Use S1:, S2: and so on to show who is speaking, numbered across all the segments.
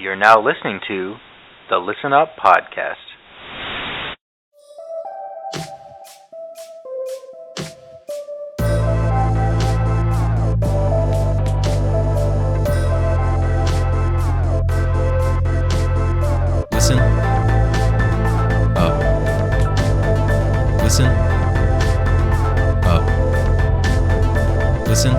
S1: You're now listening to the Listen Up Podcast.
S2: Listen up. Listen up. Listen.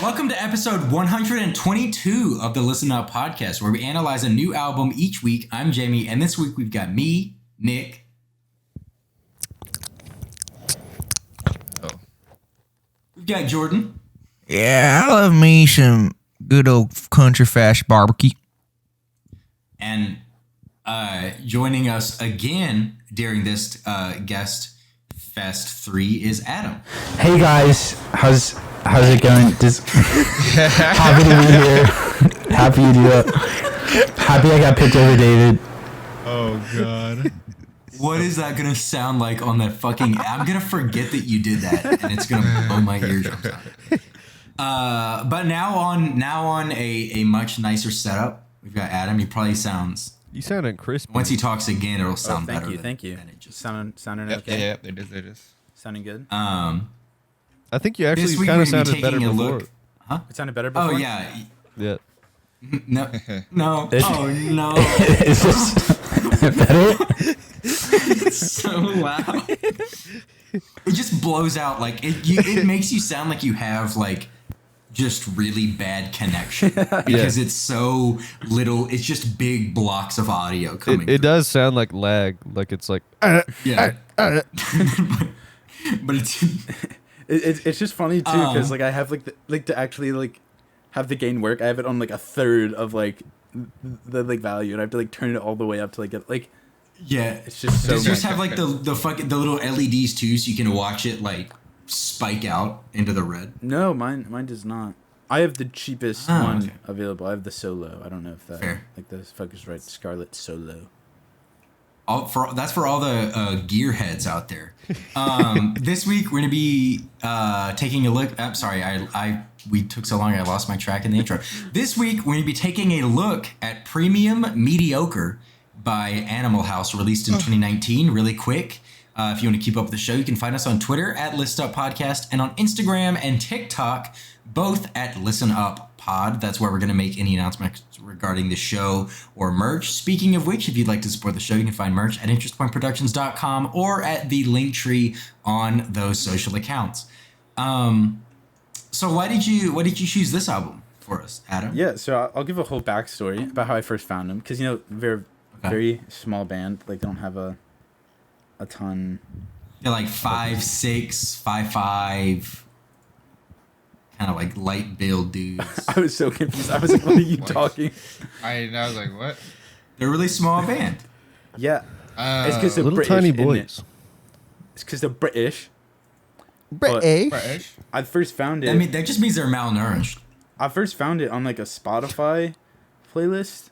S2: Welcome to episode 122 of the Listen Up Podcast, where we analyze a new album each week. I'm Jamie, and this week we've got me, Nick. We've got Jordan.
S3: Yeah, I love me some good old country fast barbecue.
S2: And joining us again during this Guest Fest 3 is Adam.
S4: Hey guys, how's it going? Happy to be here. Happy to do it. Happy I got picked over David.
S5: Oh god.
S2: What is that gonna sound like on that fucking? I'm gonna forget that you did that, and it's gonna blow my eardrums out. But now on a much nicer setup. We've got Adam. He probably sounds.
S5: You sounded crisp.
S2: Once he talks again, it'll sound better.
S6: Thank you.
S2: Than it just
S6: Sounding
S5: Yep,
S6: okay.
S5: yeah, it is.
S6: Sounding good.
S5: I think you
S2: This
S5: actually
S2: week
S5: kind
S2: we're
S5: of
S2: gonna be
S5: sounded better
S2: taking a
S5: before.
S2: look. Huh?
S6: It sounded better before.
S2: Oh yeah.
S5: Yeah.
S2: No. Oh no.
S4: Is this better?
S2: It's so loud. It just blows out like it makes you sound like you have like just really bad connection because it's so little. It's just big blocks of audio coming.
S5: It does sound like lag, like it's like
S2: yeah. But it's
S6: It's just funny too because like I have to actually like have the gain work. I have it on like a third of like the like value, and I have to like turn it all the way up to like get like.
S2: yeah.
S6: It's just so.
S2: Does yours have like the little LEDs too, so you can watch it like spike out into the red?
S6: No, mine does not. I have the cheapest one
S2: okay.
S6: available. I have the Solo. I don't know if that
S2: Fair.
S6: like the fuck is right. Scarlet Solo.
S2: That's for all the gearheads out there. This week we're gonna be taking a look. I'm sorry, we took so long I lost my track in the intro. This week we're gonna be taking a look at Premoum Mediocre by Animal House, released in 2019. Really quick. If you want to keep up with the show, you can find us on Twitter at List Up Podcast and on Instagram and TikTok, both at Listen Up Pod. That's where we're going to make any announcements regarding the show or merch. Speaking of which, if you'd like to support the show, you can find merch at interestpointproductions.com or at the link tree on those social accounts. So why did you choose this album for us, Adam?
S6: Yeah, so I'll give a whole backstory about how I first found them because they're very small band. Like they don't have a ton.
S2: They're like 5'6", 5'5", kind of like light build dudes.
S6: I was so confused. I was like, "What are you talking?"
S5: I was like, what?
S2: They're a really small band.
S6: Yeah, it's because they're
S5: Little
S6: British,
S5: tiny
S6: isn't it?
S5: boys.
S6: It's because they're British.
S5: British.
S6: I first found it.
S2: I mean, that just means they're malnourished.
S6: I first found it on like a Spotify playlist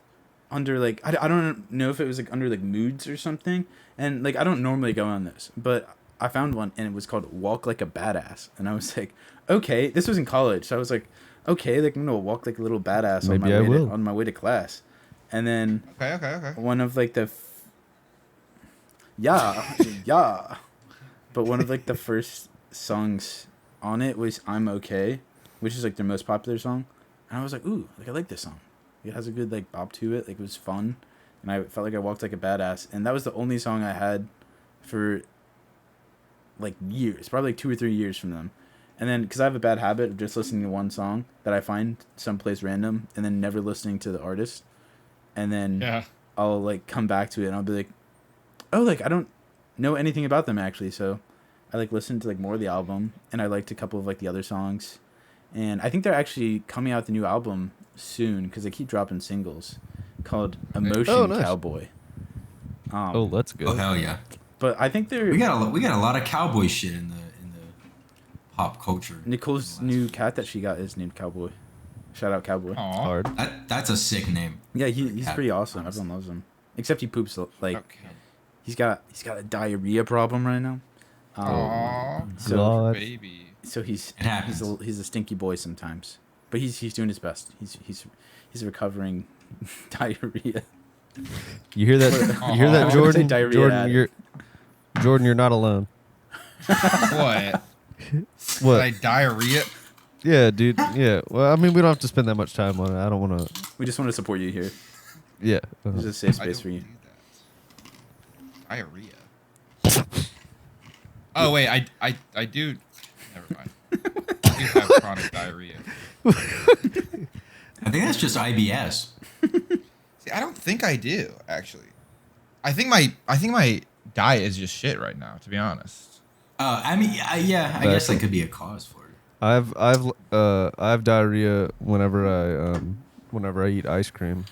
S6: under like I don't know if it was like under like moods or something, and like I don't normally go on this, but I found one and it was called Walk Like a Badass, and I was like, okay, this was in college, so I was like, okay, like I'm gonna walk like a little badass
S5: Maybe I will.
S6: on my way to class, and then
S5: Okay.
S6: one of like the yeah, but one of like the first songs on it was I'm Okay, which is like their most popular song, and I was like, ooh, like I like this song. It has a good like bop to it, like it was fun, and I felt like I walked like a badass, and that was the only song I had for like years, probably like 2 or 3 years from them. And then because I have a bad habit of just listening to one song that I find someplace random and then never listening to the artist, and then I'll like come back to it and I'll be like, oh, like I don't know anything about them actually, so I like listened to like more of the album, and I liked a couple of like the other songs, and I think they're actually coming out with a new album soon because they keep dropping singles called Emotion
S5: nice.
S6: Cowboy.
S5: That's good.
S2: Oh hell yeah!
S6: But I think they're
S2: We got a lot of cowboy shit in the pop culture.
S6: Nicole's new cat that she got is named Cowboy. Shout out Cowboy.
S5: Hard.
S2: That's a sick name.
S6: Yeah, he's pretty awesome. Everyone loves him, except he poops like he's got a diarrhea problem right now.
S5: Aww.
S6: So
S5: God.
S6: so he's
S2: It happens.
S6: he's a stinky boy sometimes. but he's doing his best. He's recovering diarrhea.
S5: You hear that? You hear that,
S6: I wanna say
S5: Jordan?
S6: diarrhea
S5: Jordan, you're not alone.
S7: What?
S5: What?
S7: Like diarrhea?
S5: Yeah, dude. Yeah. Well, I mean, we don't have to spend that much time on it. I don't want to.
S6: We just want to support you here.
S5: Yeah.
S6: There's a safe
S7: I
S6: space
S7: don't
S6: for you.
S7: do that. Diarrhea. Oh wait, I do. Never mind. I do have chronic diarrhea.
S2: I think that's just IBS.
S7: See, I don't think I do actually. I think my diet is just shit right now. To be honest.
S2: I mean, yeah, I guess that could be a cause for it.
S5: I have diarrhea whenever I eat ice cream.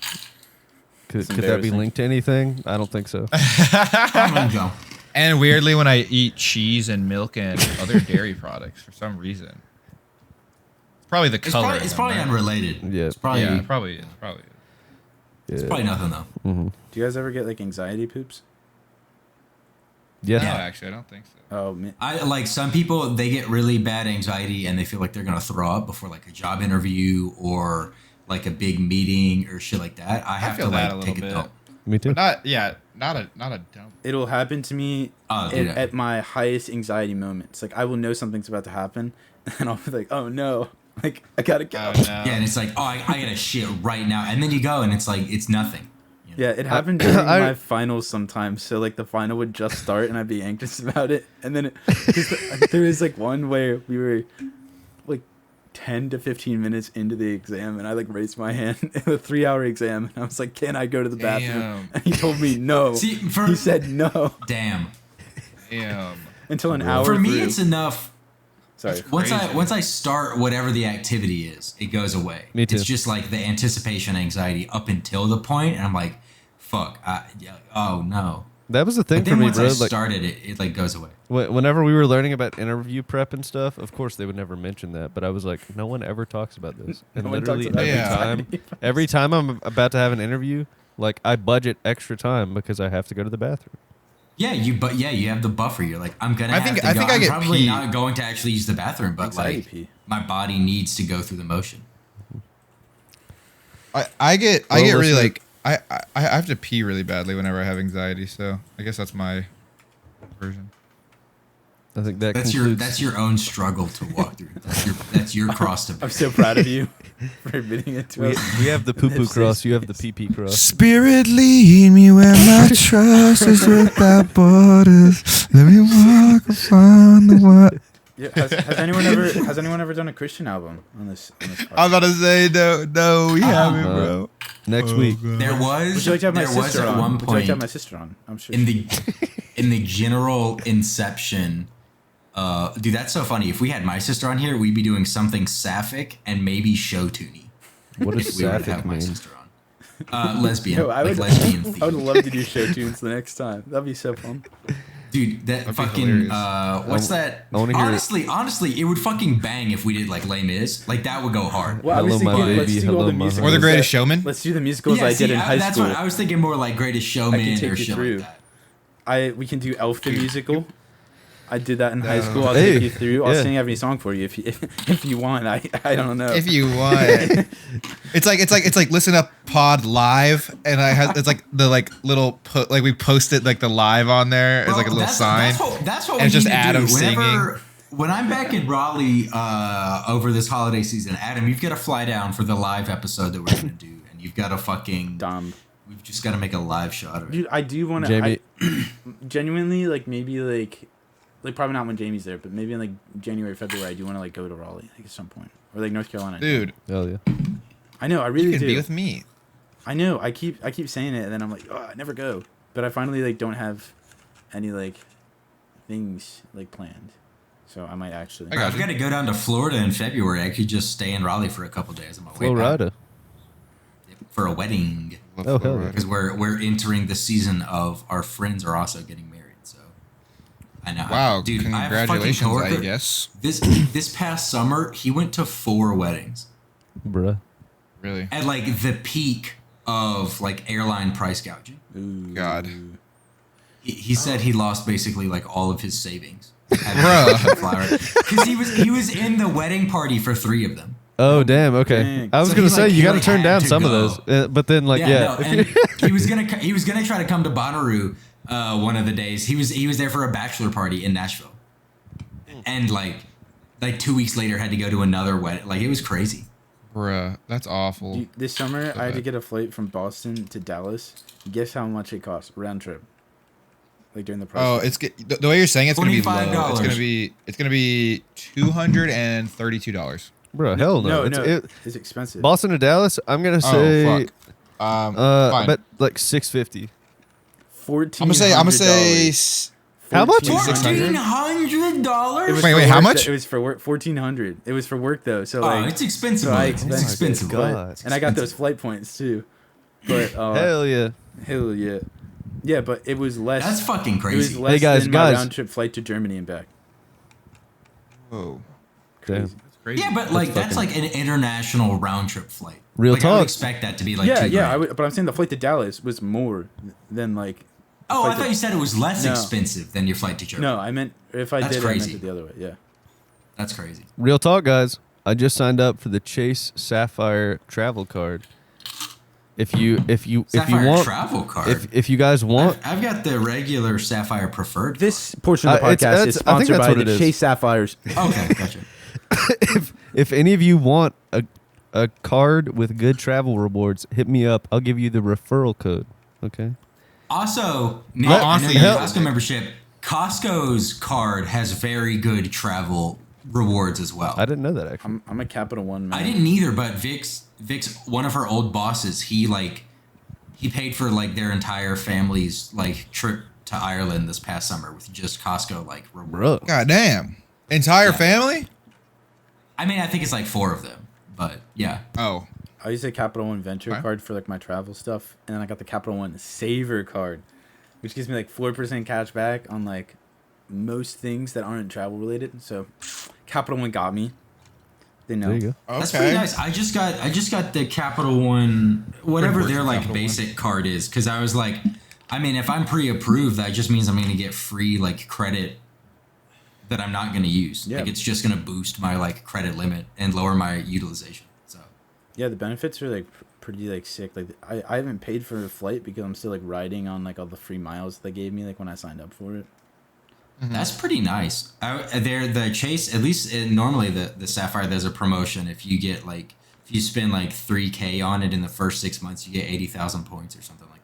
S5: Could that be
S6: embarrassing.
S5: linked to anything? I don't think so.
S2: I'm gonna go.
S7: And weirdly, when I eat cheese and milk and other dairy products, for some reason, it's probably the color.
S2: It's probably unrelated.
S5: Yeah.
S2: It's probably,
S7: Yeah, it probably is.
S2: it's probably nothing though.
S5: Mm-hmm.
S6: Do you guys ever get like anxiety poops?
S5: Yeah.
S7: No, actually, I don't think so.
S6: Oh man.
S2: I like some people, they get really bad anxiety and they feel like they're gonna throw up before like a job interview or like a big meeting or shit like that. I have
S7: feel
S2: to
S7: that
S2: like
S7: a
S2: take
S7: little
S2: a
S7: bit.
S2: dump.
S5: Me too.
S7: But not a dump.
S6: It'll happen to me
S2: Dude,
S6: at my highest anxiety moments. Like I will know something's about to happen, and I'll be like, "Oh no!" Like I gotta go.
S7: Oh, no.
S2: Yeah, and it's like, oh, I gotta shit right now, and then you go, and it's like it's nothing. You know?
S6: Yeah, it happened during my finals sometimes. So like the final would just start, and I'd be anxious about it, and then there was like one where we were like 10 to 15 minutes into the exam, and I like raised my hand in a 3-hour exam, and I was like, "Can I go to the bathroom?"
S7: Damn.
S6: And he told me no.
S2: See,
S6: He said no
S2: Damn.
S7: Damn.
S6: until an hour.
S2: For me,
S6: through.
S2: it's enough.
S6: Sorry.
S2: Once
S7: crazy.
S2: I start whatever the activity is, it goes away.
S5: Me too.
S2: It's just like the anticipation anxiety up until the point, and I'm like, fuck. Oh no.
S5: That was the thing
S2: But
S5: for
S2: then
S5: me,
S2: once
S5: bro.
S2: I
S5: Like,
S2: started it like goes away.
S5: whenever we were learning about interview prep and stuff, of course they would never mention that. But I was like, no one ever talks about this. And
S6: No one talks
S5: literally
S6: about
S5: every time I'm about to have an interview, like I budget extra time because I have to go to the bathroom.
S2: Yeah, you have the buffer. You're like, I'm gonna.
S7: I
S2: have
S7: think-
S2: to
S7: I
S2: go.
S7: think I
S2: I'm
S7: get
S2: probably
S7: pee.
S2: not going to actually use the bathroom, but
S6: Anxiety
S2: like
S6: pee.
S2: my body needs to go through the motion.
S7: I get
S5: Well,
S7: really
S5: listen-
S7: like I have to pee really badly whenever I have anxiety, so I guess that's my version.
S5: I think that
S2: That's your own struggle to walk through. That's your cross to bear.
S6: I'm so proud of you for admitting it to us.
S5: we have the poo poo
S6: It's
S5: cross.
S6: safe
S5: You have the
S6: space.
S5: pee pee cross.
S3: Spirit, lead me where my trust is without borders. Let me walk upon the water.
S6: Yeah, has anyone ever done a Christian album on this podcast?
S7: I was about to say no, we haven't, bro.
S5: Next week.
S2: There was.
S6: Would you like to have my
S2: there was
S6: sister
S2: at
S6: on?
S2: one
S6: Would you like
S2: point
S6: to have my sister on? I'm sure.
S2: in the general inception. Dude, that's so funny. If we had my sister on here, we'd be doing something sapphic and maybe show tuney.
S5: What does
S2: If we were to have
S5: sapphic
S2: my
S5: mean?
S2: sister on. Lesbian.
S6: Yo,
S2: like lesbian
S6: I would
S2: theme.
S6: love to do show tunes the next time. That'd be so fun.
S2: Dude, that
S7: That'd be
S2: fucking
S7: hilarious.
S2: what's that?
S5: I wanna hear it.
S2: Honestly, it would fucking bang if we did like Les Mis. Like that would go hard.
S6: Well, I was
S5: Hello, my
S6: thinking, let's
S5: baby.
S6: do all
S5: Hello,
S6: the
S5: my
S6: musicals.
S7: Or The Greatest
S6: that-
S7: Showman?
S6: Let's do the musicals
S2: Yeah,
S6: I
S2: see,
S6: did in high
S2: that's
S6: school.
S2: what I was thinking. More like Greatest
S6: I
S2: Showman
S6: can take
S2: or
S6: you
S2: shit
S6: through.
S2: like that.
S6: We can do Elf the musical. I did that in high school. I'll
S5: Hey,
S6: take you through. I'll
S5: yeah.
S6: sing every song for you if you want. I don't know.
S7: If you want, it's like listen up pod live, and it's like the like little we posted like the live on there as like a little sign.
S2: That's what
S7: And
S2: we
S7: it's just
S2: need to
S7: Adam
S2: do.
S7: singing.
S2: When I'm back in Raleigh over this holiday season, Adam, you've got to fly down for the live episode that we're gonna do, and you've got to fucking.
S6: Dumb.
S2: We've just got to make a live shot of it.
S6: Dude, I do want to.
S5: Jamie,
S6: Genuinely, like maybe like probably not when Jamie's there, but maybe in like January, February, I do want to like go to Raleigh like at some point, or like North Carolina.
S7: Dude,
S5: hell yeah.
S6: I know. I really
S7: you can
S6: do.
S7: be with me.
S6: I know. I keep saying it, and then I'm like, oh, I never go. But I finally like don't have any like things like planned, so I might actually.
S7: I got
S2: I've got to go down to Florida in February. I could just stay in Raleigh for a couple days on my way back
S5: Florida.
S2: for a wedding
S5: Oh, hell yeah.
S2: because we're entering the season of our friends are also getting married. So I know.
S7: Wow,
S2: dude! I have a fucking
S7: congratulations, I
S2: coworker-
S7: guess.
S2: This past summer, he went to 4 weddings
S5: Bruh.
S7: Really?
S2: at like the peak of like airline price gouging.
S7: God.
S2: He said he lost basically like all of his savings.
S7: Bruh.
S2: Because he was in the wedding party for 3 of them.
S5: Oh damn. Okay.
S6: Dang.
S5: I was
S2: So
S5: gonna
S2: he,
S5: say
S2: like,
S5: you
S2: he,
S5: got to
S2: like,
S5: turn
S2: had
S5: down
S2: to
S5: some of
S2: go.
S5: those, but then like
S2: No,
S5: if
S2: and
S5: you-
S2: he was gonna try to come to Bonnaroo one of the days. He was there for a bachelor party in Nashville, and like 2 weeks later had to go to another wedding. Like it was crazy.
S7: Bruh, that's awful.
S6: Dude, this summer, I had to
S7: bad.
S6: get a flight from Boston to Dallas. Guess how much it cost round trip? Like during the price.
S7: Oh,
S6: tag.
S7: the way you're saying it's gonna be low.
S2: $25.
S7: It's gonna be $232.
S5: bro, hell no.
S6: It's expensive.
S5: Boston to Dallas. I'm gonna
S7: Oh
S5: say
S7: fuck.
S5: I
S7: Fine.
S5: bet like 650.
S6: $1,400.
S7: I'm gonna say.
S5: How much?
S2: $1,400.
S7: Wait, how much?
S6: It was for work. $1,400. It was for work though. So
S2: Oh,
S6: like,
S2: it's expensive.
S6: so I
S2: It's
S6: expensed it,
S2: expensive.
S6: but- and I got those flight points too. But
S5: Hell yeah.
S6: hell yeah, yeah. But it was less.
S2: That's fucking
S6: It was
S2: crazy.
S6: less
S5: guys,
S6: than my
S5: guys.
S6: round trip flight to Germany and back.
S7: Whoa,
S5: Damn.
S6: Crazy.
S7: that's crazy.
S2: Yeah, but like that's like an international round trip flight.
S5: Real
S2: like, I would
S5: talk.
S2: expect that to be like
S6: Yeah,
S2: $2,000.
S6: yeah. But I'm saying the flight to Dallas was more than like. the
S2: Oh,
S6: flight
S2: I thought
S6: to-
S2: you said it was less
S6: No.
S2: expensive than your flight to Germany.
S6: No, I meant if I
S2: That's
S6: did, I meant
S2: crazy.
S6: it the other way. Yeah.
S2: That's crazy.
S5: Real talk, guys. I just signed up for the Chase Sapphire travel card. If you
S2: Sapphire
S5: want
S2: travel card.
S5: if you guys want
S2: I've got the regular Sapphire preferred.
S6: This portion of the
S5: it's-
S6: podcast is
S5: that's- I think
S6: sponsored
S5: that's
S6: by
S5: what it
S6: the
S5: is.
S6: Chase Sapphires.
S2: Okay, gotcha.
S5: if any of you want a card with good travel rewards, hit me up. I'll give you the referral code. Okay.
S2: Also, Nick,
S7: Well,
S2: I know
S7: honestly,
S2: your
S7: hell-
S2: Costco membership. Costco's card has very good travel rewards as well.
S5: I didn't know that actually.
S6: I'm a Capital One man.
S2: I didn't either, but Vix, one of her old bosses, he paid for like their entire family's like trip to Ireland this past summer with just Costco like rewards.
S5: Bro.
S7: God damn. Entire
S2: Yeah.
S7: family?
S2: I mean, I think it's like 4 of them, but yeah.
S7: Oh.
S6: I use a Capital One Venture
S7: Okay.
S6: card for like my travel stuff, and then I got the Capital One Saver card, which gives me like 4% cash back on like most things that aren't travel related. So Capital One got me. They know.
S5: There you go.
S7: Okay.
S2: That's pretty nice. I just got the Capital One, whatever
S7: Pretty
S2: their
S7: worth it,
S2: like
S7: Capital
S2: basic card is, because I was like, I mean, if I'm pre-approved, that just means I'm gonna get free like credit that I'm not gonna use.
S6: Yeah.
S2: Like it's just gonna boost my like credit limit and lower my utilization. So
S6: Yeah, the benefits are like pretty like sick. Like I haven't paid for a flight because I'm still like riding on like all the free miles they gave me like when I signed up for it.
S2: that's pretty nice. They're the Chase, at least normally the Sapphire, there's a promotion. If you get like, if you spend like $3,000 on it in the first 6 months, you get 80,000 points or something like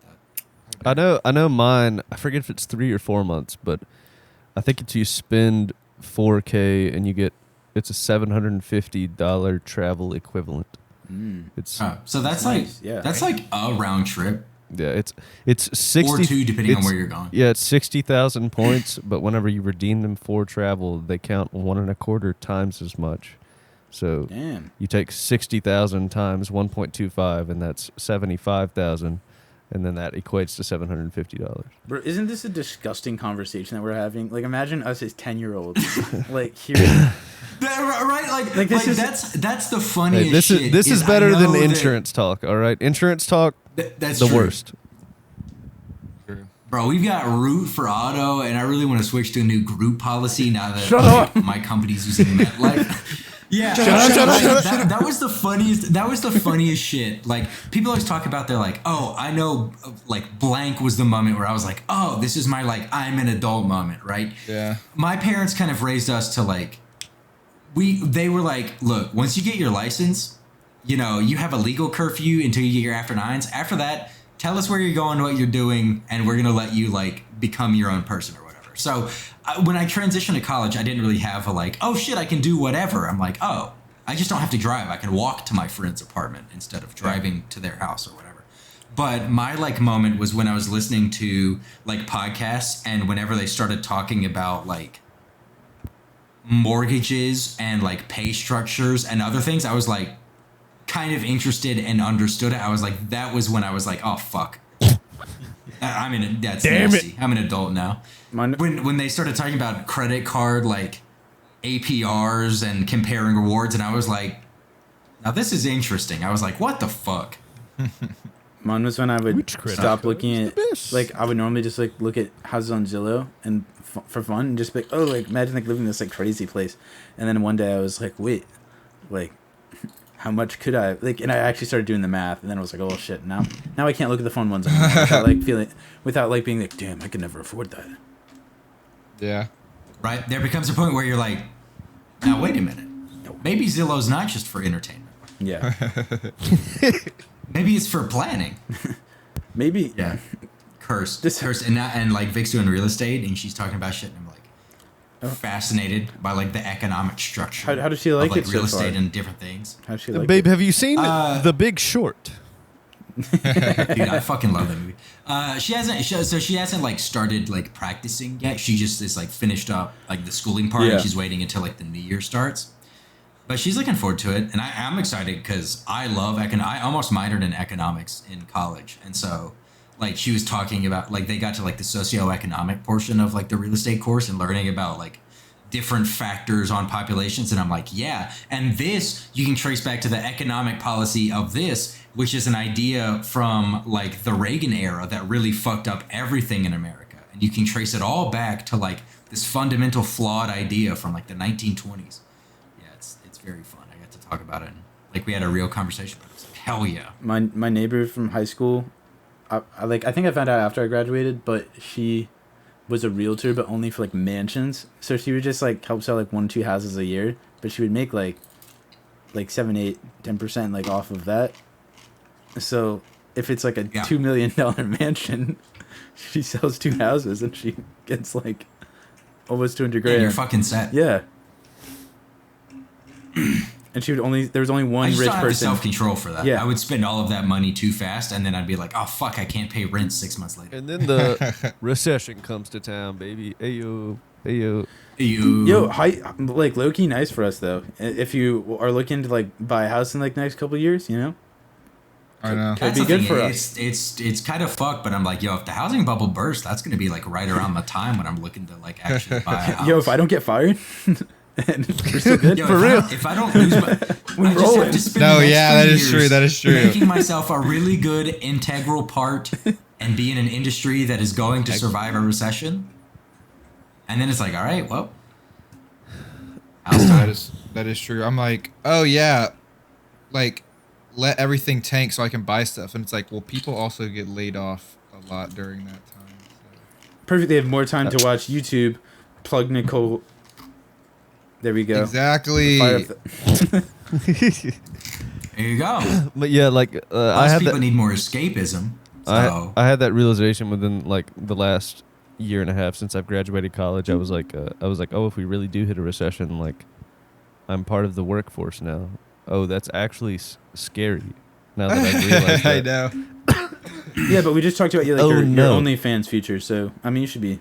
S2: that.
S5: I know mine. I forget if it's 3 or 4 months, but I think it's you spend $4,000 and you get it's a $750 travel equivalent. It's
S2: So that's
S6: That's
S2: like,
S6: nice, yeah.
S2: that's like a round trip
S5: yeah, it's 60
S2: or 2 depending on
S5: it's-
S2: where you're going.
S5: Yeah, it's 60,000 points, but whenever you redeem them for travel, they count 1.25 times as much. So
S6: Damn.
S5: you take 60,000 times 1.25, and that's 75,000, and then that equates to $750.
S6: Bro, isn't this a disgusting conversation that we're having? Like, imagine us as 10-year-olds, like hearing.
S2: Right,
S6: Like, this is-
S2: that's the funniest
S5: Hey, this is
S2: shit.
S5: this is
S2: I
S5: better than
S2: know that-
S5: insurance talk. All right, insurance talk,
S2: That's
S5: the
S2: true.
S5: worst.
S2: Bro, we've got Root for auto, and I really want to switch to a new group policy now that
S6: Shut up.
S2: my company's using MetLife. Yeah, that was the funniest. That was the funniest shit. Like people always talk about, they're like, "Oh, I know." Like blank was the moment where I was like, "Oh, this is my like I'm an adult moment," right?
S7: Yeah.
S2: My parents kind of raised us to like, they were like, "Look, once you get your license, you know, you have a legal curfew until you get your after 9s. After that, tell us where you're going, what you're doing, and we're gonna let you like become your own person or whatever." So when I transitioned to college, I didn't really have a like, oh shit, I can do whatever. I'm like, oh, I just don't have to drive. I can walk to my friend's apartment instead of driving to their house or whatever. But my like moment was when I was listening to like podcasts, and whenever they started talking about like mortgages and like pay structures and other things, I was like kind of interested and understood it. I was like, that was when I was like, oh fuck. That's
S5: Damn
S2: nasty. I'm an adult now.
S6: Mine-
S2: When they started talking about credit card like APRs and comparing rewards, and I was like, now this is interesting. I was like, what the fuck?
S6: Mine was when I would
S5: Which credit
S6: stop
S5: card
S6: looking
S5: is
S6: at,
S5: the best?
S6: like, I would normally just, like, look at houses on Zillow and for fun and just be like, oh, like, imagine, like, living in this, like, crazy place. And then one day I was like, wait, like, how much could I like? And I actually started doing the math, and then I was like, oh shit, now I can't look at the fun ones anymore without like being like, damn, I could never afford that.
S7: Yeah.
S2: Right? There becomes a point where you're like, now wait a minute. Maybe Zillow's not just for entertainment.
S6: Yeah.
S2: Maybe it's for planning.
S6: Maybe.
S2: Yeah. Curse. And like Vic's doing real estate and she's talking about shit and I'm like fascinated by like the economic structure.
S6: How does she like it
S2: real
S6: so
S2: estate
S6: far?
S2: and different things.
S6: How does she like
S5: Babe,
S6: it?
S5: have you seen The Big Short?
S2: Dude, I fucking love that movie. She hasn't like started like practicing yet. She just is like finished up like the schooling part and she's waiting until like the new year starts. But she's looking forward to it, and I'm excited because I love I almost minored in economics in college, and so like she was talking about like they got to like the socioeconomic portion of like the real estate course and learning about like different factors on populations, and I'm like, yeah, and this you can trace back to the economic policy of this, which is an idea from like the Reagan era that really fucked up everything in America, and you can trace it all back to like this fundamental flawed idea from like the 1920s. It's very fun. I got to talk about it. And, like we had a real conversation about it. I was like, hell yeah.
S6: My neighbor from high school, I think I found out after I graduated, but she was a realtor, but only for like mansions. So she would just like help sell like 1 or 2 houses a year, but she would make like 7, 8, 10% like off of that. So if it's like a $2 million mansion, she sells 2 houses and she gets like almost 200 grand.
S2: Yeah, you're fucking set.
S6: Yeah. And there was only one rich person.
S2: Self-control for that.
S6: Yeah.
S2: I would spend all of that money too fast, and then I'd be like, oh fuck, I can't pay rent 6 months later.
S5: And then the recession comes to town, baby. Ayo.
S6: Yo, like low key nice for us though. If you are looking to like buy a house in like the next couple of years, you know.
S7: I know.
S6: Could be good for us.
S2: It's kind of fucked, but I'm like, yo, if the housing bubble bursts, that's gonna be like right around the time when I'm looking to like actually buy a house.
S6: Yo, if I don't get fired. And we're still good.
S2: Yo,
S6: For real.
S2: If I don't lose my... I just have to spend the next
S7: that
S2: 3
S7: is true.
S2: years
S7: That is true.
S2: Making myself a really good integral part and be in an industry that is going to survive a recession. And then it's like, all right, well...
S7: That is true. I'm like, oh yeah, like, let everything tank so I can buy stuff. And it's like, well, people also get laid off a lot during that time. So.
S6: Perfect. They have more time to watch YouTube. Plug Nicole... There we go.
S7: Exactly.
S2: There you go.
S5: But yeah, like I had
S2: people need more escapism. So.
S5: I had that realization within like the last year and a half since I've graduated college. I was like, oh, if we really do hit a recession, like I'm part of the workforce now. Oh, that's actually scary. Now that I've realized that.
S7: I know.
S6: Yeah, but we just talked about your OnlyFans feature, so I mean, you should be.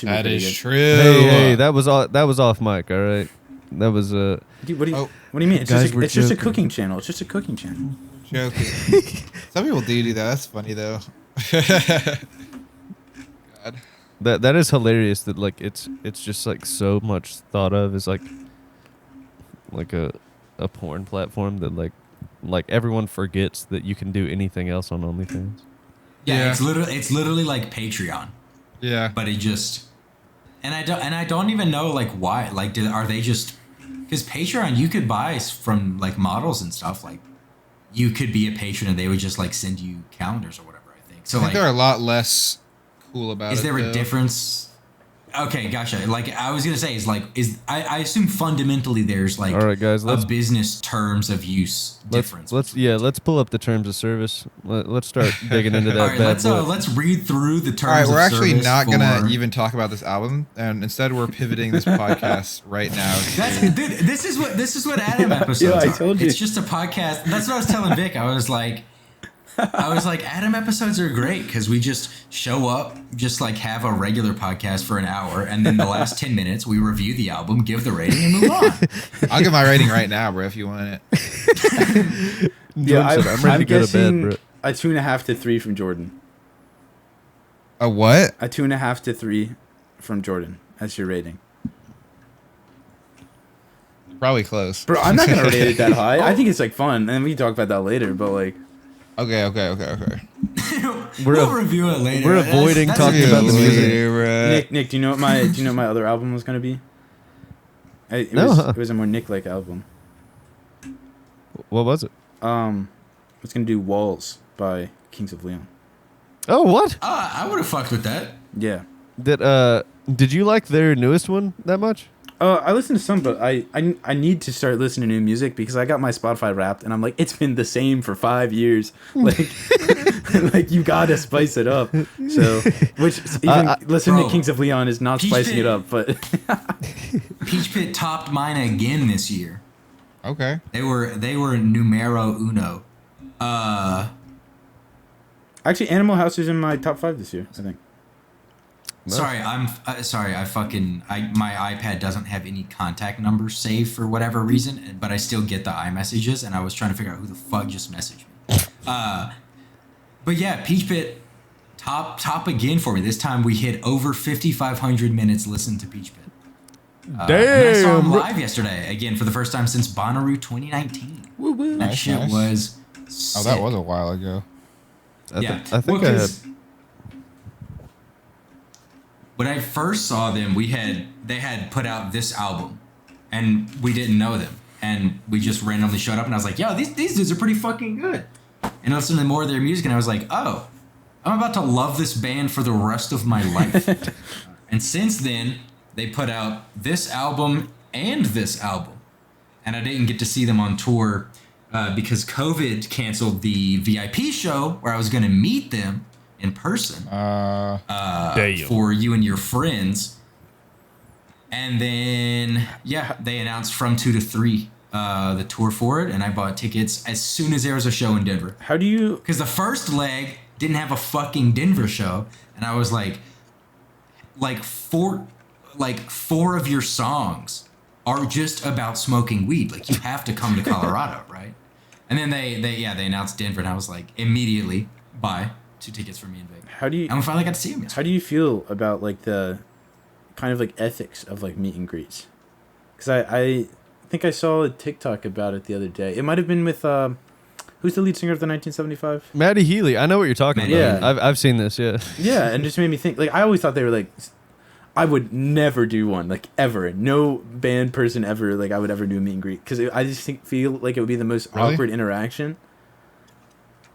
S7: That is true.
S5: Hey, that was off mic. All right, that was
S6: Dude, what do you mean? It's just a cooking channel. It's just a cooking channel.
S7: Joking. Some people do that. That's funny though. God.
S5: That is hilarious. That like it's just like so much thought of as like a porn platform that like everyone forgets that you can do anything else on OnlyFans.
S2: Yeah, it's literally like Patreon.
S7: Yeah,
S2: but it just, and I don't even know like why. Like, are they just? Because Patreon, you could buy from like models and stuff. Like, you could be a patron and they would just like send you calendars or whatever. I think so.
S7: I think
S2: like,
S7: they're a lot less cool about it.
S2: Is there a difference? Okay, gotcha. Like I was gonna say, I assume fundamentally there's like
S5: all right, guys,
S2: a business terms of use difference.
S5: Let's pull up the terms of service. Let's start digging into that.
S2: All right, let's read through the terms.
S7: All right, we're
S2: of
S7: actually
S2: service
S7: not gonna even talk about this album, and instead we're pivoting this podcast right now.
S2: Dude, this is what Adam episodes
S6: I
S2: are.
S6: told you.
S2: It's just a podcast. That's what I was telling Vic. I was like, Adam episodes are great because we just show up, just like have a regular podcast for an hour, and then the last 10 minutes we review the album, give the rating, and move on.
S7: I'll give my rating right now, bro, if you want it.
S6: Yeah,
S5: I'm ready to go to bed, bro.
S6: A 2.5 to 3 from Jordan.
S7: A what?
S6: A 2.5 to 3 from Jordan. That's your rating.
S7: Probably close.
S6: Bro, I'm not gonna rate it that high. I think it's like fun, and we can talk about that later. But like,
S7: Okay.
S2: We'll review it later.
S5: We're avoiding talking about the music.
S6: Nick, do you know what my other album was gonna be? It was a more Nick-like album.
S5: What was it?
S6: I was gonna do Walls by Kings of Leon.
S5: Oh, what?
S2: I would have fucked with that.
S6: Yeah.
S5: Did you like their newest one that much?
S6: I listened to some, but I need to start listening to new music because I got my Spotify Wrapped, and I'm like, it's been the same for 5 years. Like, like you gotta spice it up. So, which even listening to Kings of Leon is not spicing it up, but
S2: Peach Pit topped mine again this year.
S7: Okay.
S2: They were numero uno.
S6: actually, Animal House is in my top 5 this year, I think.
S2: Sorry, sorry. My iPad doesn't have any contact numbers saved for whatever reason, but I still get the iMessages, and I was trying to figure out who the fuck just messaged me. But yeah, Peach Pit top again for me. This time we hit over 5,500 minutes listened to Peach Pit. And I saw him live yesterday again for the first time since Bonnaroo 2019.
S6: Woo woo.
S2: That shit was.
S7: Oh, that was a while ago.
S2: Yeah,
S5: I think I had.
S2: When I first saw them, they had put out this album, and we didn't know them, and we just randomly showed up, and I was like, "Yo, these dudes are pretty fucking good." And I listened to more of their music, and I was like, "Oh, I'm about to love this band for the rest of my life." And since then, they put out this album and this album, and I didn't get to see them on tour because COVID canceled the VIP show where I was going to meet them in person for you and your friends. And then, yeah, they announced from 2 to 3 the tour for it, and I bought tickets as soon as there was a show in Denver.
S6: How do you...
S2: Because the first leg didn't have a fucking Denver show, and I was like four of your songs are just about smoking weed. Like, you have to come to Colorado, right? And then they announced Denver, and I was like, immediately buy 2 tickets for me in Vegas. And we finally got to see him yesterday.
S6: How do you feel about like the kind of like ethics of like meet and greets? Because I think I saw a TikTok about it the other day. It might have been with who's the lead singer of the 1975?
S5: Maddie Healy. I know what you're talking about.
S6: Yeah.
S5: I've seen this. Yeah.
S6: Yeah, and just made me think. Like I always thought they were like, I would never do one, like ever. No band person ever like I would ever do a meet and greet because I just feel like it would be the most awkward interaction.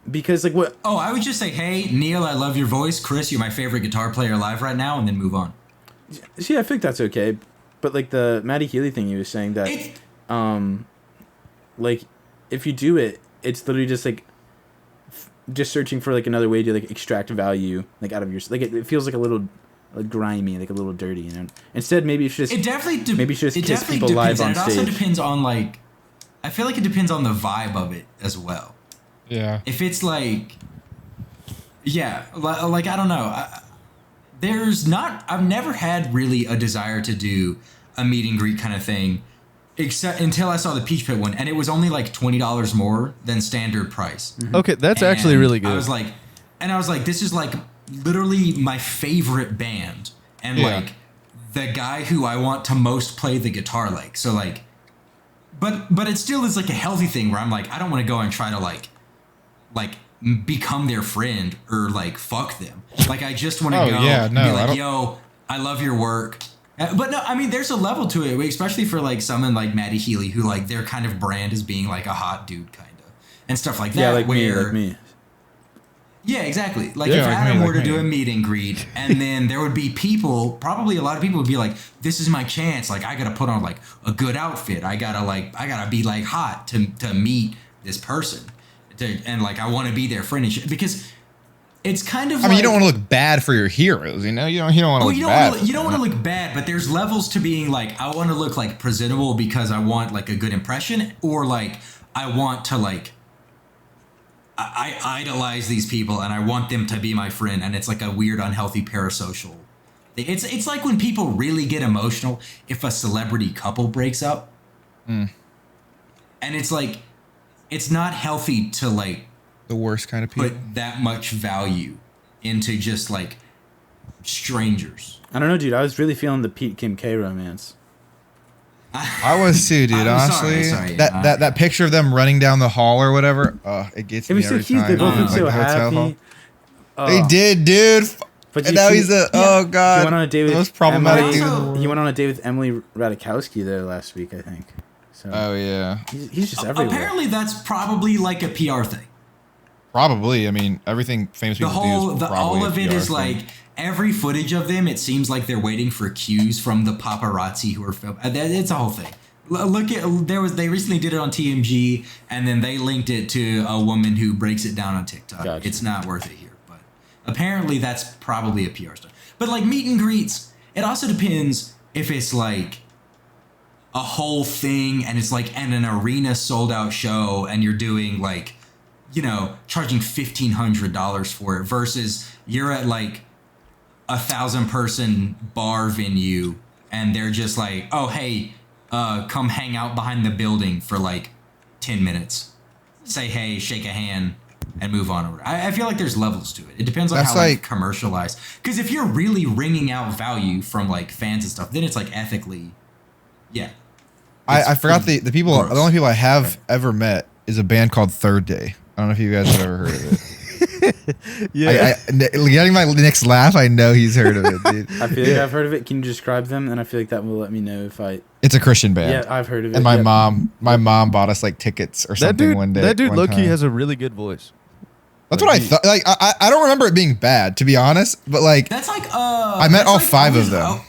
S6: Because like what?
S2: Oh, I would just say, "Hey, Neil, I love your voice. Chris, you're my favorite guitar player alive right now," and then move on.
S6: See, I think that's okay, but like the Maddie Healy thing, you was saying that, like, if you do it, it's literally just like, just searching for like another way to like extract value like out of your like it feels like a little like grimy, like a little dirty, you know. Instead, maybe you should just maybe you should just kiss people live on stage.
S2: It also depends on like, I feel like it depends on the vibe of it as well.
S7: Yeah.
S2: If it's like, yeah, like I don't know. I've never had really a desire to do a meet and greet kind of thing, except until I saw the Peach Pit one, and it was only like $20 more than standard price.
S6: Mm-hmm.
S5: Okay, that's actually really good.
S2: I was like, this is like literally my favorite band, and like the guy who I want to most play the guitar like. So like, but it still is like a healthy thing where I'm like, I don't want to go and try to like become their friend or like fuck them. Like I just want to go and be like, yo, I love your work. But no, I mean, there's a level to it, especially for like someone like Maddie Healy, who like their kind of brand is being like a hot dude kind of and stuff like that.
S6: Yeah, like me.
S2: Yeah, exactly. Like if Adam were to do a meet and greet, and then there would be people, probably a lot of people would be like, "This is my chance. Like I gotta put on like a good outfit. I gotta be like hot to meet this person." And like I want to be their friend and shit, because it's kind of.
S3: I mean, you don't want to look bad for your heroes, you know. You don't want to look bad.
S2: You don't want to look bad, but there's levels to being like, I want to look like presentable because I want like a good impression, or like I want to like. I idolize these people and I want them to be my friend, and it's like a weird, unhealthy parasocial. It's like when people really get emotional if a celebrity couple breaks up, and it's like. It's not healthy to like
S3: the worst kind of people
S2: put that much value into just like strangers.
S6: I don't know, dude. I was really feeling the Pete Kim K romance.
S3: I was too, dude. Honestly,
S2: sorry.
S3: that picture of them running down the hall or whatever, it gets me every time.
S6: They both look so happy.
S3: They did, dude. And now he's oh god,
S6: he went on a date with
S3: most problematic
S6: Emily.
S3: dude in the world.
S6: He went on a date with Emily Ratajkowski there last week, I think. So
S7: Oh yeah,
S6: he's just everywhere.
S2: Apparently, that's probably like a PR thing.
S7: probably. I mean, everything famous people do is probably
S2: all
S7: a
S2: of it
S7: PR
S2: is
S7: thing.
S2: like every footage of them. It seems like they're waiting for cues from the paparazzi who are filming. It's a whole thing. Look at they recently did it on TMG, and then they linked it to a woman who breaks it down on TikTok.
S6: Gotcha.
S2: It's not worth it here, but apparently that's probably a PR stuff. But like meet and greets, it also depends if it's like a whole thing and it's like an arena sold out show and you're doing like, you know, charging $1,500 for it versus you're at like 1,000 person bar venue and they're just like, oh, hey, come hang out behind the building for like 10 minutes, say hey, shake a hand, and move on. I feel like there's levels to it. It depends on
S7: That's
S2: how like
S7: like-
S2: commercialized. Because if you're really wringing out value from like fans and stuff, then it's like ethically, yeah.
S7: I forgot the people.
S2: gross.
S7: The only people I have ever met is a band called Third Day. I don't know if you guys have ever heard of it. Getting my next laugh, I know he's heard of it, dude.
S6: I feel like I've heard of it. Can you describe them? And I feel like that will let me know if I.
S7: It's a Christian band.
S6: Yeah, I've heard of it.
S7: And my
S6: yeah.
S7: mom bought us like tickets or
S5: That
S7: something
S5: dude,
S7: one day.
S5: that dude,
S7: one
S5: low key
S7: time.
S5: has a really good voice.
S7: That's what I thought. Like, I don't remember it being bad, to be honest. But like,
S2: That's like
S7: I met
S2: that's
S7: all
S2: like-
S7: 5
S2: I was-
S7: of them.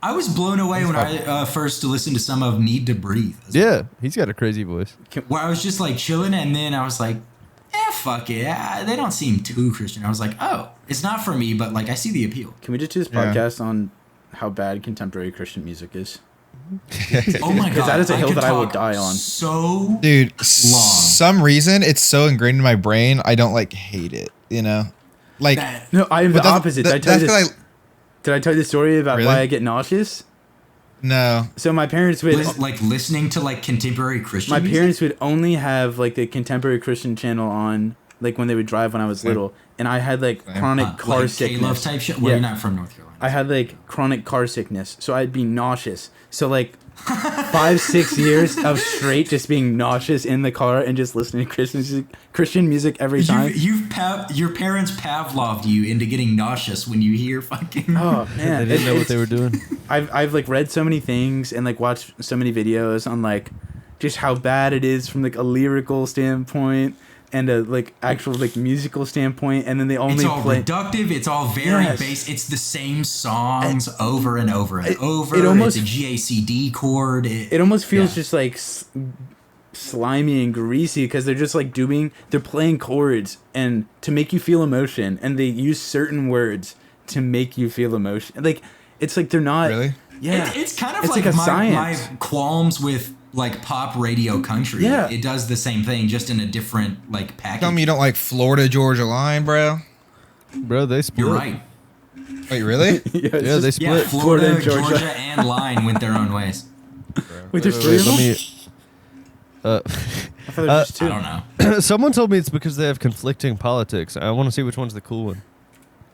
S2: I was blown away when I first listened to some of Need to Breathe.
S5: Yeah, he's got a crazy voice.
S2: Where I was just like chilling, and then I was like, fuck it. They don't seem too Christian. I was like, oh, it's not for me, but like I see the appeal.
S6: Can we just do this
S7: Yeah.
S6: podcast on how bad contemporary Christian music is?
S2: Oh my god,
S6: that is a hill
S2: could
S6: that I will
S2: talk
S6: die on.
S2: So
S7: dude,
S2: long.
S7: some reason it's so ingrained in my brain. I don't like hate it. You know, like
S2: that,
S6: No, I am the
S7: but that's-
S6: opposite.
S7: that-
S6: Did I tell you
S7: that's
S6: this? Did I tell you the story about
S7: Really?
S6: why I get nauseous?
S7: no.
S6: So my parents would
S2: like listening to like contemporary Christian.
S6: my
S2: music?
S6: parents would only have like the contemporary Christian channel on like when they would drive when I was little, and I had like
S7: Same.
S6: chronic car
S2: like
S6: sickness.
S2: K-Love type shit. Well,
S6: Yeah.
S2: you're not from North Carolina.
S6: I had like chronic car sickness, so I'd be nauseous. So like 5-6 years of straight just being nauseous in the car and just listening to Christian music every time.
S2: Your parents Pavloved you into getting nauseous when you hear fucking.
S6: Oh
S5: They
S6: man,
S5: didn't know what they were doing.
S6: I've like read so many things and like watched so many videos on like just how bad it is from like a lyrical standpoint and a like actual like musical standpoint, and then they only
S2: It's all
S6: play.
S2: reductive. It's all very
S6: Yes.
S2: base. It's the same songs over and over and over.
S6: it almost-
S2: it's a GACD chord.
S6: It almost feels
S2: Yeah.
S6: just like slimy and greasy because they're just like they're playing chords and to make you feel emotion, and they use certain words to make you feel emotion. Like it's like they're not
S7: Really?
S6: Yeah,
S2: It's kind of
S6: It's
S2: like,
S6: like a
S2: my
S6: science.
S2: qualms with like pop radio country.
S6: Yeah.
S2: It does the same thing, just in a different like package.
S7: Tell me you don't like Florida Georgia Line, bro.
S5: Bro, they split.
S2: You're right.
S7: Wait, really?
S6: yeah,
S5: Yeah, they
S2: Yeah,
S5: split.
S2: Florida,
S6: and Georgia.
S2: Georgia, and Line went their own ways.
S6: Wait, there's
S5: Wait,
S6: three of them.
S5: let me.
S6: I thought there was just
S2: I
S6: two.
S2: don't know.
S5: Someone told me it's because they have conflicting politics. I want to see which one's the cool one.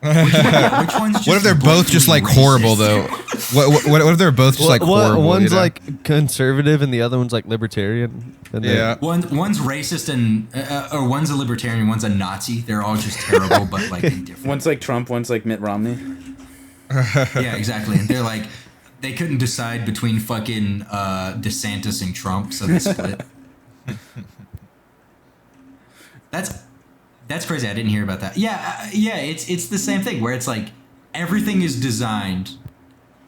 S2: Yeah, which one's just
S7: What if they're both just like
S2: blatantly
S7: horrible
S2: racist?
S7: though? What if they're both just like horrible?
S5: One's
S7: you know?
S5: like conservative and the other one's like libertarian. And then-
S7: Yeah.
S2: One's racist and or one's a libertarian, one's a Nazi. They're all just terrible, but like in different.
S6: One's like Trump, one's like Mitt Romney.
S2: Yeah, exactly. And they're like, they couldn't decide between fucking DeSantis and Trump, so they split. That's crazy. I didn't hear about that. Yeah, yeah. It's the same thing where it's like everything is designed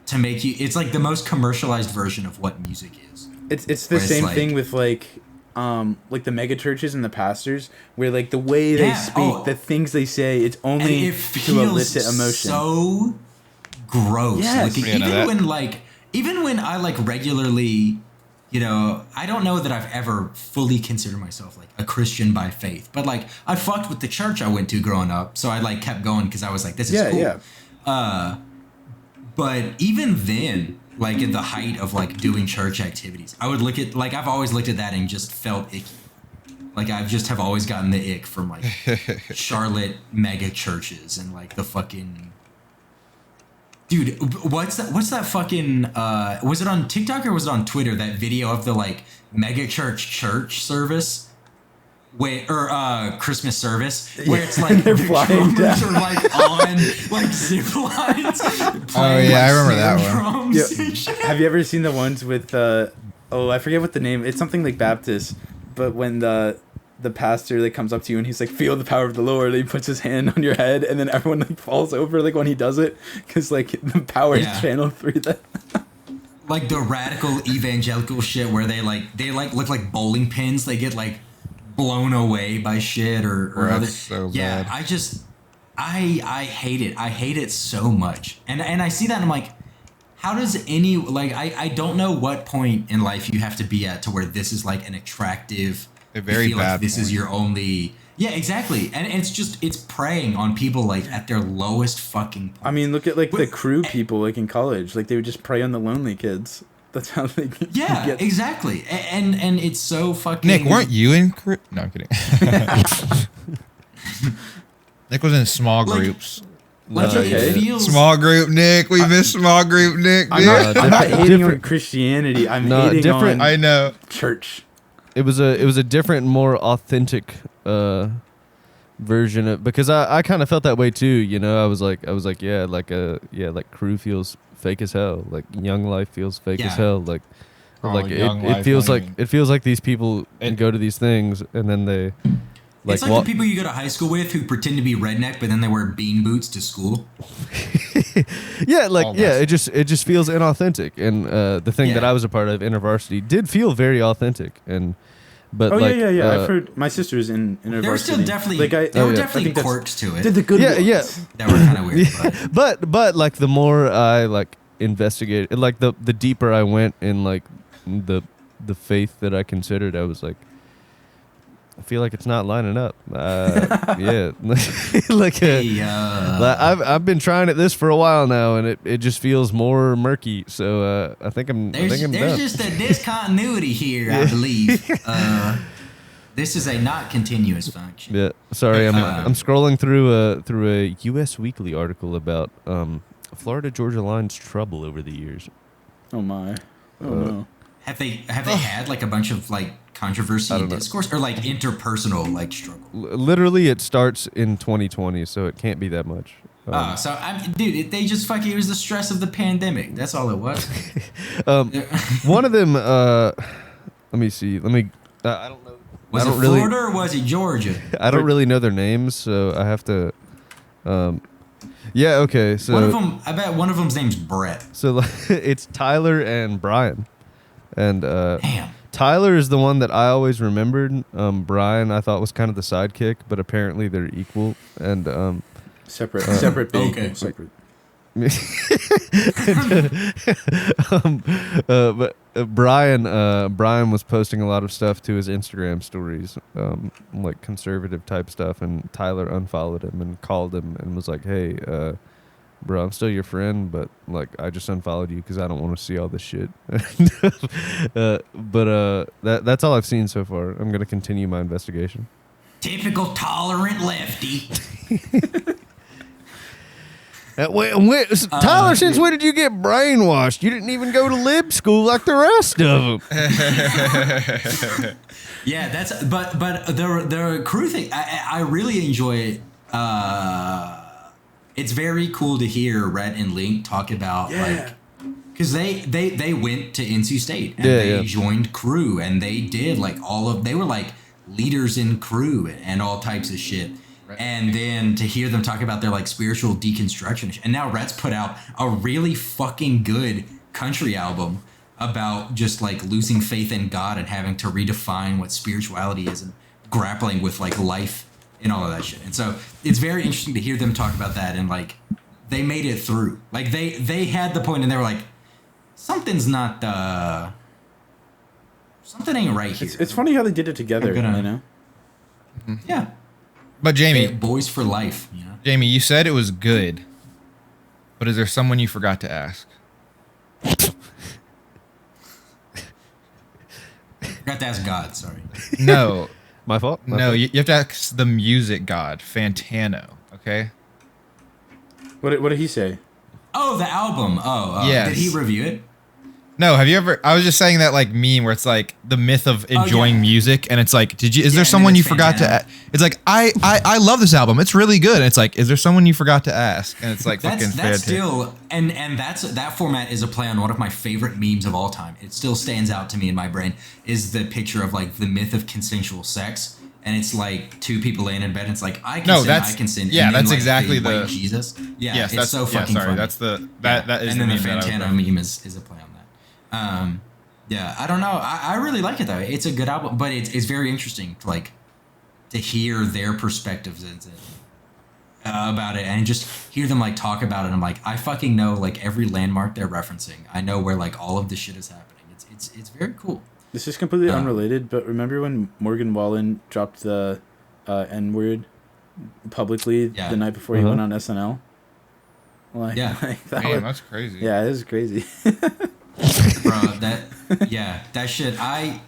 S2: to make you. It's like the most commercialized version of what music is.
S6: It's the
S2: Where it's
S6: same
S2: like-
S6: thing with like the mega churches and the pastors, where like the way they
S2: Yeah,
S6: speak, the things they say, it's
S2: And
S6: only
S2: it
S6: to
S2: feels
S6: elicit emotion.
S2: so gross.
S6: Yes.
S2: Like,
S7: Yeah, no,
S2: even when I like regularly, you know, I don't know that I've ever fully considered myself like a Christian by faith, but like I fucked with the church I went to growing up, so I like kept going because I was like, this is
S6: Yeah,
S2: cool.
S6: yeah.
S2: But even then, like at the height of like doing church activities, I would look at like I've always looked at that and just felt icky. Like I just have always gotten the ick from like Charlotte mega churches and like the fucking dude. What's that fucking? Was it on TikTok or was it on Twitter? That video of the like mega church service. Christmas service where it's like
S6: They're
S2: the
S6: flying
S2: drummers
S6: down.
S2: are like on like zip lines.
S7: Oh, yeah, I remember that one.
S2: Drums
S6: Yeah.
S2: and shit.
S6: Have you ever seen the ones with Oh, I forget what the name. It's something like Baptist, but when the pastor like comes up to you and he's like, "Feel the power of the Lord," and he puts his hand on your head, and then everyone like falls over like when he does it, because like the power is channeled through that.
S2: Like the radical evangelical shit where they look like bowling pins. They get like blown away by shit or other.
S7: So
S2: yeah,
S7: bad.
S2: I hate it. I hate it so much. And I see that and I'm like, how does any like I don't know what point in life you have to be at to where this is like an attractive.
S7: A very
S2: you feel
S7: bad
S2: like this is
S7: point.
S2: your only. Yeah, exactly. And it's preying on people like at their lowest fucking point.
S6: I mean, look at like the crew people like in college. Like they would just prey on the lonely kids. That's how they get.
S2: Exactly. And it's so fucking.
S7: Nick, weren't you in? No, I'm kidding. Nick was in small
S2: Like-
S7: groups.
S2: Like
S5: No,
S2: it
S5: yeah.
S2: feels.
S7: Small group, Nick. We missed small group, Nick.
S6: I'm
S7: Dude.
S6: not, I'm not hating on
S5: different-
S6: Christianity. I'm
S5: No,
S6: hating
S5: different-
S6: on
S7: I know.
S6: church.
S5: It was a different, more authentic version of, because I kind of felt that way too. You know, I was like like crew feels fake as hell. Like Young Life feels fake
S2: Yeah.
S5: as hell. Like
S7: Oh,
S5: like
S7: Young
S5: it
S7: Life,
S5: feels
S7: don't
S5: like
S7: even-
S5: it feels like these people
S7: And-
S5: go to these things and then they like
S2: It's like the people you go to high school with who pretend to be redneck, but then they wear bean boots to school.
S7: Almost.
S5: it just feels inauthentic. And the thing that
S2: Yeah.
S5: I was a part of, InterVarsity, did feel very authentic. And but
S6: Oh
S5: like,
S6: yeah. I've heard my sister's in
S2: There were
S6: varsity.
S2: still definitely
S6: like
S2: there were
S5: yeah.
S6: I
S2: definitely
S6: think that's-
S2: quirks to it
S6: did the good
S5: Yeah,
S6: ones.
S5: yeah.
S2: that were kind of weird. But
S5: but like the more I like investigated, like the deeper I went in like the faith that I considered, I was like, I feel like it's not lining up. Yeah, like I've been trying at this for a while now, and it just feels more murky. So I think I'm
S2: there's
S5: done.
S2: just a discontinuity here, I believe. This is a not continuous function.
S5: Yeah, sorry, I'm scrolling through a U.S. Weekly article about Florida Georgia Line's trouble over the years.
S6: Oh my. Oh no.
S2: Have they had like a bunch of like controversy
S5: I
S2: and
S5: don't know.
S2: discourse or like interpersonal like struggle?
S5: Literally, it starts in 2020, so it can't be that much.
S2: Dude, they just fucking. It was the stress of the pandemic. That's all it was.
S5: One of them, let me see. I don't know.
S2: Was
S5: I
S2: it
S5: don't really,
S2: Florida or was it Georgia?
S5: I don't really know their names, so I have to. Yeah. Okay. So
S2: One of them. I bet one of them's name's Brett.
S5: So it's Tyler and Brian, and
S2: Damn.
S5: Tyler is the one that I always remembered. Brian I thought was kind of the sidekick, but apparently they're equal. And
S6: Separate big.
S2: okay.
S6: Separate.
S5: but Brian was posting a lot of stuff to his Instagram stories, like conservative type stuff, and Tyler unfollowed him and called him and was like, "Hey, bro, I'm still your friend, but like I just unfollowed you because I don't want to see all this shit." But that's all I've seen so far. I'm gonna continue my investigation.
S2: Typical tolerant lefty.
S5: Tyler, since when did you get brainwashed? You didn't even go to lib school like the rest of them.
S2: Yeah, that's but the crew thing. I really enjoy it. It's very cool to hear Rhett and Link talk about like because they went to NC State and they joined crew and they did like they were like leaders in crew and all types of shit. And then to hear them talk about their like spiritual deconstruction, and now Rhett's put out a really fucking good country album about just like losing faith in God and having to redefine what spirituality is and grappling with like life and all of that shit. And so it's very interesting to hear them talk about that and like they made it through. Like they had the point and they were like, something's not something ain't right here.
S6: It's funny how they did it together. You know.
S2: Yeah.
S7: But Jamie,
S2: boys for life. You know.
S7: Jamie, you said it was good, but is there someone you forgot to ask?
S2: Forgot to ask God. Sorry.
S7: No,
S5: My fault? My
S7: no,
S5: fault.
S7: you have to ask the music god, Fantano. Okay.
S6: What did he say?
S2: Oh, the album. Oh,
S7: Yes.
S2: Did he review it?
S7: No, have you ever? I was just saying that like meme where it's like the myth of enjoying music, and it's like, is there someone you forgot to? It's like I love this album. It's really good. And it's like, is there someone you forgot to ask? And it's like
S2: that's still that format is a play on one of my favorite memes of all time. It still stands out to me in my brain. Is the picture of like the myth of consensual sex, and it's like two people laying in bed. And it's like I consent.
S7: Yeah,
S2: and then,
S7: that's
S2: like,
S7: exactly the
S2: Jesus. Yeah,
S7: yes,
S2: it's so fucking funny.
S7: That's that is.
S2: And
S7: the
S2: then the
S7: meme
S2: Fantano meme is a play on that. Yeah, I don't know. I really like it though. It's a good album, but it's very interesting to hear their perspectives about it and just hear them like talk about it. I'm like, I fucking know like every landmark they're referencing. I know where like all of this shit is happening. It's very cool.
S6: This is completely unrelated, but remember when Morgan Wallen dropped the N-word publicly the night before he went on SNL? Like,
S7: that's crazy.
S6: Yeah, it was crazy.
S2: Bro, that shit. I've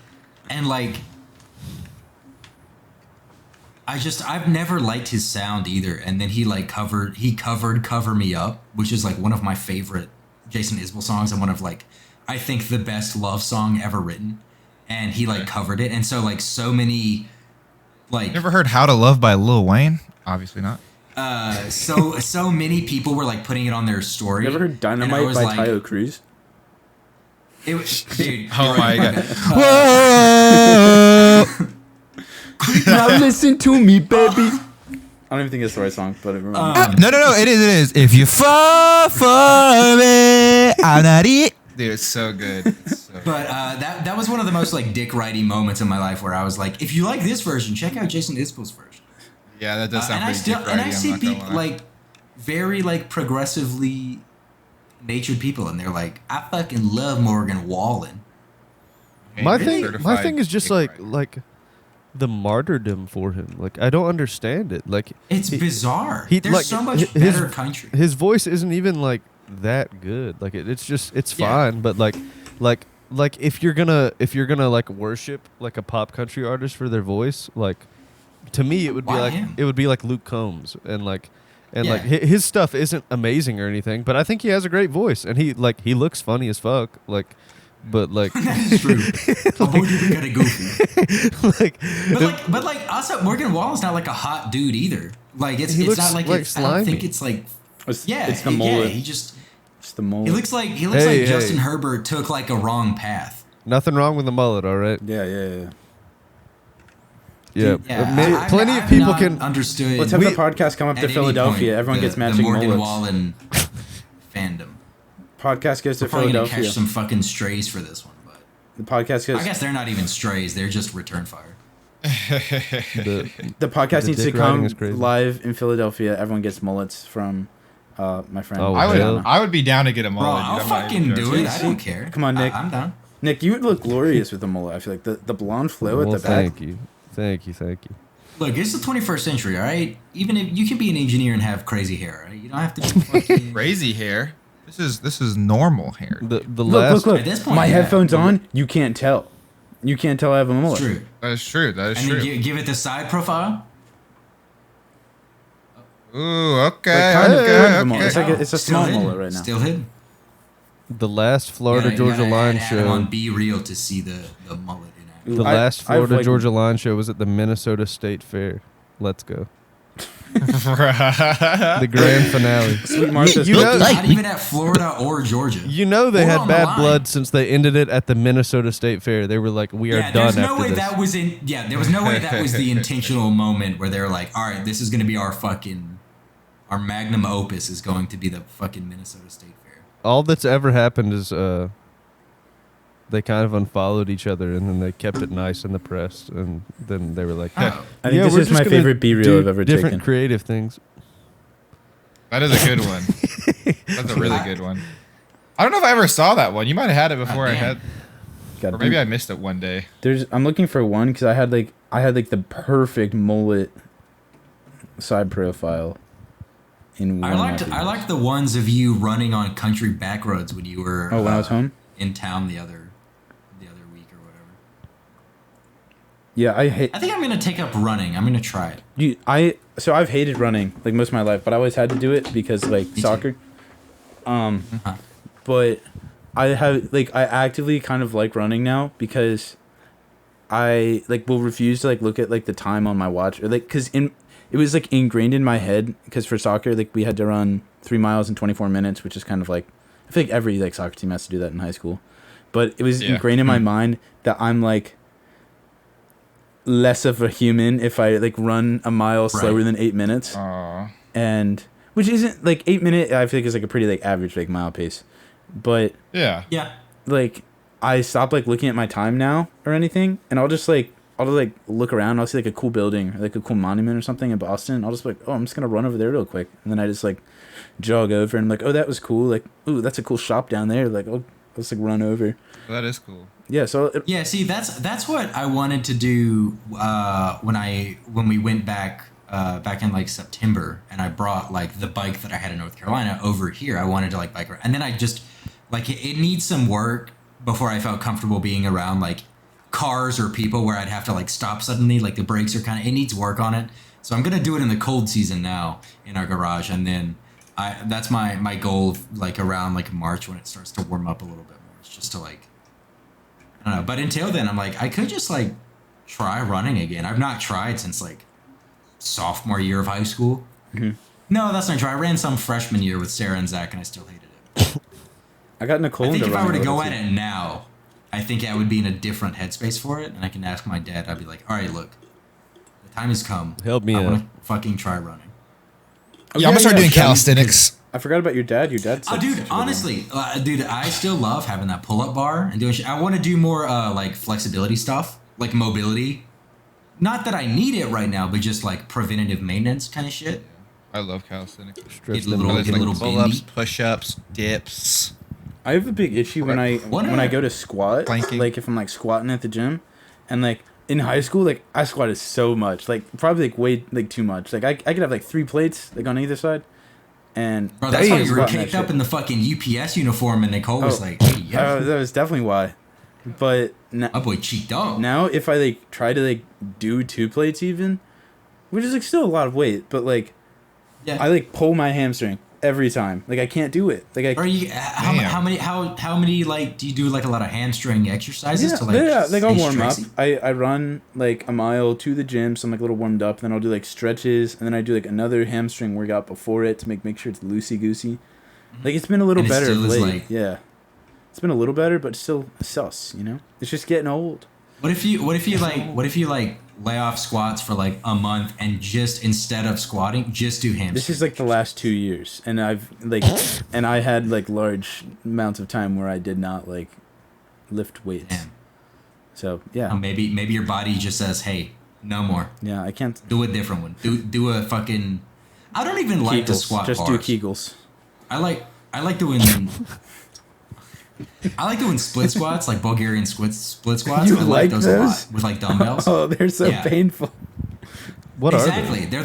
S2: never liked his sound either. And then he covered Cover Me Up, which is like one of my favorite Jason Isbell songs and one of like, I think the best love song ever written. And he covered it. And so like so many like.
S7: Never heard How to Love by Lil Wayne? Obviously not.
S2: So many people were like putting it on their story.
S6: Never heard Dynamite by Tayo Cruz?
S2: It was, dude.
S7: Oh my god.
S6: Whoa! Now listen to me, baby. I don't even think it's the right song, but it reminds me.
S7: No, it is. If you fall for me, I'm not it. Dude, it's so good.
S2: But that was one of the most like dick ridey moments in my life where I was like, if you like this version, check out Jason Isbell's version.
S7: Yeah, that does sound pretty dick ridey.
S2: And I see people like very like progressively natured people, and they're like, I fucking love Morgan Wallen.
S5: My thing is just like the martyrdom for him. Like I don't understand it. Like
S2: it's bizarre. There's so much better country.
S5: His voice isn't even like that good. Like it's fine, but like if you're gonna like worship like a pop country artist for their voice, like to me it would be like Luke Combs and like his stuff isn't amazing or anything, but I think he has a great voice and he looks funny as fuck. Like, but like
S2: that is true. You're kind of goofy. but also Morgan Wallen's not like a hot dude either. Like it's not like it's. I don't think it's like.
S6: It's the mullet.
S2: It's
S6: the mullet.
S2: He looks like Justin Herbert took like a wrong path.
S5: Nothing wrong with the mullet, all right.
S6: Yeah.
S5: Yeah, plenty of people can
S2: understood.
S6: Let's have the podcast come up to Philadelphia. Everyone gets matching
S2: Morgan
S6: mullets.
S2: Wallen fandom.
S6: Podcast goes to
S2: We're probably
S6: Philadelphia.
S2: Gonna catch some fucking strays for this one, but
S6: the podcast goes.
S2: I guess they're not even strays; they're just return fire.
S6: The podcast needs to come live in Philadelphia. Everyone gets mullets from my friend.
S5: Oh,
S7: I would be down to get a mullet.
S2: Bro, I'll fucking do it. I don't care.
S6: Come on, Nick.
S2: I'm down.
S6: Nick, you would look glorious with a mullet. I feel like the blonde flow at the back.
S5: Thank you.
S2: Look, it's the 21st century, all right? Even if you can be an engineer and have crazy hair, right? You don't have to be fucking
S7: crazy hair. This is normal hair.
S6: Look. At this point, my headphones on, you can't tell. You can't tell I have a mullet.
S2: True.
S7: That is true.
S2: And then give it the side profile.
S7: Ooh, okay.
S6: It's a small mullet right now.
S2: Still hidden.
S5: The last Florida Georgia Line show
S2: on Be Real to see the mullet in action.
S5: The last Florida Georgia Line show was at the Minnesota State Fair. Let's go. The grand finale.
S6: Sweet Martha's
S2: not even at Florida or Georgia.
S5: You know they had bad blood since they ended it at the Minnesota State Fair. They were like, we are done after this.
S2: There was no way that was the intentional moment where they were like, all right, this is going to be our magnum opus is going to be the fucking Minnesota State Fair.
S5: All that's ever happened is they kind of unfollowed each other and then they kept it nice in the press and then they were like,
S6: I think this is my favorite B-reel I've ever taken.
S5: Different creative things.
S7: That is a good one. That's a really good one. I don't know if I ever saw that one. You might have had it before I had, or maybe I missed it one day.
S6: I'm looking for one because I had the perfect mullet side profile.
S2: I liked the ones of you running on country back roads when you were
S6: when I was home
S2: in town the other week or whatever.
S6: Yeah, I think
S2: I'm gonna take up running. I'm gonna try it.
S6: I've hated running like most of my life, but I always had to do it because like soccer. But I actively kind of like running now because I like will refuse to like look at like the time on my watch, or like because it was like ingrained in my head, because for soccer like we had to run 3 miles in 24 minutes, which is kind of like, I feel like every like soccer team has to do that in high school, but it was ingrained in my mind that I'm like less of a human if I like run a mile slower than 8 minutes.
S7: Aw.
S6: And which isn't like 8 minute, I feel like is like a pretty like average like mile pace, but
S7: Yeah.
S6: like I stop like looking at my time now or anything, and I'll just like look around. I'll see like a cool building or like a cool monument or something in Boston. I'll just be like, oh, I'm just gonna run over there real quick, and then I just like jog over and I'm like, oh, that was cool. Like, ooh, that's a cool shop down there. Like, I'll just like run over.
S7: That is cool.
S6: Yeah. So
S2: Yeah, see, that's what I wanted to do when we went back in like September, and I brought like the bike that I had in North Carolina over here. I wanted to like bike around, and then I just like it needs some work before I felt comfortable being around like cars or people where I'd have to like stop suddenly. Like the brakes are it needs work on it. So I'm gonna do it in the cold season now in our garage, and then that's my goal, like around like March when it starts to warm up a little bit more. It's just to like, I don't know. But until then, I'm like, I could just like try running again. I've not tried since like sophomore year of high school.
S6: Mm-hmm.
S2: No, that's not true. I ran some freshman year with Sarah and Zach, and I still hated it.
S6: I got Nicole.
S2: I think
S6: into
S2: if I were to
S6: running
S2: go
S6: a
S2: at
S6: little
S2: it now, I think I would be in a different headspace for it, and I can ask my dad. I'd be like, all right, look, the time has come.
S5: Help me
S2: I
S5: out.
S2: want to fucking try running.
S6: too.
S7: Yeah, I'm gonna start doing
S6: sure.
S7: calisthenics.
S6: I forgot about your dad. Your dad.
S2: Oh, dude, honestly, dude, I still love having that pull-up bar and doing shit. I want to do more like flexibility stuff, like mobility. Not that I need it right now, but just like preventative maintenance kind of shit.
S7: I love calisthenics.
S5: Stretch
S2: Get a
S5: them
S2: little,
S5: out.
S2: get a little
S7: pull-ups,
S2: bendy.
S7: push-ups, dips.
S6: I have a big issue when I go to squat,
S7: Planking.
S6: like if I'm like squatting at the gym, and like in high school, like I squatted so much, like probably like way like too much. Like I could have like 3 plates like on either side, and
S2: Bro, that's why
S6: was
S2: you were
S6: squatting that
S2: caked up
S6: shit.
S2: in the fucking UPS uniform, and Nicole was like, hey, yeah,
S6: that was definitely why. But
S2: my boy cheeked up.
S6: now if I like try to like do 2 plates even, which is like still a lot of weight, but like
S2: Yeah.
S6: I like pull my hamstring every time. Like I can't do it. Like
S2: Are you how many like do you do like a lot of hamstring exercises to like
S6: like I'll
S2: stay
S6: warm up.
S2: stretchy?
S6: I run like a mile to the gym, so I'm like a little warmed up. Then I'll do like stretches, and then I do like another hamstring workout before it to make sure it's loosey goosey. Like it's been a little
S2: And it
S6: better
S2: still
S6: of
S2: is,
S6: late.
S2: like-
S6: Yeah, it's been a little better, but still sus. You know, it's just getting old.
S2: What if you like lay off squats for like a month and just instead of squatting, just do hamstrings?
S6: This is like the last 2 years, and I've like, and I had like large amounts of time where I did not like lift weights.
S2: Damn.
S6: So yeah,
S2: Maybe your body just says, hey, no more.
S6: yeah, I can't.
S2: Do a different one. Do a fucking. I don't even like to
S6: Kegels.
S2: squat
S6: Just
S2: bars.
S6: do Kegels.
S2: I like doing. I like doing split squats, like Bulgarian split squats.
S6: You
S2: I
S6: like
S2: those
S6: those?
S2: a lot with like dumbbells.
S6: Oh, they're so
S2: Yeah.
S6: painful.
S5: What are
S2: Exactly. They're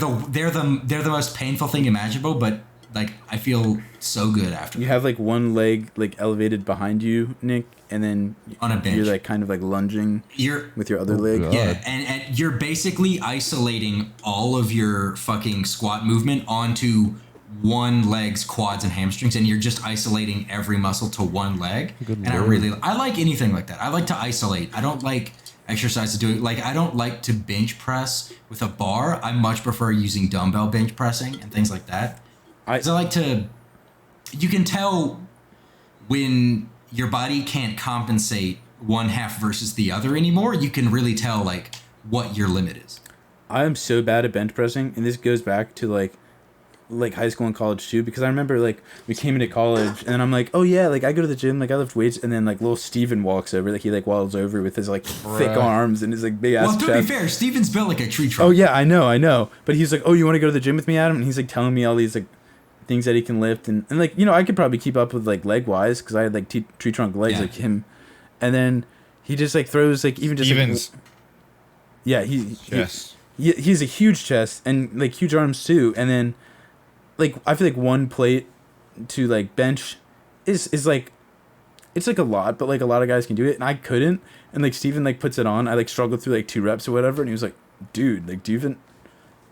S2: the most painful thing imaginable, but like I feel so good after.
S6: You have like one leg like elevated behind you, Nick, and then
S2: On a bench.
S6: you're like kind of like lunging
S2: You're
S6: with your other leg.
S5: God.
S2: yeah, and you're basically isolating all of your fucking squat movement onto one leg's quads and hamstrings, and you're just isolating every muscle to one leg.
S5: Good
S2: and
S5: lord.
S2: I like anything like that. I like to isolate. I don't like exercise to do it. Like I don't like to bench press with a bar. I much prefer using dumbbell bench pressing and things like that. I like to. You can tell when your body can't compensate one half versus the other anymore. You can really tell like what your limit is.
S6: I'm so bad at bench pressing, and this goes back to like high school and college too, because I remember like we came into college and then I'm like, oh yeah, like I go to the gym, like I lift weights, and then like little Steven walks over, like he like waddles over with his like thick arms and his like big ass
S2: Well, to
S6: chest.
S2: be fair, Steven's built like a tree trunk.
S6: Oh yeah, I know. But he's like, oh, you want to go to the gym with me, Adam? And he's like telling me all these like things that he can lift, and like you know I could probably keep up with like leg wise because I had like tree trunk legs
S2: Yeah.
S6: like him, and then he just like throws like even just like,
S7: Stevens.
S6: yeah he
S7: Yes.
S6: he's a huge chest and like huge arms too, and then like I feel like one plate to like bench is like it's like a lot, but like a lot of guys can do it, and I couldn't. And like Steven like puts it on. I like struggled through like 2 reps or whatever, and he was like, "Dude, like do you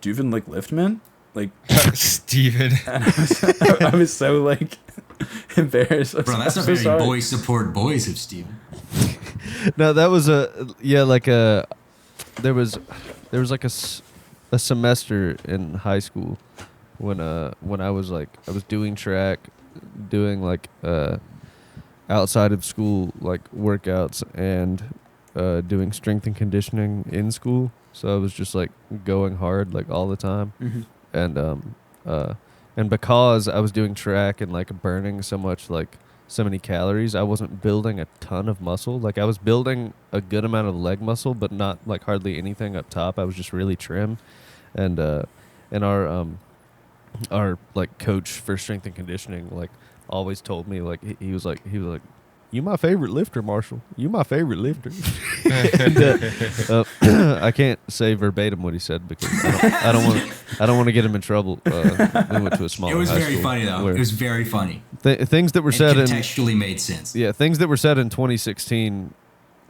S6: even like lift, man?" Like
S7: Steven.
S6: I was so like embarrassed.
S2: Bro, that's
S6: I'm
S2: a
S6: so
S2: very
S6: sorry.
S2: boy support boys of Steven.
S5: No, that was there was like a semester in high school when I was doing track, doing like outside of school like workouts and doing strength and conditioning in school. So I was just like going hard like all the time.
S6: Mhm.
S5: And because I was doing track and like burning so many calories, I wasn't building a ton of muscle. Like I was building a good amount of leg muscle, but not like hardly anything up top. I was just really trim. And our like coach for strength and conditioning like always told me like he was like you my favorite lifter, Marshall. You my favorite lifter. And, I can't say verbatim what he said because I don't want to get him in trouble. We went to a small.
S2: It was
S5: high
S2: very
S5: school
S2: funny though.
S5: where
S2: It was very funny.
S5: Things that were
S2: It
S5: said in
S2: contextually made sense.
S5: yeah, things that were said in 2016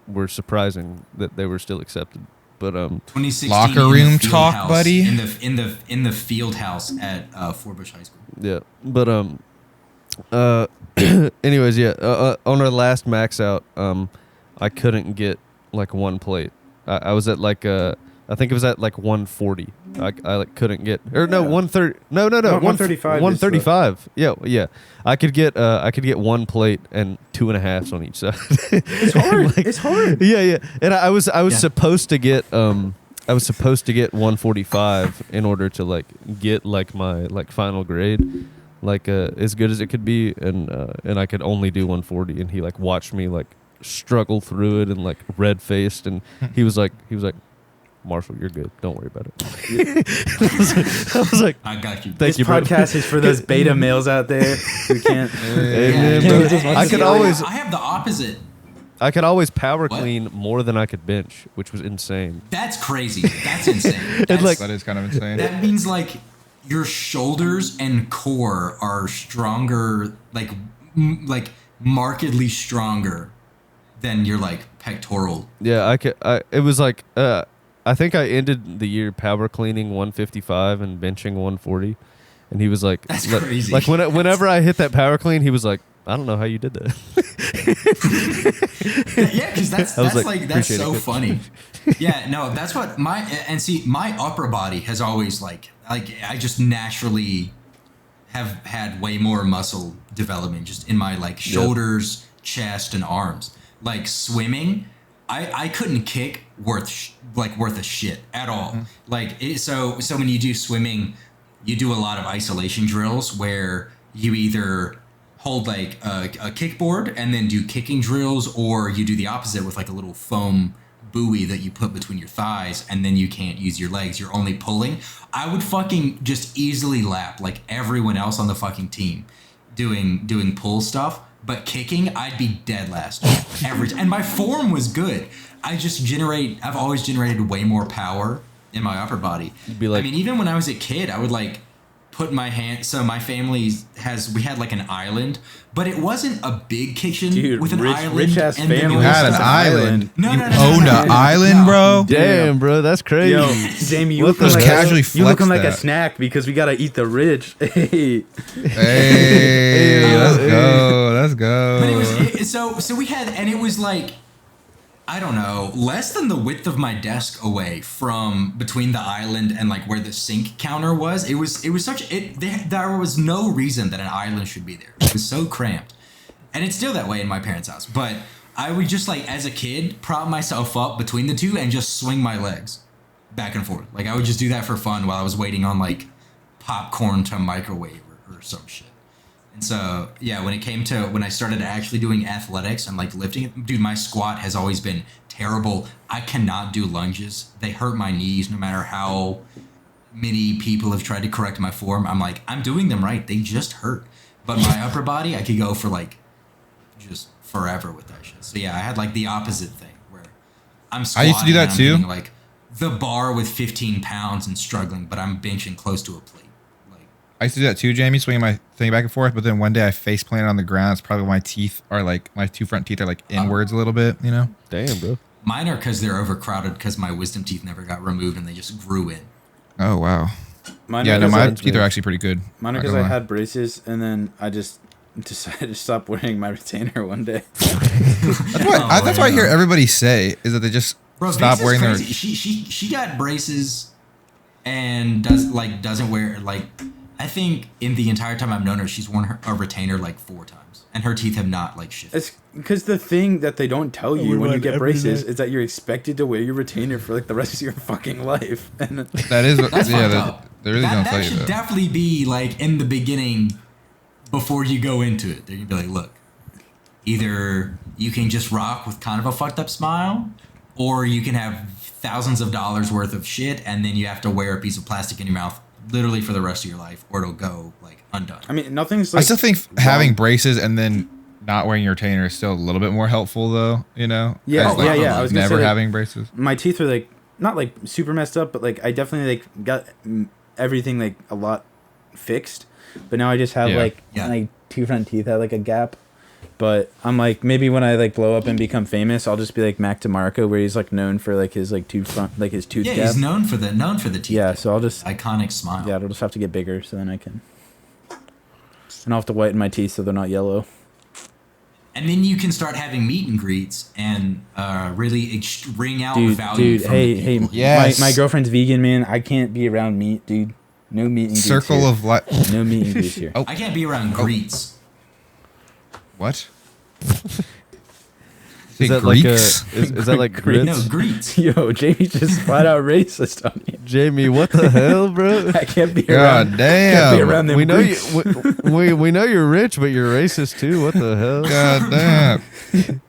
S5: were surprising that they were still accepted. But
S2: 2016
S7: Locker
S2: in the
S7: room
S2: field
S7: talk,
S2: house,
S7: buddy.
S2: In the field house at Forbush High School.
S5: yeah, but anyways, yeah. On our last max out, I couldn't get like one plate. I was at like I think it was at like 140. I like couldn't get or no 130. No
S6: 135 is
S5: 135. Yeah. I could get one plate and 2.5s on each side.
S6: It's hard. It's hard.
S5: Yeah. And I was
S2: Yeah.
S5: supposed to get 145 in order to like get like my like final grade. Like as good as it could be, and I could only do 140, and he like watched me like struggle through it and like red faced, and he was like, Marshall, you're good. Don't worry about it. I was like,
S2: I got you.
S5: Thank
S6: This
S5: you, bro.
S6: podcast is for those beta males out there who can't.
S5: Hey,
S2: Yeah,
S5: man,
S2: dude,
S5: bro.
S6: just watch
S5: I
S6: the
S5: could
S6: video.
S5: always
S2: I have the opposite.
S5: power
S2: What?
S5: clean more than I could bench, which was insane.
S2: That's crazy. That's insane. That's,
S5: like-
S7: That is kind of insane.
S2: that means like your shoulders and core are stronger, like markedly stronger than your like pectoral.
S5: Yeah, it was like I think I ended the year power cleaning 155 and benching 140, and he was like,
S2: That's
S5: like,
S2: crazy.
S5: Like whenever I hit that power clean, he was like, I don't know how you did that.
S2: Yeah, because that's
S5: I was
S2: that's
S5: like,
S2: like that's
S5: appreciate
S2: so
S5: it.
S2: funny. Yeah, no, that's what my upper body has always like I just naturally have had way more muscle development just in my like shoulders, chest, and arms. Like swimming, I couldn't kick worth a shit at all. Like so when you do swimming, you do a lot of isolation drills where you either hold like a kickboard and then do kicking drills, or you do the opposite with like a little foam buoy that you put between your thighs, and then you can't use your legs, you're only pulling. I would fucking just easily lap like everyone else on the fucking team doing pull stuff, but kicking I'd be dead last every time. And my form was good. I've always generated way more power in my upper body.
S5: You'd be like-
S2: I mean, even when I was a kid, I would like put my hand. So my family we had like an island, but it wasn't a big kitchen
S6: Dude,
S2: with an island.
S6: rich ass
S2: and then
S6: family.
S2: there
S7: You
S2: was
S7: had an
S2: stuff-
S7: island.
S2: No,
S7: you
S2: no, no,
S7: owned
S2: no,
S7: an
S2: no,
S7: island,
S2: no.
S7: bro.
S5: Damn, bro, that's crazy.
S6: Yo, Jamie, you
S5: What
S6: looking
S5: the
S6: like
S7: casually
S6: you looking
S7: flex
S6: like a
S7: that.
S6: snack because we gotta eat the rich. Hey,
S7: Hey, let's go. Let's go.
S2: But it was so we had, and it was like, I don't know, less than the width of my desk away from between the island and like where the sink counter was. It was there was no reason that an island should be there. It was so cramped, and it's still that way in my parents' house. But I would just like as a kid prop myself up between the two and just swing my legs back and forth. Like I would just do that for fun while I was waiting on like popcorn to microwave or some shit. And so, yeah, when I started actually doing athletics and like lifting, dude, my squat has always been terrible. I cannot do lunges. They hurt my knees no matter how many people have tried to correct my form. I'm like, I'm doing them right. They just hurt. But my upper body, I could go for like just forever with that shit. So yeah, I had like the opposite thing where I'm
S7: I
S2: squatting.
S7: used to do that
S2: and I'm
S7: too.
S2: doing, like the bar with 15 pounds and struggling, but I'm benching close to a plate.
S7: I used to do that too, Jamie, swinging my thing back and forth. But then one day I face planted on the ground. It's probably my teeth are like, my two front teeth are like inwards a little bit, you know?
S5: Damn, bro.
S2: Mine are because they're overcrowded because my wisdom teeth never got removed and they just grew in.
S7: Oh, wow.
S6: mine
S7: Yeah,
S6: are
S7: no,
S6: 'cause
S7: my
S6: I-
S7: teeth are actually pretty good.
S6: mine are
S7: Not
S6: because
S7: gonna
S6: I
S7: lie.
S6: had braces and then I just decided to stop wearing my retainer one day.
S7: That's what I hear everybody say is that they just stop
S2: Vince is
S7: wearing their.
S2: crazy. She got braces and doesn't wear like. I think in the entire time I've known her, she's worn a retainer like 4 times, and her teeth have not like shifted.
S6: It's because the thing that they don't tell you when you get braces is that you're expected to wear your retainer for like the rest of your fucking life. And
S7: That is what.
S2: That's
S7: Yeah,
S2: fucked up.
S7: they really don't tell
S2: That
S7: you
S2: should
S7: that.
S2: definitely be like in the beginning, before you go into it. They're gonna be like, look, either you can just rock with kind of a fucked up smile, or you can have thousands of dollars worth of shit, and then you have to wear a piece of plastic in your mouth literally for the rest of your life, or it'll go like undone.
S6: I mean, nothing's.
S7: I
S6: Like,
S7: still think having braces and then not wearing your retainer is still a little bit more helpful, though. You know.
S6: Yeah,
S7: As, like,
S6: yeah. I was gonna
S7: never
S6: say, like,
S7: having braces.
S6: my teeth were like not like super messed up, but like I definitely like got everything like a lot fixed. But now I just have like 2 front teeth have like a gap. But I'm like, maybe when I like blow up and become famous, I'll just be like Mac DeMarco, where he's like known for like his like tooth
S2: Yeah,
S6: gap.
S2: he's known for the teeth.
S6: Yeah, so I'll just
S2: Iconic smile.
S6: it'll just have to get bigger so then I can. And I'll have to whiten my teeth so they're not yellow.
S2: And then you can start having meet and greets and really ring out
S6: Dude,
S2: value.
S6: dude,
S2: from
S6: hey,
S2: the
S6: hey,
S2: people.
S7: Yes.
S6: my girlfriend's vegan, man. I can't be around meat, dude. No meat and greets
S7: Circle
S6: here.
S7: of life.
S6: No meat and greets here.
S7: Oh.
S2: I can't be around greets.
S7: What?
S5: Is that like is that like grits?
S2: No, greets.
S6: Yo, Jamie just flat out racist on me.
S5: Jamie, what the hell, bro?
S6: I can't be around.
S7: God
S6: Can't be
S7: damn.
S6: around them.
S5: We know you.
S6: Greeks.
S5: We know you're rich, but you're racist too. What the hell?
S7: God damn.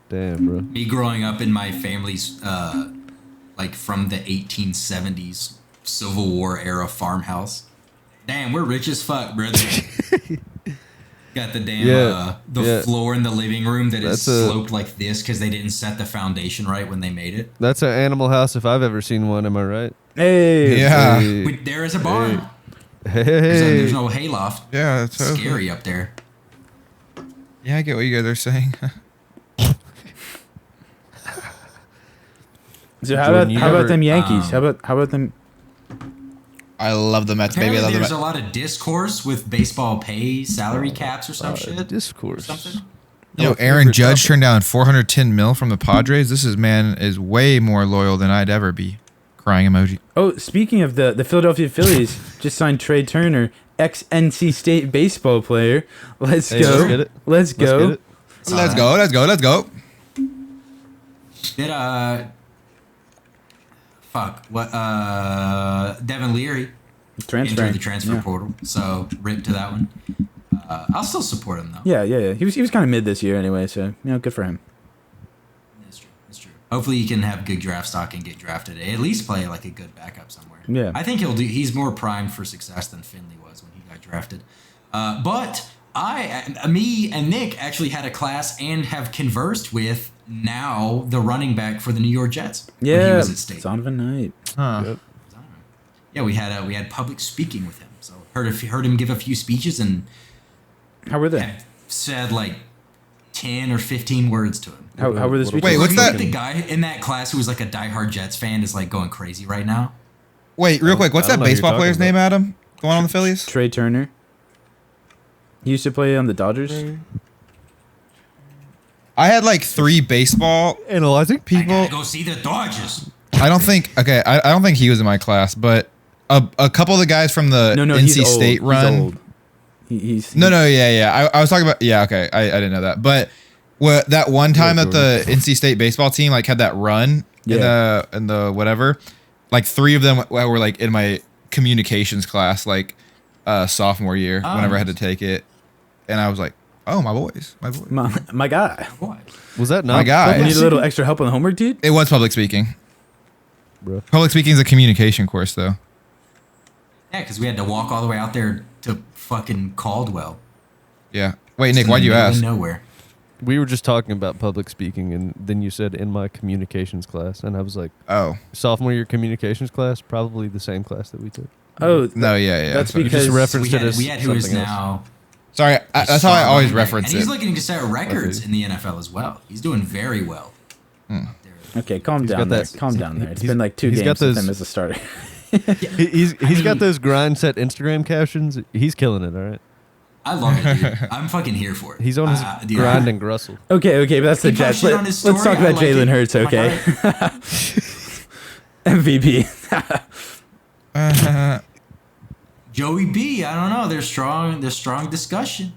S5: Damn, bro.
S2: Me growing up in my family's like from the 1870s Civil War era farmhouse. Damn, we're rich as fuck, brother. Got the damn floor in the living room that is sloped like this because they didn't set the foundation right when they made it.
S5: That's an Animal House if I've ever seen one. Am I right?
S6: Hey.
S7: Yeah.
S5: Hey.
S2: There is a barn.
S5: Hey.
S2: There's no hayloft.
S7: Yeah, that's so
S2: Scary up there.
S7: Yeah, I get what you guys are saying.
S6: So how
S5: Jordan,
S6: about
S5: you
S6: them
S5: never-
S6: Yankees? How about them?
S7: I love the Mets, baby. I
S2: Apparently
S7: love the
S2: there's
S7: Mets.
S2: a lot of discourse with baseball pay, salary caps or some shit.
S5: Discourse.
S2: Something.
S7: You know,
S5: Oh,
S7: Aaron
S5: favorite
S7: Judge
S5: topic.
S7: turned down 410 mil from the Padres. This man is way more loyal than I'd ever be. Crying emoji.
S6: Oh, speaking of the Philadelphia Phillies, just signed Trey Turner, ex NC State baseball player. Let's
S5: Hey,
S6: go.
S5: let's get it.
S6: Let's go.
S5: Let's get it.
S7: Let's go. Let's go. Let's go.
S2: Did Devin Leary
S6: Transferring.
S2: entered the transfer
S6: Yeah.
S2: portal, so rip to that one. I'll still support him though.
S6: Yeah. He was kind of mid this year anyway, so good for him.
S2: That's true. That's true. Hopefully he can have good draft stock and get drafted. At least play like a good backup somewhere.
S6: Yeah.
S2: I think he'll do. He's more primed for success than Finley was when he got drafted. But me and Nick actually had a class and have conversed with now the running back for the New York Jets. When he
S6: Yeah,
S2: was at State.
S6: Donovan Knight.
S7: Huh.
S5: Yep.
S2: Yeah, we had public speaking with him. So heard him give a few speeches and
S6: How were they?
S2: said like 10 or 15 words to him.
S6: How were the speeches?
S7: Wait, what's
S2: You think
S7: that?
S2: The guy in that class who was like a diehard Jets fan is like going crazy right now.
S7: Wait, real quick. What's
S5: I don't
S7: that
S5: know who you're
S7: baseball
S5: talking
S7: player's
S5: about.
S7: name, Adam? Going on the Phillies?
S6: Trey Turner. He used to play on the Dodgers.
S7: I had like 3 baseball
S5: Analyzing.
S2: I
S7: people.
S2: gotta go see the Dodgers.
S7: I don't think. Okay, I don't think he was in my class, but a couple of the guys from the
S6: No,
S7: NC
S6: he's
S7: State
S6: old.
S7: run.
S6: He's old. He's
S7: No, yeah. I was talking about. Yeah, okay. I didn't know that, but that one time that the NC State baseball team like had that run in the whatever, like 3 of them were like in my communications class, like sophomore year, whenever I had to take it, and I was like, oh, my boys.
S6: my guy.
S2: Boy.
S5: Was that not
S7: My guy.
S6: You need a little extra help on the homework, dude.
S7: It was public speaking.
S5: Bro.
S7: Public speaking is a communication course, though.
S2: Yeah, because we had to walk all the way out there to fucking Caldwell.
S7: Yeah. Wait, Nick,
S2: It's in
S7: why'd
S2: the
S7: you
S2: middle of
S7: ask?
S2: Nowhere.
S5: We were just talking about public speaking, and then you said in my communications class, and I was like,
S7: Oh,
S5: sophomore year communications class, probably the same class that we took.
S6: Oh,
S7: no, yeah.
S6: That's
S7: sorry.
S6: because-
S5: Just referenced
S2: We
S5: it
S2: had,
S5: as
S2: we had who is
S5: something else.
S2: now.
S7: Sorry, that's how I always
S2: running back.
S7: reference
S2: And he's
S7: it.
S2: looking to set records
S5: Okay.
S2: in the NFL as well. He's doing very well.
S7: Hmm.
S2: Up there.
S6: okay, calm
S5: He's
S6: down
S5: got
S6: there.
S5: that-
S6: Calm down there. It's
S5: he's-
S6: been like 2
S5: he's got
S6: games with
S5: those-
S6: him as a starter.
S5: He's got those grind set Instagram captions. He's killing it. All right.
S2: I love it, dude. I'm fucking here for it.
S5: He's on his
S2: dude,
S5: grind and grustle.
S6: Okay, but that's the
S2: He
S6: Jets.
S2: posted on his
S6: Let's
S2: story,
S6: talk about
S2: I like
S6: Jalen
S2: it.
S6: Hurts,
S2: I'm
S6: okay? MVP.
S2: Joey B. I don't know. There's strong discussion.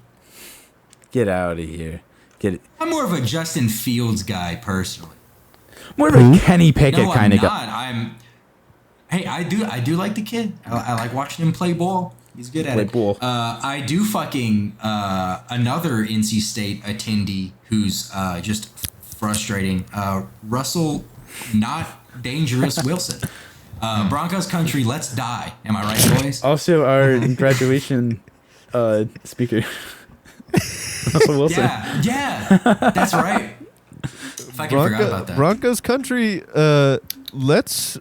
S6: Get out of here. Get it.
S2: I'm more of a Justin Fields guy personally.
S6: More of a Kenny Pickett
S2: No,
S6: kind
S2: I'm
S6: of guy.
S2: not. Hey, I do like the kid. I like watching him play ball. He's good at
S6: Play
S2: it.
S6: ball.
S2: I do fucking another NC State attendee who's just frustrating. Russell, not dangerous Wilson. Broncos country, let's die. Am I right, boys?
S6: Also, our graduation speaker, Russell Wilson.
S2: Yeah, that's right. Fucking forgot about that.
S5: Broncos country. Let's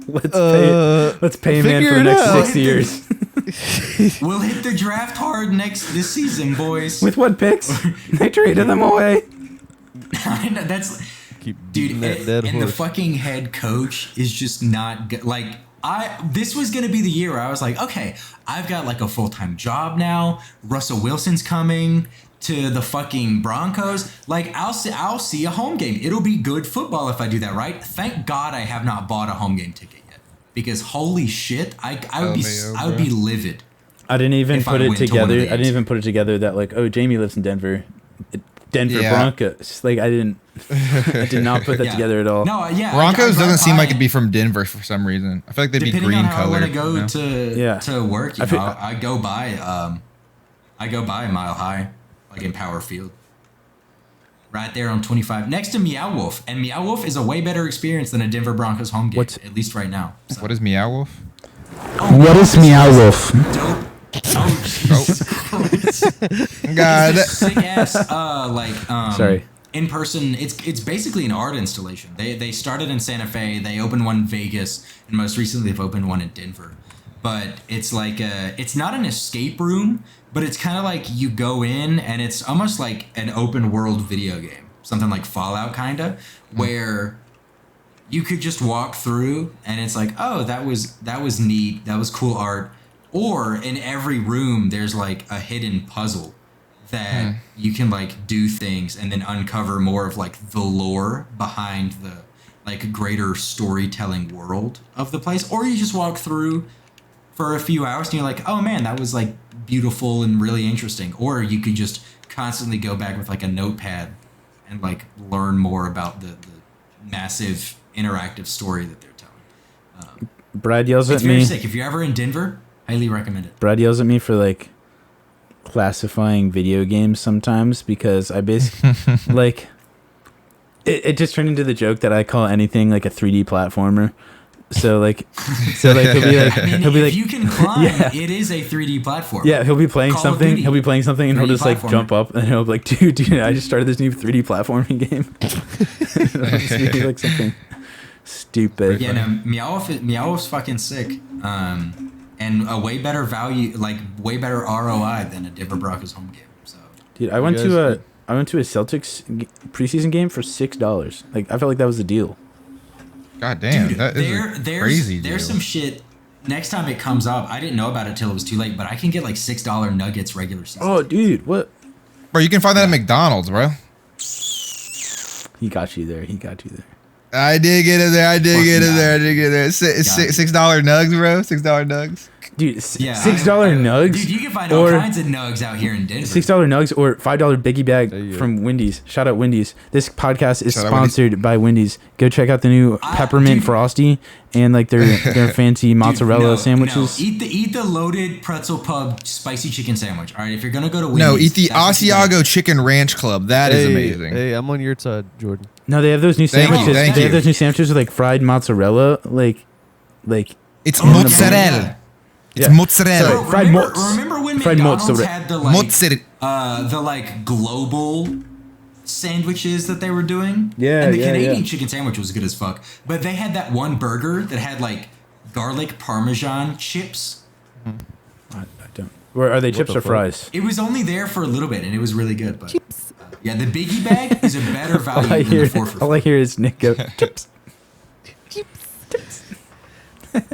S6: Let's pay him in for the
S5: figure it
S6: next
S5: out.
S6: 6 years.
S2: We'll hit the draft hard this season, boys.
S6: With what picks? They traded them away.
S2: I know, that's
S5: keep
S2: dude,
S5: beating that dead
S2: and the
S5: horse.
S2: fucking head coach is just not good. Like this was gonna be the year where I was like, okay, I've got like a full-time job now. Russell Wilson's coming to the fucking Broncos. Like I'll see a home game. It'll be good football if I do that, right? Thank God I have not bought a home game ticket yet, because holy shit, I would be livid.
S6: I didn't even
S2: If I
S6: put it
S2: went to one
S6: together.
S2: of
S6: I
S2: these.
S6: didn't even put it together that like, oh, Jamie lives in Denver. Denver
S7: Yeah.
S6: Broncos. Like I did not put that
S2: Yeah.
S6: together at all.
S2: No, yeah,
S7: Broncos
S2: I
S7: doesn't seem
S2: buy
S7: like
S2: it.
S7: it'd be from Denver for some reason. I feel like they'd be
S2: Depending
S7: green
S2: on how
S7: colored.
S2: I want to go
S7: you know?
S2: to work, you
S6: I feel-
S2: know, I go by Mile High, like in Power Field, right there on 25, next to Meow Wolf, and Meow Wolf is a way better experience than a Denver Broncos home game,
S6: What's-
S2: at least right now. So.
S7: What is Meow Wolf?
S4: What is Meow Wolf?
S2: Dope. Oh, Jesus Christ.
S7: God.
S2: Sick ass,
S6: Sorry.
S2: in person. It's basically an art installation. They started in Santa Fe. They opened one in Vegas, and most recently they've opened one in Denver. But it's like it's not an escape room, but it's kind of like you go in and it's almost like an open world video game, something like Fallout kinda, where you could just walk through and it's like, oh, that was neat, that was cool art. Or in every room there's like a hidden puzzle that you can like do things and then uncover more of like the lore behind the like greater storytelling world of the place. Or you just walk through for a few hours and you're like, oh man, that was like beautiful and really interesting. Or you could just constantly go back with like a notepad and like learn more about the massive interactive story that they're telling.
S6: Brad yells
S2: It's
S6: at
S2: very
S6: me.
S2: sick. If you're ever in Denver, highly recommend it.
S6: Brad yells at me for like classifying video games sometimes because I basically like it just turned into the joke that I call anything like a 3D platformer. So like he'll be like
S2: I mean,
S6: he'll be
S2: if
S6: like
S2: you can climb,
S6: Yeah.
S2: it is a 3D platform.
S6: yeah, he'll be playing
S2: Call of
S6: something.
S2: Duty.
S6: He'll be playing something, and he'll
S2: 3D
S6: just like
S2: platformer.
S6: jump up, and he'll be like, "Dude, I just started this new 3D platforming game." It'll just be like something stupid.
S2: Yeah, no, Meowth's fucking sick. And a way better value, like way better ROI than a Denver Broncos home game. So
S6: Dude, I went
S5: guys
S6: to a
S5: did-
S6: Celtics preseason game for $6. Like I felt like that was the deal.
S7: God damn,
S2: dude,
S7: that is a crazy deal.
S2: there's some shit. Next time it comes up, I didn't know about it till it was too late, but I can get like $6 nuggets regular season.
S6: Oh, dude, what?
S7: Bro, you can find that at McDonald's, bro.
S6: He got you there. He got you there.
S7: I did get it there. I did get it
S2: Fucking
S7: there. I did get it there. $6 nugs, bro. $6 nugs.
S6: Dude,
S2: Yeah,
S6: $6 nugs.
S2: Dude, you can find all
S6: or
S2: kinds of nugs out here in Denver.
S6: $6 nugs or $5 biggie bag
S5: There you go.
S6: from Wendy's. Shout out Wendy's. This podcast is
S7: Shout out
S6: sponsored by Wendy's. Go check out the new peppermint
S2: dude.
S6: frosty and like their fancy
S2: Dude,
S6: mozzarella
S2: no,
S6: sandwiches.
S2: No. Eat the loaded pretzel pub spicy chicken sandwich. All right, if you're gonna go to Wendy's,
S7: No, eat the
S2: that's what you gotta-
S7: Asiago Chicken Ranch Club. That is amazing.
S5: Hey, I'm on your side, Jordan.
S6: No, they have those new
S7: Thank you,
S6: sandwiches.
S7: thank
S6: They have
S7: you.
S6: those new sandwiches with like fried mozzarella, like
S7: It's
S2: Oh,
S7: mozzarella. It's
S6: Yeah.
S7: mozzarella.
S6: Sorry. Fried
S2: remember,
S6: mozz.
S2: remember when
S6: Fried
S2: McDonald's
S6: mozzarella.
S2: had the like
S7: Mozzarella.
S2: global sandwiches that they were doing?
S6: Yeah,
S2: And the
S6: yeah,
S2: Canadian
S6: yeah.
S2: chicken sandwich was good as fuck. But they had that one burger that had like garlic parmesan chips.
S6: I don't. Where are they? Chips
S5: the
S6: or
S5: fuck?
S6: fries?
S2: It was only there for a little bit and it was really good. But yeah, the biggie bag is a better
S6: All I
S2: value than
S6: hear,
S2: the 4 for
S6: all I hear is Nick go chips.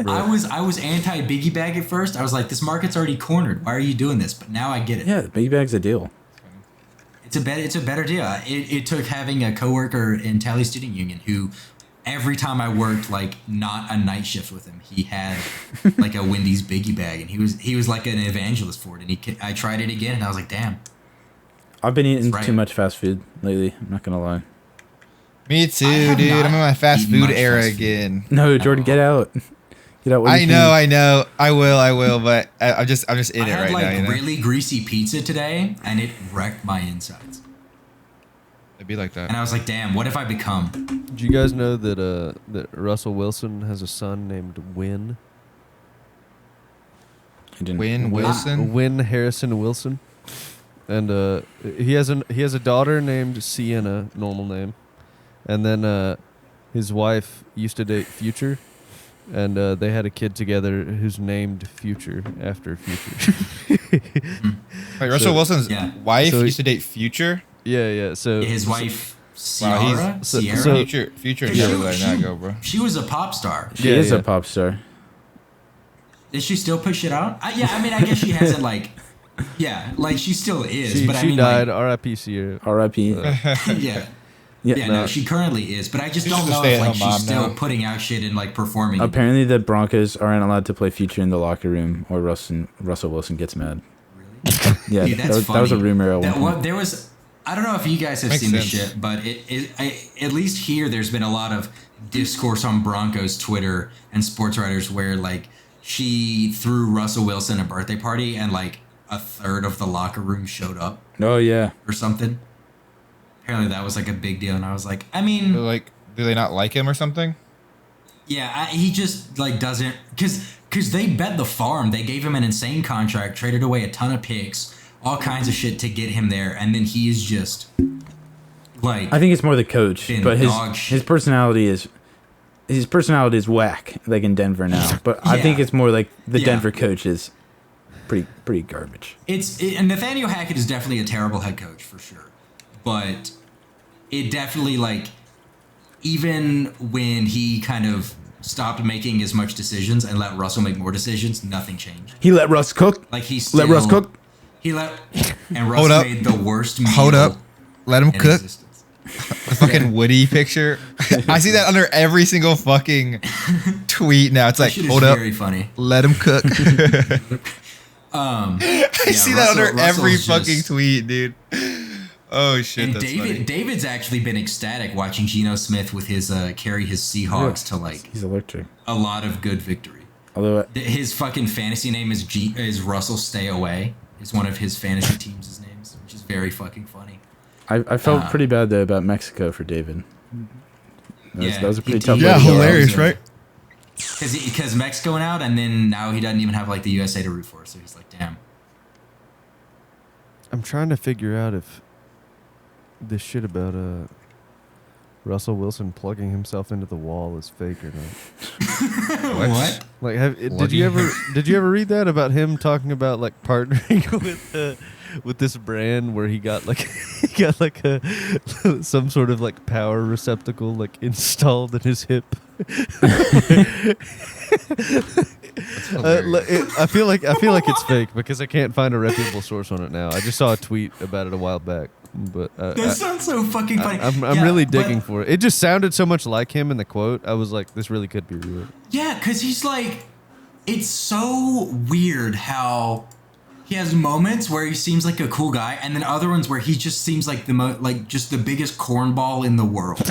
S2: I was anti biggie bag at first. I was like, this market's already cornered. Why are you doing this? But now I get it.
S6: Yeah, biggie bag's a deal.
S2: It's a better deal. It took having a coworker in Tally Student Union who, every time I worked like not a night shift with him, he had like a Wendy's biggie bag, and he was like an evangelist for it. And I tried it again, and I was like, damn.
S6: I've been eating
S2: right.
S6: too much fast food lately. I'm not gonna lie.
S7: Me too, dude. I'm in my fast food era again.
S6: No, Jordan, get out. Get out.
S7: I know. I will. But I'm just in it right now. You know?
S2: Really greasy pizza today, and it wrecked my insides.
S7: It'd be like that.
S2: And I was like, damn, what if I become?
S5: Do you guys know that that Russell Wilson has a son named Win?
S7: Win Wilson.
S5: Win Harrison Wilson, and he has a daughter named Sienna, normal name, and then his wife used to date Future, and they had a kid together who's named Future after Future.
S7: Wait, Russell Wilson's wife
S5: so
S7: used to date Future.
S5: Yeah. So
S2: his wife,
S7: Wow,
S2: Sierra.
S7: Future never let that go, bro.
S2: She was a pop star.
S6: She is a pop star.
S2: Does she still put shit out? I guess she hasn't like she still is.
S5: She
S2: I mean,
S5: died.
S2: like,
S5: R.I.P. Sierra.
S6: R.I.P.
S2: Yeah, no, she currently is, but I just don't know if like she's still putting out shit and like performing.
S6: Apparently, the Broncos aren't allowed to play Future in the locker room, or Russell Wilson gets mad.
S2: Really?
S6: Yeah,
S2: dude,
S6: that was a rumor.
S2: There was. I don't know if you guys have seen this shit, but at least here there's been a lot of discourse on Broncos Twitter and sports writers where like she threw Russell Wilson a birthday party and like a third of the locker room showed up.
S6: Oh yeah,
S2: or something. Apparently that was like a big deal, and I was like, I mean,
S7: like, do they not like him or something?
S2: Yeah, he just like doesn't because they bet the farm. They gave him an insane contract, traded away a ton of picks, all kinds of shit to get him there, and then he is just like.
S6: I think it's more the coach, but his personality is whack, like in Denver now. But I think it's more like the Denver coach is pretty garbage.
S2: And Nathaniel Hackett is definitely a terrible head coach for sure, but it definitely like even when he kind of stopped making as much decisions and let Russell make more decisions, nothing changed.
S6: He let Russ cook.
S2: Like he
S6: let Russ cook.
S2: And Russ made the worst meal.
S7: Hold up. Let him cook.
S2: Existence.
S7: The fucking Woody picture. I see that under every single fucking tweet now. It's like, hold up.
S2: Very funny.
S7: Let him cook. I see that under every fucking tweet, dude. Oh shit!
S2: And
S7: that's funny.
S2: David's actually been ecstatic watching Geno Smith with his carry his Seahawks to like
S6: he's electric.
S2: A lot of good victory.
S6: Although
S2: his fucking fantasy name is Russell Stay Away. Is one of his fantasy teams' names, which is very fucking funny.
S6: I felt pretty bad though about Mexico for David. That was a pretty tough.
S7: Yeah, hilarious, right?
S2: Because Mexico went out, and then now he doesn't even have like the USA to root for, so he's like, damn.
S5: I'm trying to figure out if this shit about Russell Wilson plugging himself into the wall is fake or not.
S2: What?
S5: Like, did you ever read that about him talking about like partnering with this brand where he got like some sort of like power receptacle like installed in his hip? I feel like it's fake because I can't find a reputable source on it now. I just saw a tweet about it a while back, but
S2: that sounds so fucking funny.
S5: I'm really digging for it. It just sounded so much like him in the quote. I was like, this really could be real.
S2: Yeah, because he's like, it's so weird how he has moments where he seems like a cool guy, and then other ones where he just seems like just the biggest cornball in the world.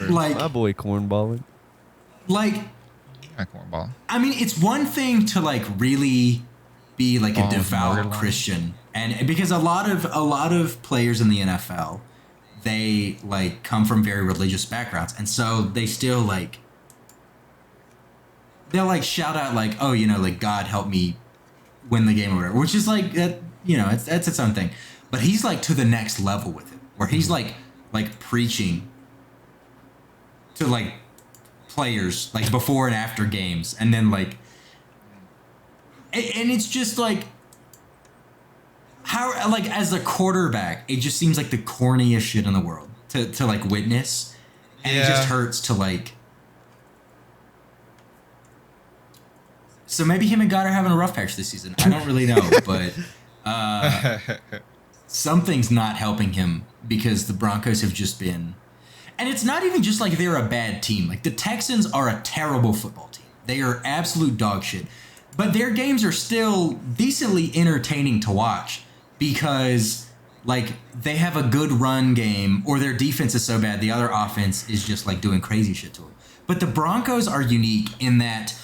S2: Like
S5: my boy cornballing.
S2: Like.
S7: Cornball.
S2: I mean, it's one thing to like really be like a devout Christian, and because a lot of players in the NFL, they like come from very religious backgrounds, and so they still like they'll like shout out like, oh, you know, like God help me win the game or whatever, which is like that, you know, that's its own thing. But he's like to the next level with it, where he's like preaching to like players like before and after games, and then like and it's just like how like as a quarterback it just seems like the corniest shit in the world to like witness, and it just hurts to like So maybe him and God are having a rough patch this season. I don't really know, but something's not helping him because the Broncos have just been... And it's not even just like they're a bad team. Like, the Texans are a terrible football team. They are absolute dog shit. But their games are still decently entertaining to watch because, like, they have a good run game, or their defense is so bad the other offense is just, like, doing crazy shit to them. But the Broncos are unique in that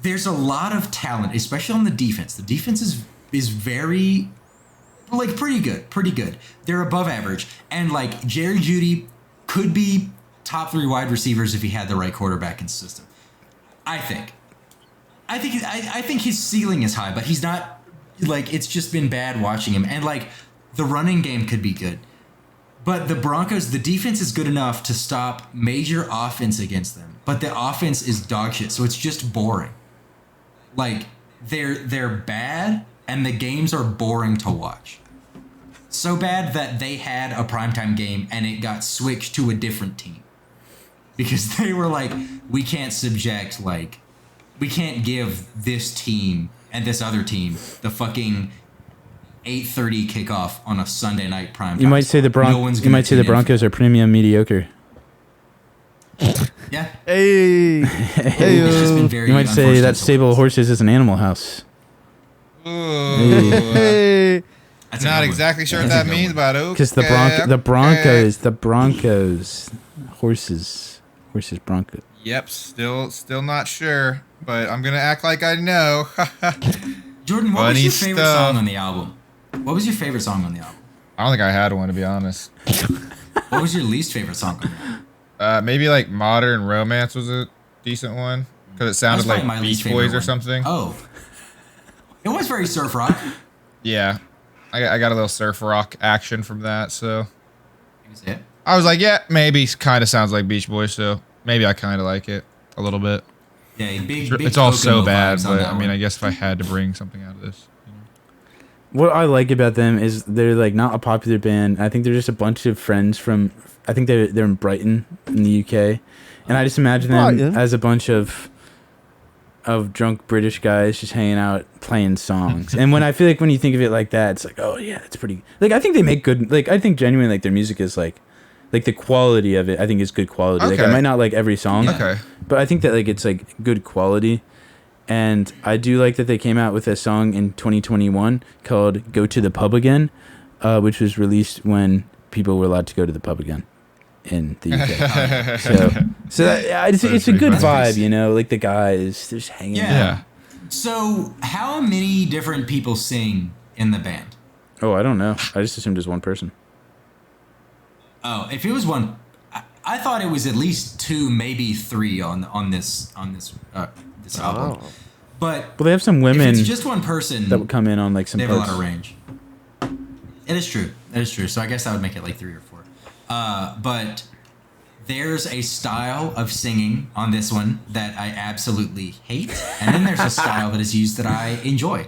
S2: there's a lot of talent, especially on the defense. The defense is very, like, pretty good. They're above average. And, like, Jerry Jeudy could be top 3 wide receivers if he had the right quarterback in the system. I think his ceiling is high, but he's not, like, it's just been bad watching him. And, like, the running game could be good. But the Broncos, the defense is good enough to stop major offense against them. But the offense is dog shit, so it's just boring. Like, they're bad, and the games are boring to watch. So bad that they had a primetime game and it got switched to a different team. Because they were like, we can't give this team and this other team the fucking 8:30 kickoff on a Sunday night primetime.
S6: You might say the Broncos are premium mediocre.
S2: Yeah.
S5: Hey.
S2: It's just been very
S6: You might say
S2: unfortunate
S6: that
S2: to
S6: stable of
S2: watch.
S6: horses is an animal house.
S7: Ooh.
S5: Hey.
S2: That's a
S7: Not
S2: good one.
S7: exactly sure what
S2: That's a
S7: that
S2: good
S7: means,
S2: one.
S7: but okay.
S6: Because the Broncos, horses, Broncos.
S7: Yep, still not sure, but I'm gonna act like I know.
S2: Jordan, what
S7: Funny
S2: was your favorite
S7: stuff.
S2: song on the album? What was your favorite song on the album?
S7: I don't think I had one, to be honest.
S2: What was your least favorite song on the album?
S7: Maybe like Modern Romance was a decent one because it sounded
S2: That's
S7: like
S2: probably my least
S7: Beach
S2: favorite
S7: Boys or
S2: one.
S7: something.
S2: Oh. It was very surf rock.
S7: Yeah, I got a little surf rock action from that, so
S2: That was it.
S7: I was like, yeah, maybe kind of sounds like Beach Boys, so maybe I kind of like it a little bit.
S2: Yeah, big
S7: It's all so
S2: Kokomo
S7: bad,
S2: vibes on
S7: but
S2: that
S7: I mean,
S2: one.
S7: I guess if I had to bring something out of this.
S6: What I like about them is they're like not a popular band. I think they're just a bunch of friends from. I think they're in Brighton in the UK, and I just imagine them
S5: Brighton.
S6: as a bunch of drunk British guys just hanging out playing songs. And when I feel like when you think of it like that, it's like, oh yeah, it's pretty. Like I think they make good. Like I think genuinely like their music is like the quality of it. I think is good quality. Like I
S7: Okay.
S6: might not like every song,
S7: Okay.
S6: but I think that like it's like good quality. And I do like that they came out with a song in 2021 called "Go to the Pub Again," which was released when people were allowed to go to the pub again in the UK. so it's a good vibe, you know. Like the guys, they're just hanging out.
S7: Yeah.
S2: So, how many different people sing in the band?
S6: Oh, I don't know. I just assumed it was one person.
S2: Oh, if it was one, I thought it was at least 2, maybe 3 on this album.
S5: Oh.
S2: But
S6: Well, they have some
S2: if
S6: women
S2: it's just one person,
S6: that would come in on like some
S2: they have a lot
S6: parts.
S2: of range. It is true. That is true. So I guess that would make it like 3 or 4. But there's a style of singing on this one that I absolutely hate, and then there's a style that is used that I enjoy.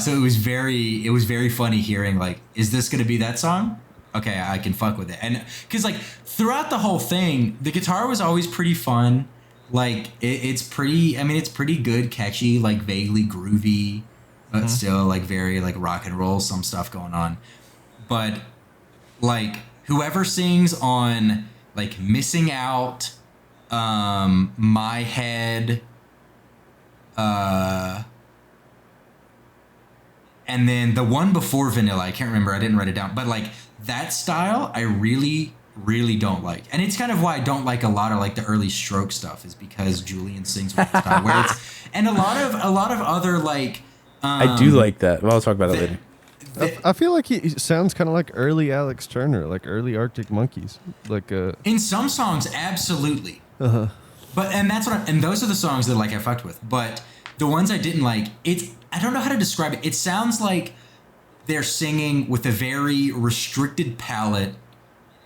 S2: So it was very funny hearing like, is this gonna be that song? Okay, I can fuck with it. And because like throughout the whole thing, the guitar was always pretty fun. Like it's pretty. I mean, it's pretty good, catchy, like vaguely groovy, but still like very like rock and roll. Some stuff going on, but like whoever sings on like Missing Out, My Head, and then the one before Vanilla, I can't remember, I didn't write it down, but like that style I really don't like. And it's kind of why I don't like a lot of like the early Stroke stuff, is because Julian sings with the style where it's, and a lot of other like
S6: I do like that. Well, I'll talk about it later.
S5: I feel like he sounds kind of like early Alex Turner, like early Arctic Monkeys, like
S2: in some songs, absolutely. But and that's what and those are the songs that like I fucked with. But the ones I didn't like, I don't know how to describe it. It sounds like they're singing with a very restricted palette,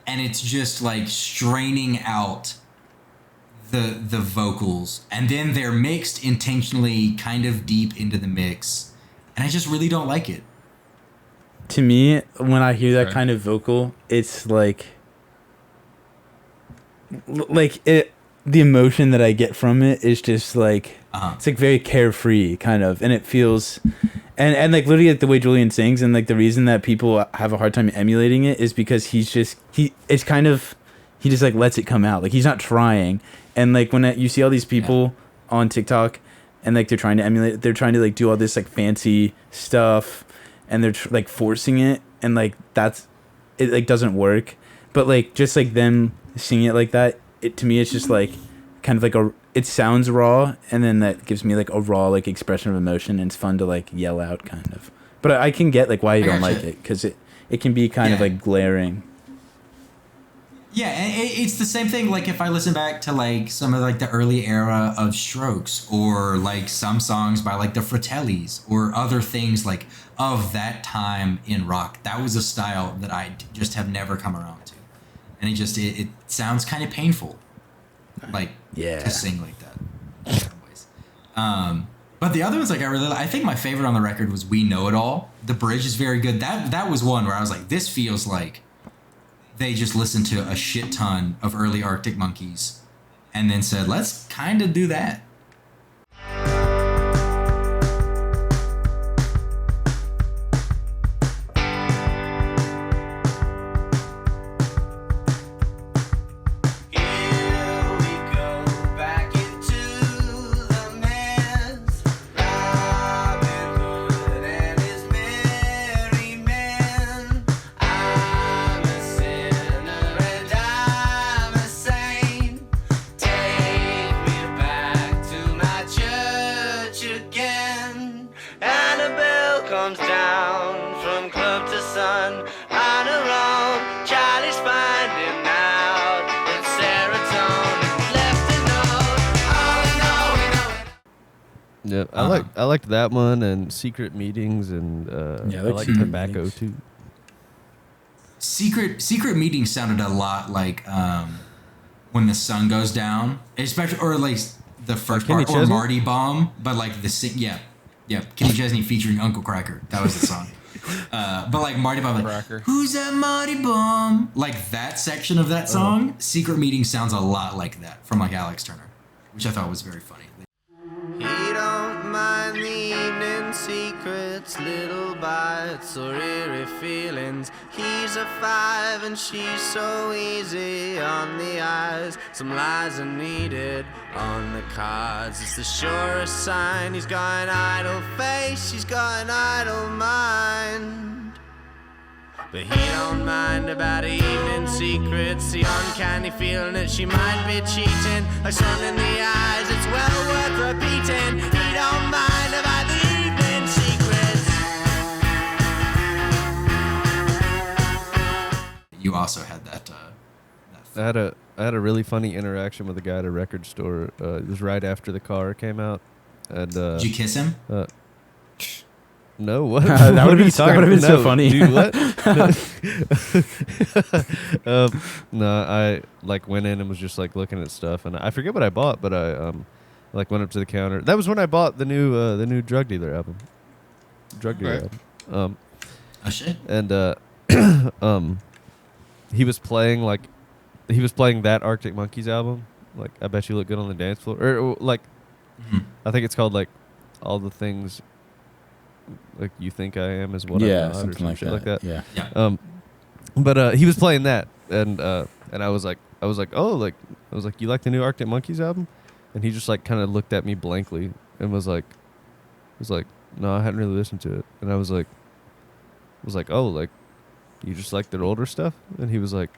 S2: and it's just like straining out the vocals, and then they're mixed intentionally kind of deep into the mix, and I just really don't like it.
S6: To me, when I hear that
S7: Okay.
S6: kind of vocal, it's like it. the emotion that I get from it is just like
S2: Uh-huh.
S6: it's like very carefree kind of, and it feels and like literally like the way Julian sings, and like the reason that people have a hard time emulating it is because he just like lets it come out, like he's not trying. And like when you see all these people on TikTok and like they're trying to emulate, they're trying to like do all this like fancy stuff, and they're like forcing it, and like it like doesn't work. But like just like them singing it like that, it to me it's just like kind of like it sounds raw, and then that gives me like a raw like expression of emotion, and it's fun to like yell out kind of. But I can get like why you don't like it, because it can be kind of like glaring.
S2: Yeah, and it's the same thing. Like if I listen back to like some of like the early era of Strokes, or like some songs by like the Fratellis, or other things like of that time in rock, that was a style that I just have never come around to, and it sounds kind of painful, like to sing like that in some ways. But the other ones, like I think my favorite on the record was "We Know It All." The bridge is very good. That was one where I was like, this feels like they just listened to a shit ton of early Arctic Monkeys and then said, let's kind of do that.
S5: Yeah, I liked that one, and Secret Meetings, and I like Tobacco too.
S2: Secret Meetings sounded a lot like When the Sun Goes Down, especially, or like the first part, or Marty Bomb, but like Kenny Chesney featuring Uncle Cracker. That was the song. But like Marty Bomb, like, who's that Marty Bomb? Like that section of that song, Secret Meeting sounds a lot like that from like Alex Turner, which I thought was very funny.
S8: He don't mind the evening secrets, little bites or eerie feelings. He's a 5 and she's so easy on the eyes. Some lies are needed on the cards. It's the surest sign. He's got an idle face, he's got an idle mind. But he don't mind about evening secrets, the uncanny feeling that she might be cheating. Like sun in the eyes, it's well worth repeating. He don't mind about the evening secrets.
S2: You also had that.
S5: I had a really funny interaction with a guy at a record store. It was right after the car came out, and
S2: did you kiss him?
S5: No, what?
S6: That would have been so funny.
S5: Dude, what? No, I like went in and was just like looking at stuff, and I forget what I bought, but I like went up to the counter. That was when I bought the new Drug Dealer album.
S2: Oh shit.
S5: And he was playing that Arctic Monkeys album. Like, I Bet You Look Good on the Dance Floor, or like I think it's called like All the Things Like You Think I Am Is What I'm Not,
S6: something
S5: or some
S6: like
S5: shit
S6: that.
S5: like that.
S6: Yeah.
S5: But he was playing that, and I was like, you like the new Arctic Monkeys album? And he just like kind of looked at me blankly and was like, no, I hadn't really listened to it. And I was like, oh, like, you just like their older stuff? And he was like,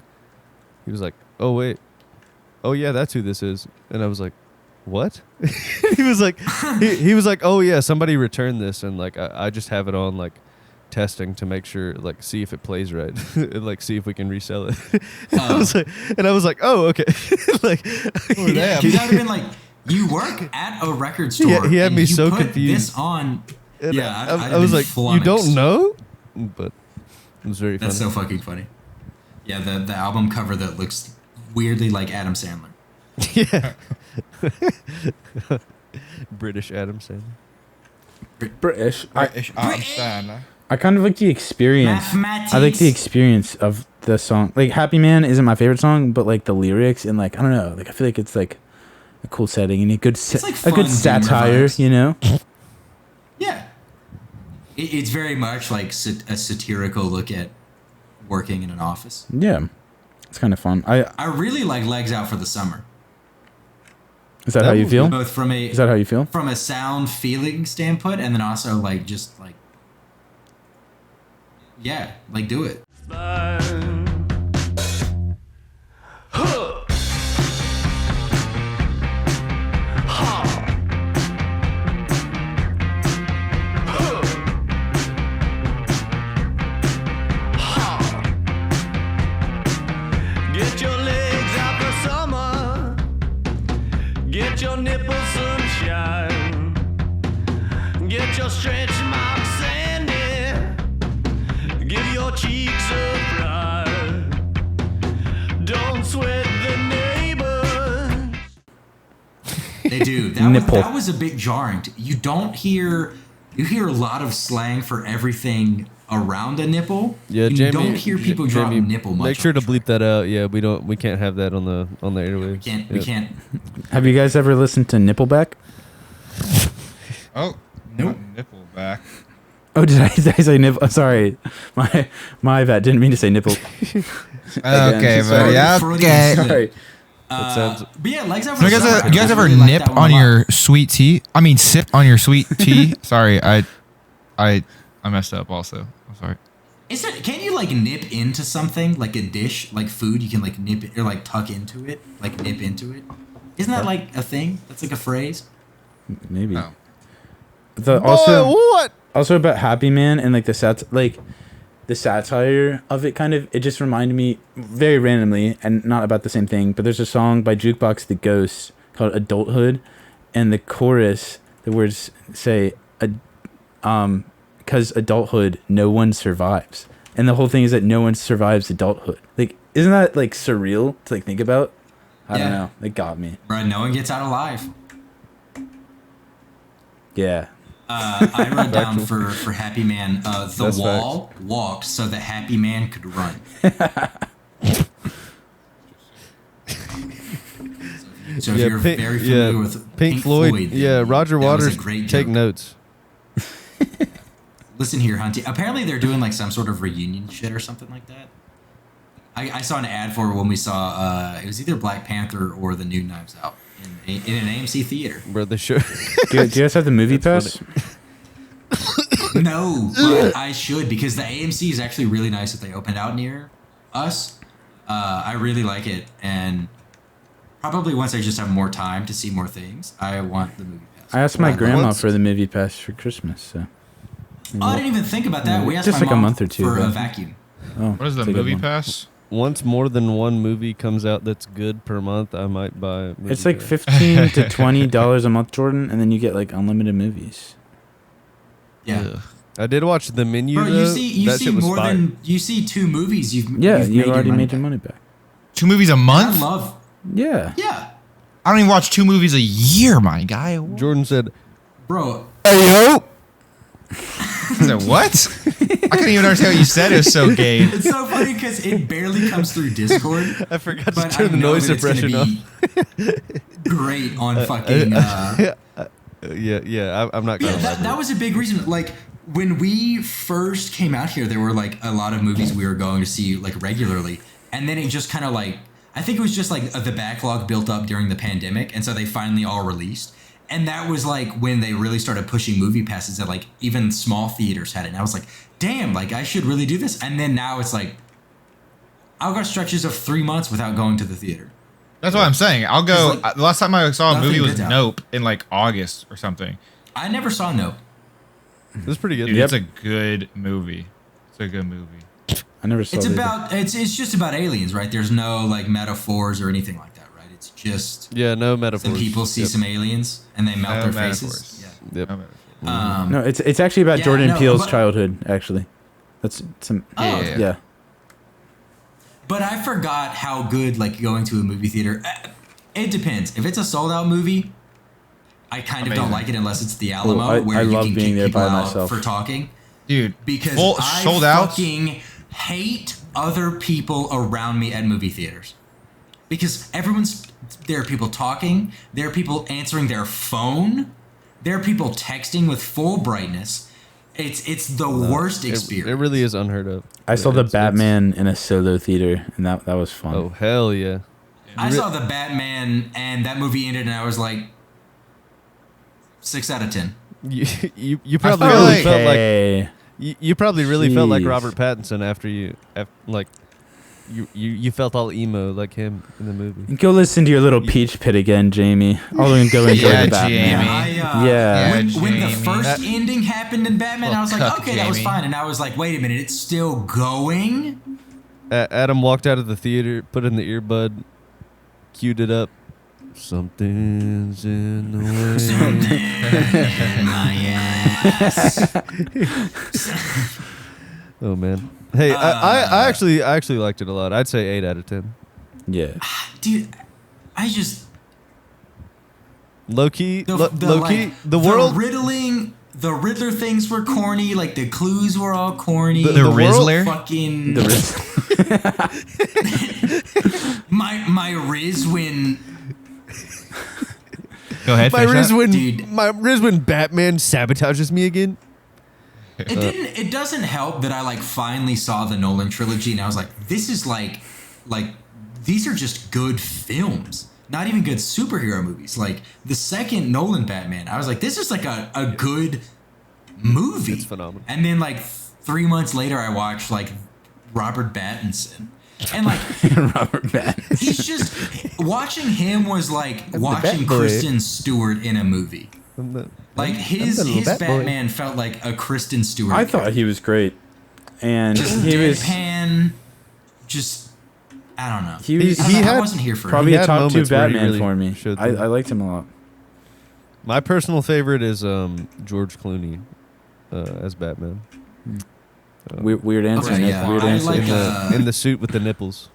S5: oh wait, oh yeah, that's who this is. And I was like, what? he was like, oh yeah, somebody returned this, and like I just have it on like testing to make sure, like, see if it plays right, and like see if we can resell it. I was like, oh okay. Like,
S2: yeah, that would have been like, you work at a record store.
S5: Yeah, he had
S2: and
S5: me
S2: you
S5: so
S2: put
S5: confused.
S2: This on.
S5: And
S2: yeah,
S5: I was like,
S2: flummoxed.
S5: you don't know? But it was very funny.
S2: That's so fucking funny. Yeah, the album cover that looks weirdly like Adam Sandler.
S5: Yeah. British Adam Sandler.
S6: British.
S7: Adam Sandler.
S6: I kind of like the experience. I like the experience of the song. Like Happy Man isn't my favorite song, but like the lyrics and like I don't know, like I feel like it's like a cool setting and a good
S2: like
S6: a good
S2: fun
S6: satire,
S2: vibes.
S6: you know.
S2: Yeah. It's very much like a satirical look at working in an office.
S6: Yeah, it's kind of fun.
S2: I really like Legs Out for the Summer.
S6: Is that how you feel?
S2: Both from a
S6: Is that how you feel?
S2: From a sound feeling standpoint, and then also like just like yeah, like do it.
S8: Get your legs out for summer. Get your nipples sunshine. Get your stretch marks sandy. Give your cheeks a pride. Don't sweat the neighbors.
S2: They do. That was a bit jarring. You hear a lot of slang for everything around a nipple.
S5: Yeah,
S2: and
S5: Jamie,
S2: you don't hear people drop
S5: Jamie,
S2: nipple much.
S5: Make sure to
S2: on the
S5: bleep that out. Yeah, we can't have that on the airwaves.
S2: We can't.
S6: Have you guys ever listened to Nickelback?
S7: Oh,
S2: Nope.
S7: Nippleback.
S6: Oh, did I say nipple? Sorry, my bad. Didn't mean to say nipple.
S7: Okay,
S6: Sorry.
S7: buddy. Okay.
S6: Sorry.
S2: But yeah, Legs Out for
S7: So
S2: the Summer.
S7: you guys
S2: I
S7: ever
S2: really like
S7: nip
S2: that one
S7: on
S2: a lot.
S7: your sweet tea? I mean, sip on your sweet tea. Sorry, I messed up. Also, I'm sorry.
S2: Can you like nip into something like a dish, like food? You can like nip it or like tuck into it, like nip into it. Isn't that like a thing? That's like a phrase.
S6: Maybe.
S7: Oh.
S6: But also about Happy Man and like the satire of it it just reminded me very randomly and not about the same thing, but there's a song by Jukebox the Ghost called Adulthood, and the chorus, the words say because adulthood no one survives, and the whole thing is that no one survives adulthood. Like, isn't that like surreal to like think about? I don't know, it got me.
S2: Right, no one gets out alive.
S6: Yeah.
S2: I wrote down for Happy Man, the
S5: That's
S2: wall walked so the Happy Man could run. So if you're very familiar with
S5: Pink Floyd,
S2: then
S5: Roger
S2: that was a
S5: Waters,
S2: great
S5: take
S2: joke.
S5: notes.
S2: Listen here, Hunty. Apparently they're doing like some sort of reunion shit or something like that. I saw an ad for it when we saw it was either Black Panther or the new Knives Out in an AMC theater.
S5: Where the show.
S6: Do you guys have the movie pass?
S2: No, but I should, because the AMC is actually really nice that they opened out near us. I really like it, and probably once I just have more time to see more things, I want the movie pass.
S6: I asked my grandma for the movie pass for Christmas. So.
S2: Oh, I didn't even think about that. We asked
S6: Just
S2: my
S6: like a
S2: mom
S6: month or two
S2: for
S6: ago.
S2: a vacuum.
S6: Oh,
S7: What is the
S6: it's a good
S7: movie
S6: one.
S7: pass?
S5: Once more than one movie comes out that's good per month, I might buy a movie
S6: It's like
S5: pass.
S6: $15 to $20 a month, Jordan, and then you get like unlimited movies.
S2: Yeah.
S5: Ugh. I did watch The Menu,
S2: Bro,
S5: though.
S2: you
S5: That
S2: see
S5: shit was
S2: more
S5: fire.
S2: than you see two movies. You've
S6: Yeah,
S2: you've
S6: you already
S2: your
S6: made your
S2: back.
S6: money back.
S7: 2 movies a month?
S2: I love.
S6: Yeah.
S2: Yeah,
S7: I don't even watch 2 movies a year, my guy.
S5: Jordan said,
S2: bro.
S7: Hey, yo. I said, what? I couldn't even understand what you said. It was so gay.
S2: It's so funny because it barely comes through Discord.
S5: I forgot to
S2: But
S5: turn
S2: I
S5: the
S2: know
S5: noise
S2: that it's gonna
S5: suppression off.
S2: be great on fucking.
S5: I'm not gonna
S2: Yeah,
S5: lie.
S2: that was a big reason. Like when we first came out here, there were like a lot of movies we were going to see like regularly, and then it just kind of like I think it was just like the backlog built up during the pandemic, and so they finally all released. And that was like when they really started pushing movie passes that like even small theaters had it. And I was like, damn, like I should really do this. And then now it's like I'll go stretches of 3 months without going to the theater.
S7: That's what I'm saying. I'll go.
S2: It's like
S7: The last time I saw a
S2: nothing
S7: movie was
S2: good's out.
S7: Nope in like August or something.
S2: I never saw Nope.
S5: It was pretty good.
S7: Dude, it's a good movie. It's a good movie.
S6: I never saw
S2: It's
S6: the-
S2: about it's just about aliens, right? There's no like metaphors or anything like that, right? It's just
S5: Yeah, no metaphors.
S2: some people see
S5: Yep.
S2: some aliens and they melt
S7: No
S2: their
S7: metaphors.
S2: faces.
S5: Yep.
S2: Yeah.
S6: No, it's actually about
S2: Yeah,
S6: Jordan
S2: no,
S6: Peele's
S2: but-
S6: childhood, actually. That's some.
S2: Oh,
S7: Yeah.
S6: Yeah.
S2: But I forgot how good like going to a movie theater. It depends. If it's a sold out movie, I kind of don't
S7: Amazing.
S2: like it unless it's the Alamo,
S6: I
S2: where you
S6: love
S2: can
S6: being
S2: kick
S6: there
S2: people
S6: by
S2: out
S6: myself.
S2: for talking.
S7: Dude,
S2: Because I
S7: sold out.
S2: fucking hate other people around me at movie theaters. because there are people talking, there are people answering their phone, there are people texting with full brightness. It's the worst experience.
S5: It really is unheard of.
S6: I saw the Batman in a solo theater, and that was fun.
S5: Oh hell yeah!
S2: I saw the Batman, and that movie ended, and I was like, 6 out of 10.
S5: You probably
S7: feel
S5: really
S7: like-
S5: felt like
S6: Hey.
S5: you probably really felt like
S6: Jeez.
S5: Robert Pattinson after you felt all emo like him in the movie.
S6: Go listen to your little peach pit again, Jamie. I'll go enjoy
S7: Yeah,
S6: the Batman.
S7: Jamie.
S6: Yeah.
S2: When the
S7: Jamie.
S2: first ending happened in Batman, I was like,
S7: Cuck
S2: okay, that was
S7: Jamie.
S2: fine. And I was like, wait a minute, it's still going?
S5: Adam walked out of the theater, put in the earbud, queued it up. Something's in the way.
S2: My ass.
S5: Oh man. Hey, I actually liked it a lot. I'd say 8 out of 10.
S6: Yeah.
S2: Dude, I just...
S5: Low key,
S2: The,
S5: low key. The world.
S2: The Riddler things were corny. Like, the clues were all corny.
S7: The Rizzler?
S2: Fucking... my Riz when...
S7: Go ahead.
S5: My
S7: finish that.
S2: Dude.
S5: when Batman sabotages me again.
S2: It doesn't help that I like finally saw the Nolan trilogy and I was like, this is like these are just good films, not even good superhero movies. Like the second Nolan Batman, I was like, this is like a good movie.
S5: It's phenomenal.
S2: And then like 3 months later, I watched like Robert Pattinson. And like
S6: Robert Pattinson.
S2: he's just watching him was like watching
S5: Bat Boy.
S2: Kristen Stewart in a movie. Like his
S5: I'm the little Bat Boy.
S2: Batman felt like a Kristen Stewart.
S6: I thought he was great. And
S2: just
S6: he was
S2: deadpan, just I don't know.
S6: He
S2: I wasn't here for
S6: probably
S2: it.
S5: He
S6: a
S5: had
S6: top 2
S5: moments where he
S6: Batman
S5: really
S6: for me.
S5: showed
S6: I
S5: them.
S6: liked him a lot.
S5: My personal favorite is George Clooney as Batman.
S6: Weird answer,
S2: Okay,
S6: Nick.
S2: yeah.
S6: Weird
S2: I
S6: answer.
S2: like,
S5: In the suit with the nipples.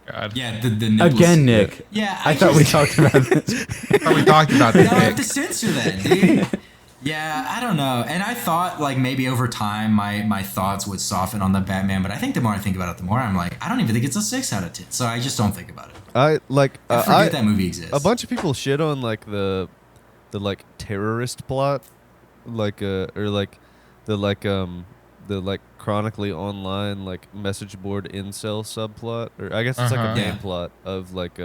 S7: God.
S2: Yeah, the nipples.
S6: Again, Nick.
S2: Yeah,
S6: I thought we talked about this.
S7: I thought we talked about
S2: Now
S7: this.
S2: I have
S7: Nick.
S2: to censor that, dude. Yeah, I don't know. And I thought like maybe over time my thoughts would soften on the Batman, but I think the more I think about it, the more I'm like, I don't even think it's a 6 out of 10. So I just don't think about it.
S5: I
S2: Forget that movie exists.
S5: A bunch of people shit on like the like terrorist plot, like or like the like chronically online like message board incel subplot, or I guess it's like a
S7: Uh-huh.
S5: main
S2: Yeah.
S5: plot of like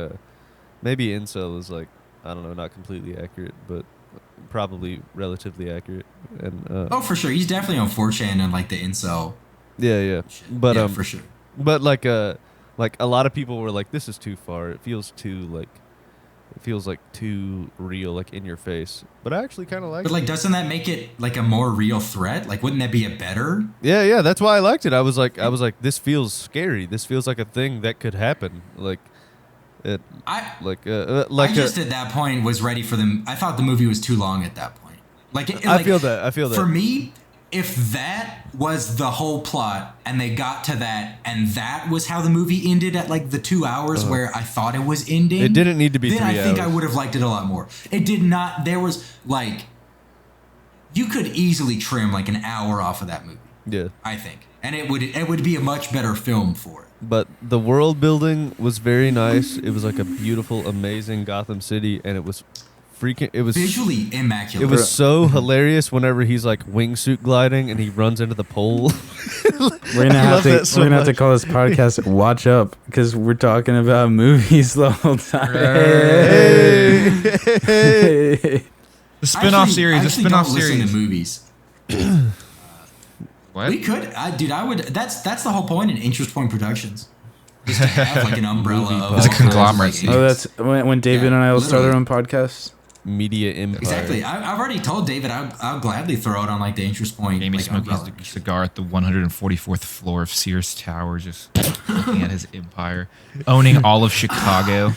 S5: maybe incel is like, I don't know, not completely accurate, but probably relatively accurate. And
S2: Oh, for sure. He's definitely on 4chan and like the incel
S5: yeah,
S2: shit.
S5: but
S2: yeah, for sure.
S5: but like a lot of people were like, this is too far. It feels like too real, like in your face. But I actually kind of like
S2: But
S5: it.
S2: like, doesn't that make it like a more real threat? Like, wouldn't that be a better?
S5: Yeah, that's why I liked it. I was like, this feels scary. This feels like a thing that could happen. Like, it,
S2: I
S5: I
S2: just at that point was ready for them. I thought the movie was too long at that point.
S5: I feel that.
S2: For me, if that was the whole plot and they got to that and that was how the movie ended at like the 2 hours where I thought it was ending,
S5: It didn't need to be
S2: then
S5: 3
S2: I think I
S5: hours.
S2: would have liked it a lot more. It did not. There was like, you could easily trim like an hour off of that movie.
S5: yeah.
S2: I think, and it would be a much better film for it.
S5: But the world building was very nice. It was like a beautiful, amazing Gotham City, and it was freaking. It was
S2: Visually immaculate.
S5: It was so hilarious whenever he's like wingsuit gliding and he runs into the pole.
S6: We're gonna
S5: I
S6: have
S5: love
S6: to
S5: that so
S6: we're gonna have to
S5: much.
S6: call this podcast "Watch Up" because we're talking about movies the whole time. Hey.
S7: The spin-off series. The
S2: actually
S7: spin-off
S2: don't listen
S7: series.
S2: to movies.
S7: What?
S2: We could, dude. I would. That's the whole point in Interest Point Productions. Just to have like an umbrella of
S7: It's a
S2: all kinds of,
S7: conglomerate.
S2: like,
S6: Oh, that's when David and I will start our
S2: literally.
S6: own podcast.
S5: Media empire.
S2: Exactly. I've already told David I'll gladly throw it on like the Interest Point.
S7: Jamie
S2: like,
S7: smoking
S2: umbrella.
S7: his cigar at the 144th floor of Sears Tower, just looking at his empire, owning all of Chicago.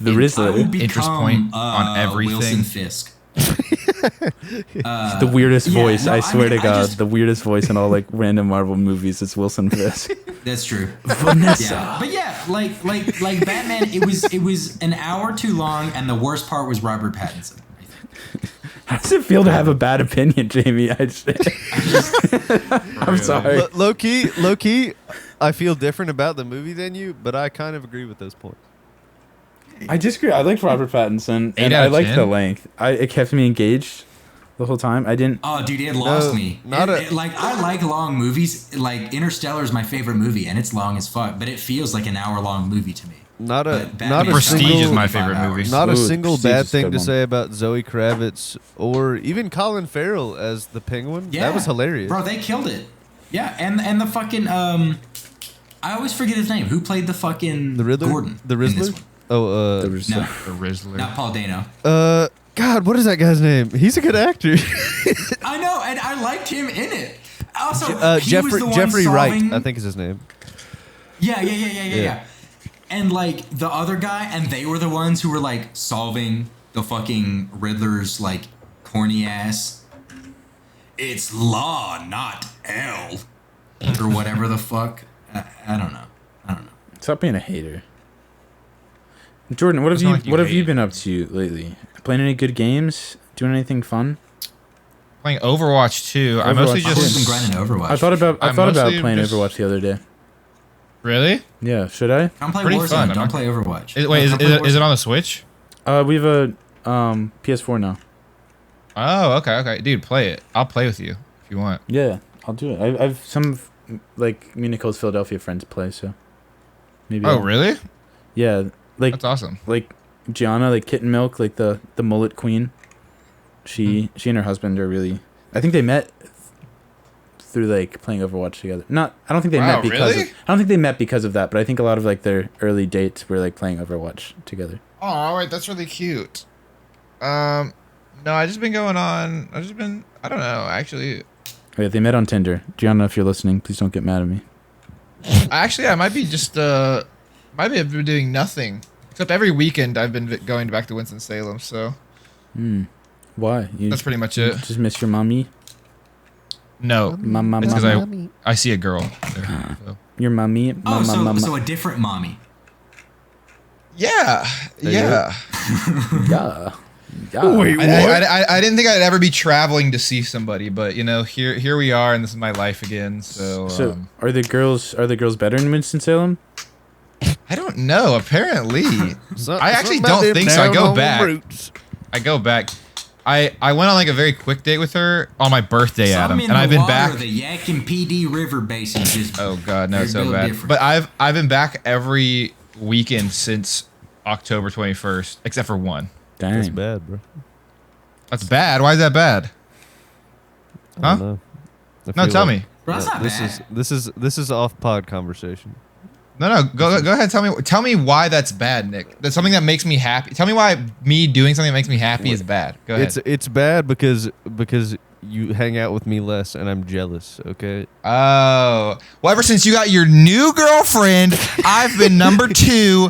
S6: The
S2: I
S6: Rizzler,
S2: would become,
S7: Interest Point on everything.
S2: Wilson Fisk.
S6: the weirdest
S2: yeah,
S6: voice.
S2: no,
S6: I
S2: I
S6: swear
S2: mean,
S6: to God,
S2: I just-
S6: the weirdest voice in all like random Marvel movies is Wilson Fisk.
S2: That's true.
S6: Vanessa.
S2: Yeah, but yeah, like Batman. It was an hour too long, and the worst part was Robert Pattinson. I think.
S6: How does it feel to have a bad opinion, Jamie? I'm sorry.
S5: Low key. I feel different about the movie than you, but I kind of agree with those points.
S6: I disagree. I liked Robert Pattinson,
S7: 8
S6: and
S7: out
S6: I
S7: of
S6: liked
S7: 10?
S6: the length. It kept me engaged the whole time. I didn't.
S2: Oh, dude, it lost me. Like, I like long movies. Like, Interstellar is my favorite movie, and it's long as fuck, but it feels like an hour-long movie to me.
S5: Not a
S7: Prestige
S5: single,
S7: is my favorite movie.
S5: Not a
S6: Ooh,
S5: single
S6: Prestige
S5: bad
S6: is a
S5: thing
S6: good
S5: to
S6: one.
S5: say about Zoe Kravitz or even Colin Farrell as the Penguin.
S2: Yeah.
S5: That was hilarious.
S2: Bro, they killed it. Yeah, and the fucking, I always forget his name. Who played the fucking
S5: The Riddler?
S2: Gordon
S5: The
S2: in this
S5: Riddler?
S2: one?
S5: Oh,
S2: No,
S7: The Rizzler.
S2: not Paul Dano.
S5: God, what is that guy's name? He's a good actor.
S2: I know, and I liked him in it. Also, he was
S5: Jeffrey
S2: the one
S5: Jeffrey
S2: solving...
S5: Wright, I think is his name.
S2: Yeah. And like the other guy, and they were the ones who were like solving the fucking Riddler's like corny ass. It's law, not L, or whatever the fuck. I don't know.
S6: Stop being a hater. Jordan, what have
S7: It's
S6: you
S7: not like you
S6: what have
S7: hate
S6: you
S7: it.
S6: been up to lately? Playing any good games? Doing anything fun?
S7: Playing Overwatch 2. I
S6: Overwatch
S7: mostly
S6: two.
S2: I've
S7: just...
S2: been grinding Overwatch.
S6: I thought about
S7: mostly
S6: playing
S7: just-
S6: Overwatch the other day.
S7: Really?
S6: Yeah, should I?
S2: Don't play
S7: pretty
S2: Warzone.
S7: fun.
S2: Don't play Overwatch.
S7: Wait,
S2: Don't play
S7: is it
S2: Warzone.
S7: on the Switch?
S6: We have a PS4 now.
S7: Oh, okay. Dude, play it. I'll play with you if you want.
S6: Yeah, I'll do it. I've some like me and Nicole's Philadelphia friends play, so maybe.
S7: Oh, really?
S6: Yeah, like
S7: That's awesome.
S6: like Gianna, like Kitten Milk, like the mullet queen. She and her husband are really. I think they met through like playing Overwatch together. I don't think they
S7: Wow,
S6: met because.
S7: really?
S6: I don't think they met because of that, but I think a lot of like their early dates were like playing Overwatch together.
S7: Oh, wait, that's really cute. No, I just been going on. I don't know, actually.
S6: Oh, yeah, they met on Tinder. Gianna, if you're listening, please don't get mad at me.
S7: I might be just might have been doing nothing except every weekend I've been going back to Winston-Salem. So
S6: Why? You
S7: that's pretty much it.
S6: just miss your mommy?
S7: No,
S6: Mama,
S7: it's
S6: mama.
S7: because I see a girl there. So.
S6: Your mommy?
S2: Oh,
S6: Mama, mama.
S2: so a different mommy.
S7: Yeah.
S6: Yeah.
S5: Wait,
S7: I didn't think I'd ever be traveling to see somebody, but you know, here we are, and this is my life again. So,
S6: Are the girls better in Winston-Salem?
S7: I don't know. Apparently, I actually
S5: something about
S7: don't
S5: them
S7: think so. I
S5: down
S7: go
S5: home
S7: back.
S5: roots.
S7: I go back. I went on like a very quick date with her on my birthday, Adam,
S2: Some in
S7: and
S2: the
S7: I've been
S2: water,
S7: back.
S2: The Yadkin PD River Basin just.
S7: Oh God, no,
S2: They're
S7: it's so
S2: built
S7: bad.
S2: different.
S7: But I've been back every weekend since October 21st, except for one.
S6: Dang.
S5: That's bad, bro.
S7: That's bad. Why is that bad?
S5: I don't know. I
S7: No,
S5: feel
S7: tell
S5: like-
S7: me.
S2: Bro, that's not bad.
S5: This is off pod conversation.
S7: No, go ahead. Tell me why that's bad, Nick. That's something that makes me happy. Tell me why me doing something that makes me happy is bad. Go ahead.
S5: It's bad because you hang out with me less and I'm jealous. Okay.
S7: Oh, well, ever since you got your new girlfriend, I've been number 2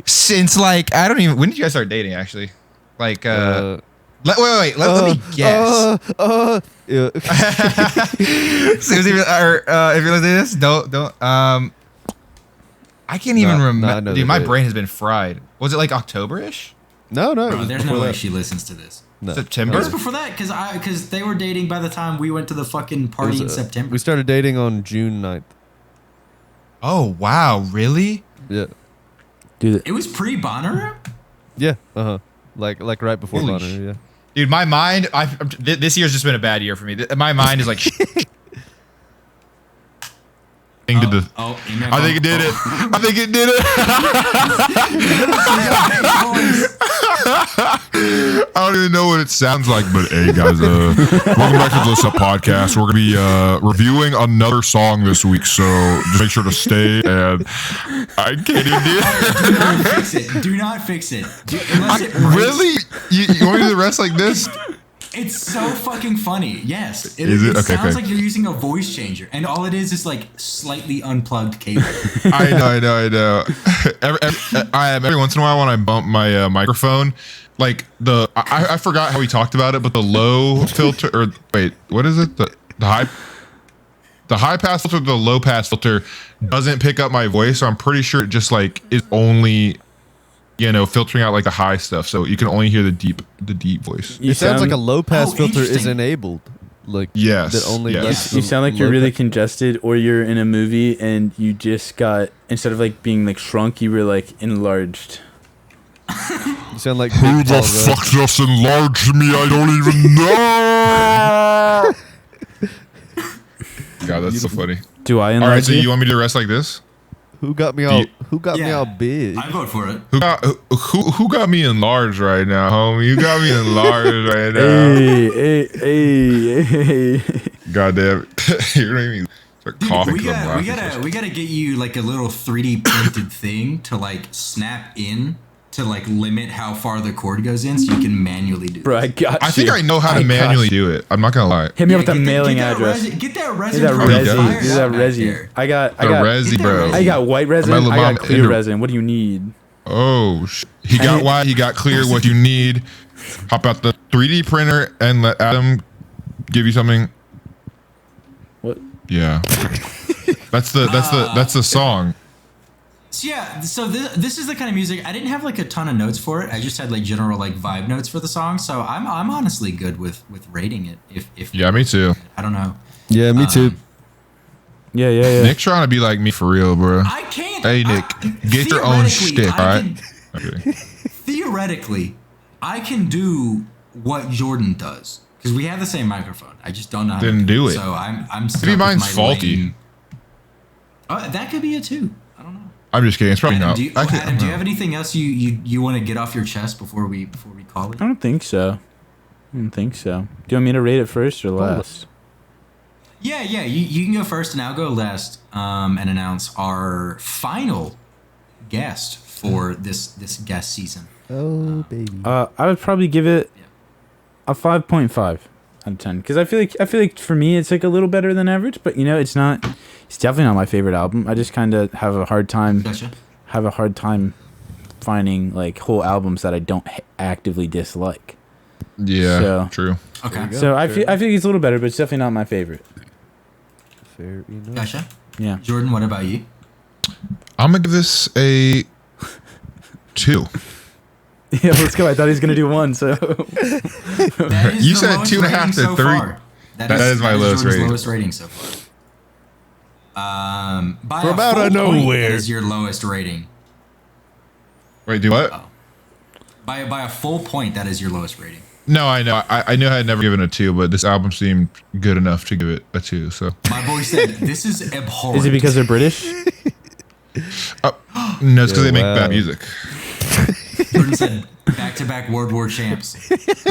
S7: since like I don't even. When did you guys start dating? Actually, like wait. Let me guess.
S5: Yeah.
S7: Susie, or if you're listening to this, don't. I can't even
S5: No, I
S7: remember.
S5: know
S7: Dude,
S5: the
S7: my
S5: date.
S7: brain has been fried. Was it like October-ish?
S5: No.
S2: Bro,
S5: it was
S2: there's no
S5: before
S2: way
S5: that.
S2: she listens to this.
S5: No.
S7: September?
S2: It was before that, because they were dating by the time we went to the fucking
S5: It
S2: party
S5: was,
S2: in September.
S5: We started dating on June 9th.
S7: Oh wow, really?
S5: Yeah.
S6: Dude,
S2: It was pre-Bonnaroo?
S5: Yeah. Like right before
S7: Holy
S5: Bonner. Yeah.
S7: Dude, my mind. This year's just been a bad year for me. My mind is like. I think it did it. I think it did it. I don't even know what it sounds like, but hey guys, welcome back to the List Up Podcast. We're gonna be reviewing another song this week, so just make sure to stay. And I can't even do it.
S2: Do not fix it. Unless it breaks.
S7: Really? You want me to do the rest like this?
S2: It's so fucking funny. Yes.
S7: Is it?
S2: It
S7: Okay,
S2: sounds
S7: okay.
S2: like you're using a voice changer, and all it is like slightly unplugged cable.
S7: I know. Every once in a while when I bump my microphone, like I forgot how we talked about it, but the low filter, or wait, what is it? The high pass filter, the low pass filter doesn't pick up my voice, so I'm pretty sure it just like is only, filtering out like the high stuff, so you can only hear the deep voice.
S5: It sounds like a low pass
S2: Oh,
S5: filter is
S2: interesting.
S5: enabled. Like
S3: Yes,
S5: that only
S3: yes.
S5: lets
S6: You
S5: them
S6: sound like you're
S5: live
S6: really
S5: that-
S6: congested, or you're in a movie and you just got, instead of like being like shrunk, you were like enlarged.
S5: You sound like
S3: Who
S5: Big
S3: the
S5: Paul Rudd.
S3: fuck just enlarged me? I don't even know. God, that's so funny.
S6: Do I
S3: All right,
S6: enlarge
S3: so
S6: you?
S3: you want me to rest like this?
S5: Who got me
S3: Do
S5: all?
S3: you-
S5: Who got me
S2: Yeah.
S5: all big?
S2: I vote for it.
S3: Who got me enlarged right now, homie? You got me enlarged right now.
S6: Hey.
S3: Goddamn, you're not even start
S2: Dude,
S3: coughing.
S2: we
S3: 'cause I'm laughing.
S2: gotta get you like a little 3D printed thing to like snap in to like limit how far the cord goes in, so you can manually do.
S6: Bro, I got
S3: I think
S6: you.
S3: I know how to
S6: got
S3: manually
S6: you.
S3: do it. I'm not gonna lie.
S6: Hit me up with
S2: get
S6: the
S2: that-
S6: mailing
S2: get that
S6: address.
S2: Get that
S6: Get
S2: resin.
S6: that
S2: from
S3: resi.
S2: the fire
S6: resi. Get that
S2: back
S6: resi.
S2: there.
S6: I got
S3: The resi,
S2: Get that
S3: bro.
S2: resi.
S6: I got white resin.
S3: My little
S6: I got
S3: mom-
S6: clear resin. What do you need?
S3: Oh, he got white. He got clear. What you need? Hop out the 3D printer and let Adam give you something.
S6: What?
S3: Yeah, that's the song.
S2: So yeah, so this is the kind of music. I didn't have like a ton of notes for it. I just had like general like vibe notes for the song. So I'm honestly good with rating it. If
S3: Yeah, me too.
S2: I don't know.
S5: Yeah, me too.
S6: Yeah.
S3: Nick trying to be like me for real, bro.
S2: I can't.
S3: Hey Nick, get your own
S2: theoretically,
S3: shtick,
S2: I
S3: alright?
S2: can-
S3: Okay.
S2: Theoretically, I can do what Jordan does because we have the same microphone. I just don't know. How
S3: Then
S2: to
S3: do it.
S2: So I'm. stuck
S3: Maybe
S2: with
S3: mine's
S2: my
S3: faulty.
S2: lame- that could be it too. I don't know.
S3: I'm just kidding. It's probably
S2: Adam,
S3: not.
S2: do you, Adam, do you have anything else you want to get off your chest before we call it?
S6: I don't think so. Do you want me to rate it first or last?
S2: Yeah. You can go first, and I'll go last, and announce our final guest for this guest season.
S5: Oh baby.
S6: I would probably give it a 5.5 out of 10 because I feel like for me it's like a little better than average, but you know it's not. It's definitely not my favorite album. I just kind of have a hard time finding like whole albums that I don't actively dislike.
S3: Yeah,
S6: So-
S3: true.
S2: Okay.
S5: go.
S6: So I feel like it's a little better, but it's definitely not my favorite.
S5: Fair enough.
S2: Gotcha.
S6: Yeah.
S2: Jordan, what about you?
S3: I'm gonna give this a 2.
S6: Yeah, let's go. I thought he was gonna do 1, so
S2: That is
S3: You
S2: the
S3: said
S2: lowest
S3: 2.5
S2: rating
S3: to
S2: so
S3: 3.
S2: far.
S3: That is my lowest
S2: Jordan's
S3: rating.
S2: lowest rating so far. By
S5: From
S2: a
S5: out
S2: full
S5: of
S2: point,
S5: nowhere.
S2: that is your lowest rating.
S3: Wait, do what?
S2: By a full point, that is your lowest rating.
S3: No, I know. I knew I had never given a 2, but this album seemed good enough to give it a 2. So
S2: My boy said, "This is abhorrent."
S6: is it because they're British?
S3: no, it's because
S5: Yeah,
S3: they make
S5: wow.
S3: bad music.
S2: Jordan said, "Back-to-back World War champs."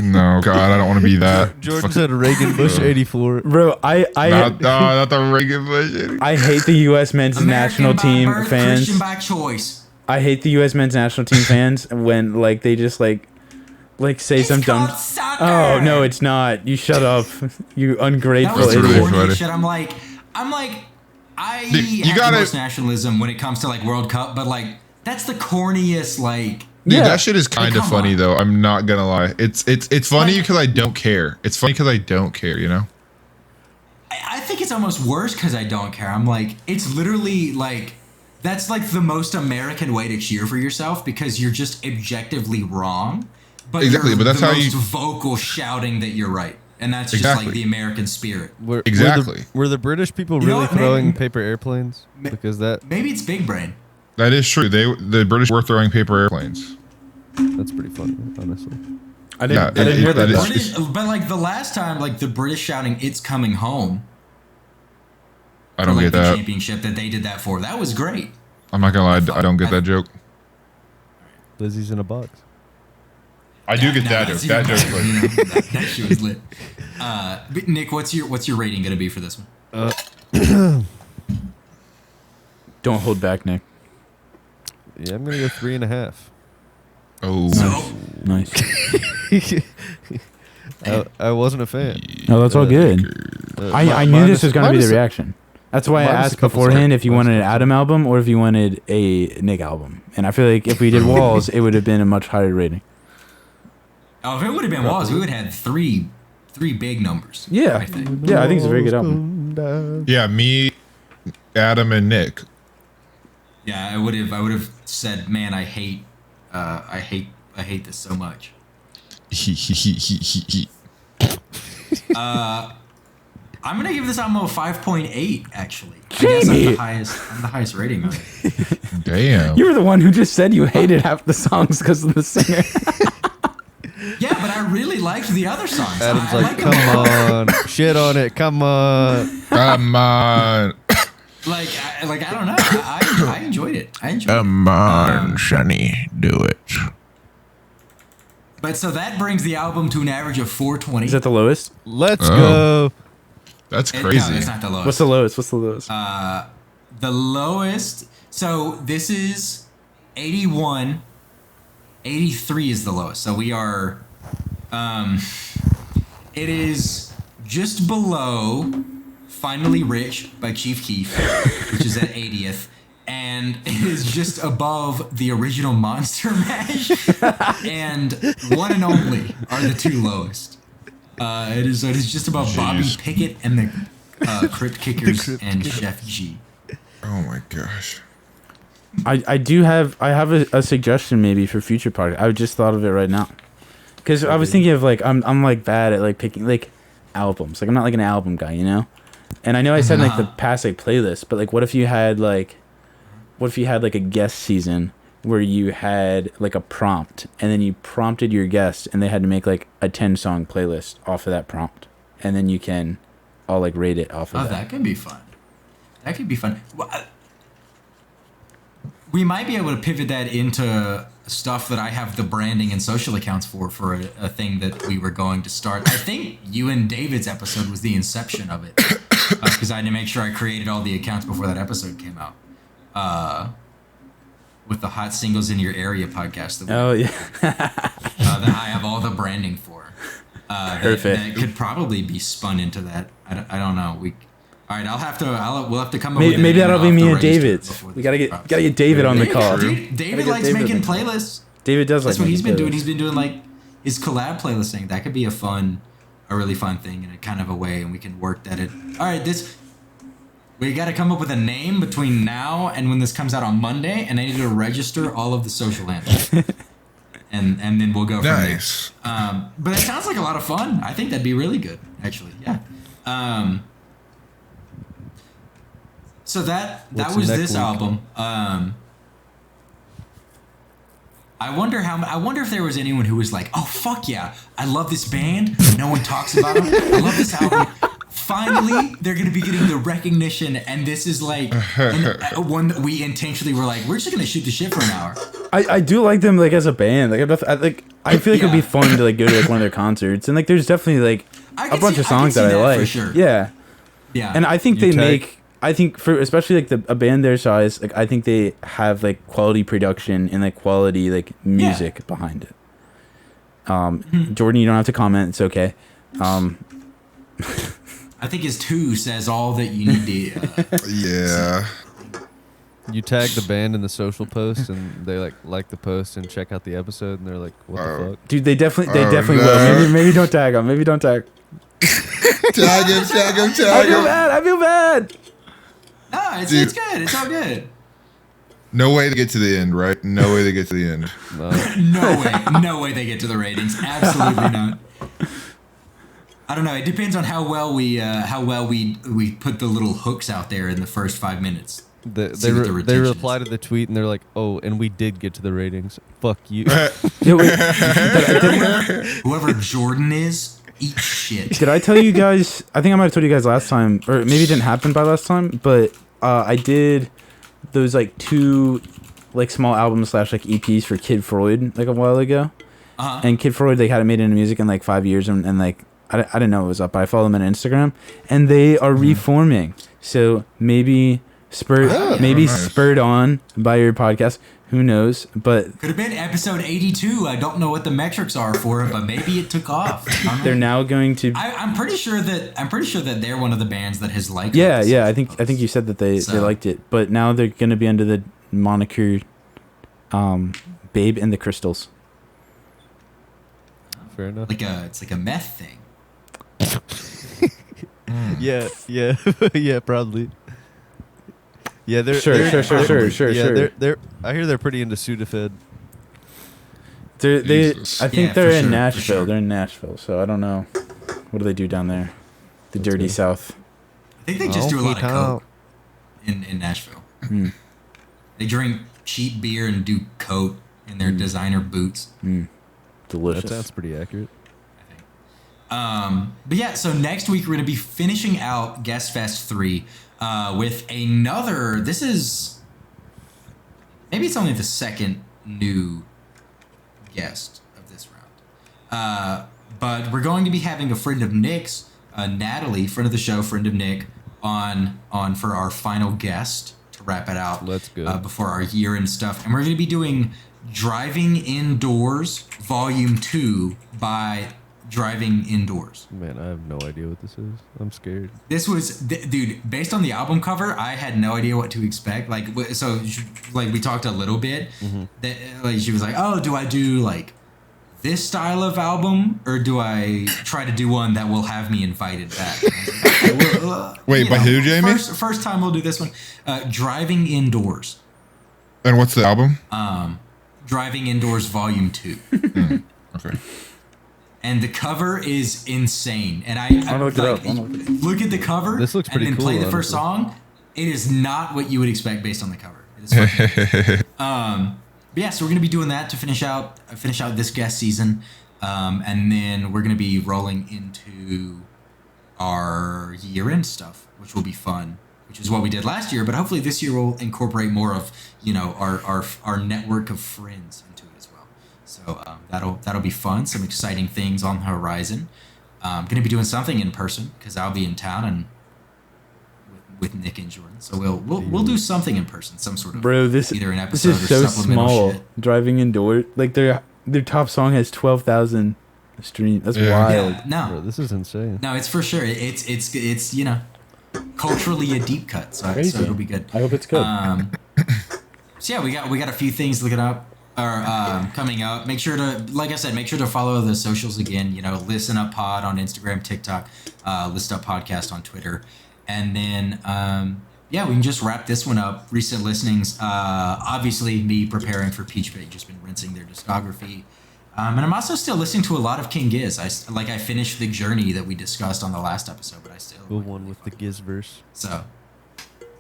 S3: No, God, I don't want to be that.
S5: Jordan
S3: Fuck-
S5: said Reagan Bush 84.
S6: Bro,
S3: not the Reagan Bush.
S6: I hate the U.S. men's national
S2: American by
S6: team
S2: birth,
S6: fans.
S2: Christian by choice.
S6: I hate the U.S. men's national team fans when like they just like say
S2: It's
S6: some dumb.
S2: called soccer.
S6: Oh no, it's not. You shut up, you
S2: That
S6: ungrateful
S2: was
S3: That's
S2: the
S3: really
S6: idiot.
S3: funny.
S2: corniest shit. I'm like, I
S3: Dude, you
S2: have
S3: gotta-
S2: the most nationalism when it comes to like World Cup, but like that's the corniest like.
S3: Dude,
S6: Yeah.
S3: that shit is kind of
S2: come
S3: funny
S2: on.
S3: though. I'm not gonna lie. It's funny
S2: Like-
S3: because I don't care. It's funny because I don't care. You know.
S2: I think it's almost worse because I don't care. I'm like, it's literally like, that's like the most American way to cheer for yourself because you're just objectively wrong. But
S3: Exactly,
S2: you're
S3: but that's
S2: the
S3: how
S2: most
S3: you-
S2: vocal shouting that you're right. And that's just
S3: Exactly.
S2: like the American spirit.
S3: Exactly.
S5: Were the British people
S2: You know
S5: really
S2: what,
S5: throwing
S2: maybe-
S5: paper airplanes? Because that
S2: Maybe it's big brain.
S3: That is true. The British were throwing paper airplanes.
S5: that's pretty funny, honestly.
S6: I
S3: Yeah,
S6: didn't hear
S3: that
S6: that.
S3: is-
S2: British, but like the last time, like the British shouting "It's coming home"
S3: I
S2: for
S3: don't
S2: like
S3: get
S2: the
S3: that.
S2: championship that they did that for. That was great.
S3: I'm not gonna lie. I don't get that joke.
S5: Lizzie's in a box.
S3: I do get
S2: No,
S3: that joke.
S2: that's
S3: That
S2: even
S3: joke's
S2: better,
S3: funny.
S2: you know, that shit was lit. But Nick, what's your rating gonna be for this one?
S6: Don't hold back, Nick.
S5: Yeah, I'm gonna go 3.5.
S3: Oh,
S2: So
S6: Nice.
S5: I wasn't a fan.
S6: No, that's all good. I knew this was gonna be the
S5: minus-
S6: reaction. That's why I
S5: minus a
S6: asked
S5: couple
S6: beforehand
S5: songs.
S6: if you wanted an Adam album or if you wanted a Nick album. And I feel like if we did Walls, it would have been a much higher rating.
S2: oh, if it would have been Walls, we would have had three big numbers.
S6: Yeah.
S2: I think.
S6: Yeah, I think it's a very good album.
S3: yeah. Me, Adam, and Nick.
S2: Yeah, I would have said, man, I hate this so much.
S3: He.
S2: I'm gonna give this album a 5.8. Actually, I guess I'm the highest rating of it.
S7: Damn.
S6: You were the one who just said you hated half the songs because of the singer.
S2: Yeah, but I really liked the other songs.
S5: Adam's
S2: I
S5: like,
S2: them
S5: come
S2: all.
S5: on, shit on it, come on.
S7: Come on.
S2: I don't know. I enjoyed it.
S7: Come on, Sonny, do it.
S2: But so that brings the album to an average of 420.
S6: Is that the lowest?
S5: Let's
S7: Oh.
S5: go.
S7: That's
S2: No,
S7: crazy.
S2: it's not the lowest.
S6: What's the lowest? What's the lowest?
S2: The lowest. So this is 81. 83 is the lowest. So we are. It is just below "Finally Rich" by Chief Keef, which is at 80th. And it is just above the original Monster Mash, and One and Only are the two lowest. It is just above Bobby Pickett and the Crypt Kickers and Chef G.
S7: Oh my gosh.
S6: I have a suggestion maybe for future podcast. I just thought of it right now, because I was thinking of like I'm like bad at like picking like albums. Like I'm not like an album guy, you know. And I know I said in, like the past like playlist, but like what if you had like a guest season where you had like a prompt and then you prompted your guest and they had to make like a 10-song playlist off of that prompt, and then you can all like rate it off of that.
S2: That could be fun. That could be fun. Well, we might be able to pivot that into stuff that I have the branding and social accounts for a thing that we were going to start. I think you and David's episode was the inception of it, because I had to make sure I created all the accounts before that episode came out. With the Hot Singles in Your Area podcast that
S6: yeah.
S2: that I have all the branding for.
S6: Perfect.
S2: That could probably be spun into that. I don't know. All right, we'll have to come up
S6: Maybe,
S2: with an
S6: maybe
S2: name
S6: that'll be
S2: off
S6: me
S2: the
S6: and
S2: register
S6: David.
S2: before
S6: We
S2: this
S6: gotta
S2: drops.
S6: get David on the
S2: David-
S6: call.
S2: David likes
S6: David
S2: making
S6: on the
S2: playlists.
S6: David does
S2: That's
S6: like
S2: what he's been
S6: making
S2: doing.
S6: playlists.
S2: He's been doing like his collab playlist thing. That could be a really fun thing in a kind of a way, and we can work that in. All right, we got to come up with a name between now and when this comes out on Monday, and I need to register all of the social handles. and then we'll go from
S7: Nice.
S2: there. But it sounds like a lot of fun. I think that'd be really good, actually. Yeah. So that
S5: What's
S2: was
S5: next
S2: this
S5: week?
S2: album. I wonder if there was anyone who was like, "Oh fuck yeah, I love this band. No one talks about them. I love this album. Finally, they're gonna be getting the recognition." And this is like one that we intentionally were like, "We're just gonna shoot the shit for an hour."
S6: I do like them like as a band. Like I feel like it'd be
S2: Yeah.
S6: fun to like go to like one of their concerts, and like there's definitely like
S2: I
S6: a
S2: can
S6: bunch
S2: see-
S6: of
S2: I can
S6: songs
S2: see
S6: that I
S2: that
S6: like.
S2: for sure.
S6: Yeah,
S2: Yeah.
S6: and I think
S5: You
S6: they
S5: tag-
S6: make. I think for especially like a band their size, like I think they have like quality production and like quality like music behind it. Jordan, you don't have to comment. It's okay.
S2: I think his 2 says all that you need to.
S7: Yeah.
S5: You tag the band in the social post, and they like the post and check out the episode, and they're like, "What the fuck?"
S6: Dude, they definitely
S7: Oh,
S6: will.
S7: no.
S6: Maybe don't tag them. Maybe don't tag.
S7: Tag him, tag him,
S6: I
S7: tag
S6: feel
S7: him.
S6: bad. I feel bad.
S2: No, it's
S7: Dude.
S2: good. It's all good.
S7: No way to get to the end, right? No way to get to the end.
S2: No way they get to the ratings. Absolutely not. I don't know. It depends on how well we put the little hooks out there in the first 5 minutes.
S5: They
S2: See what the retention
S5: reply
S2: is.
S5: to the tweet, and they're like, "Oh, and we did get to the ratings. Fuck you."
S6: Yeah, wait,
S2: Whoever Jordan is, eat shit.
S6: did I tell you guys? I think I might have told you guys last time, or maybe it didn't happen by last time. But I did those like 2 like small albums / like EPs for Kid Freud like a while ago.
S2: Uh-huh.
S6: And Kid Freud, they hadn't made any music in like 5 years, and like I didn't know it was up, but I follow them on Instagram, and they are reforming. So maybe
S7: nice.
S6: spurred on by your podcast, who knows? But
S2: Could have been episode 82. I don't know what the metrics are for it, but maybe it took off. I don't know.
S6: they're now going to.
S2: I'm pretty sure that they're one of the bands that has liked.
S6: Yeah,
S2: this.
S6: yeah. I think you said that they
S2: So-
S6: liked it, but now they're going to be under the moniker, Babe and the Crystals.
S5: Fair enough.
S2: It's like a meth thing.
S5: Yeah, yeah, probably. Yeah, they're
S6: Sure.
S5: They're I hear they're pretty into Sudafed.
S6: They
S7: Jesus.
S6: I think
S2: Yeah,
S6: they're
S2: for
S6: in
S2: sure, for
S6: Nashville.
S2: sure.
S6: They're in Nashville, so I don't know. What do they do down there? The dirty South.
S2: I think they just do a lot of
S5: Honky-tonk.
S2: coke in Nashville.
S6: Mm.
S2: They drink cheap beer and do coke in their designer boots.
S6: Delicious.
S5: That sounds pretty accurate.
S2: But yeah, so next week we're going to be finishing out Guest Fest 3 with another. This is maybe it's only the second new guest of this round. But we're going to be having a friend of Nick's, Natalie, friend of the show, friend of Nick, on for our final guest to wrap it out.
S5: Let's go.
S2: Before our year and stuff. And we're going to be doing Driving Indoors Volume 2 by Driving Indoors.
S5: Man, I have no idea what this is. I'm scared.
S2: This was, dude, based on the album cover, I had no idea what to expect. Like, so, like, we talked a little bit. That, like, she was like, oh, do I do, like, this style of album, or do I try to do one that will have me invited back? And I was like, okay, well,
S7: Wait, by who, Jamie?
S2: First time we'll do this one. Driving Indoors.
S7: And what's the album?
S2: Driving Indoors Volume 2.
S7: Okay.
S2: And the cover is insane. And I
S6: look it up.
S2: look at the cover.
S5: This looks pretty
S2: and then
S5: cool,
S2: play the first
S5: honestly.
S2: song. It is not what you would expect based on the cover. It is fucking but yeah, so we're gonna be doing that to finish out this guest season, and then we're gonna be rolling into our year-end stuff, which will be fun. Which is what we did last year, but hopefully this year we'll incorporate more of our network of friends into it as well. So that'll be fun. Some exciting things on the horizon. I'm gonna be doing something in person because I'll be in town and with Nick and Jordan. So we'll do something in person, some sort of either an
S6: this
S2: episode
S6: is
S2: or
S6: so
S2: supplemental
S6: small.
S2: shit.
S6: Driving Indoors, like their top song has 12,000 streams. That's wild.
S2: Yeah, no,
S5: Bro, this is insane.
S2: no, it's for sure. It's culturally a deep cut, so it'll be good.
S6: I hope it's good.
S2: So yeah, we got a few things looking up or coming up. Make sure to, like I said, make sure to follow the socials again. Listen Up Pod on Instagram, TikTok, Listen Up Podcast on Twitter, and then we can just wrap this one up. Recent listenings, obviously me preparing for Peach Pit, just been rinsing their discography. And I'm also still listening to a lot of King Giz. I finished the journey that we discussed on the last episode, but I still
S5: The one with the Giz verse.
S2: So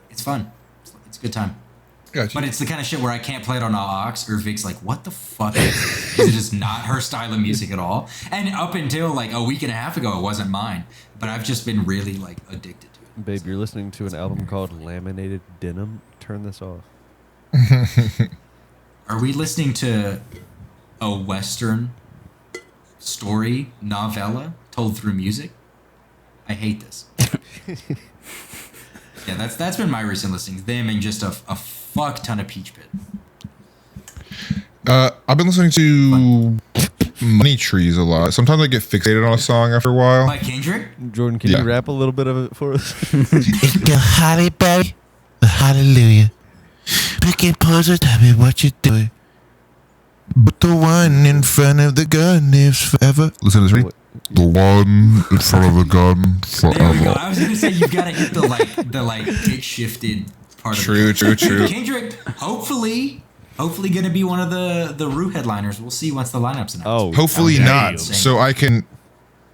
S2: it's fun. It's a good time.
S7: Gotcha.
S2: But it's the kind of shit where I can't play it on aux, or Vic's like, what the fuck is this? Because it is not her style of music at all. And up until like a week and a half ago, it wasn't mine. But I've just been really like addicted to it.
S5: Babe, you're listening to an album called Laminated Denim. Turn this off.
S2: Are we listening to a Western story novella told through music? I hate this. Yeah, that's been my recent listings. Them and just a fuck ton of Peach Pit.
S7: I've been listening to Money Trees a lot. Sometimes I get fixated on a song after a while.
S2: By Kendrick?
S5: Jordan, can
S7: Yeah.
S5: you rap a little bit of it for us?
S9: If you're holly, baby, hallelujah. Pick a pose and tell me what you're doing. But the one in front of the gun lives forever.
S7: Listen to this. Read. The one in front of the gun
S2: There we go.
S7: forever.
S2: I was gonna say you gotta hit the pitch shifted part of
S7: True,
S2: it.
S7: true, true.
S2: Kendrick, hopefully gonna be one of the Rue headliners. We'll see once the lineup's announced.
S5: Oh,
S7: Hopefully
S5: damn.
S7: not, so I can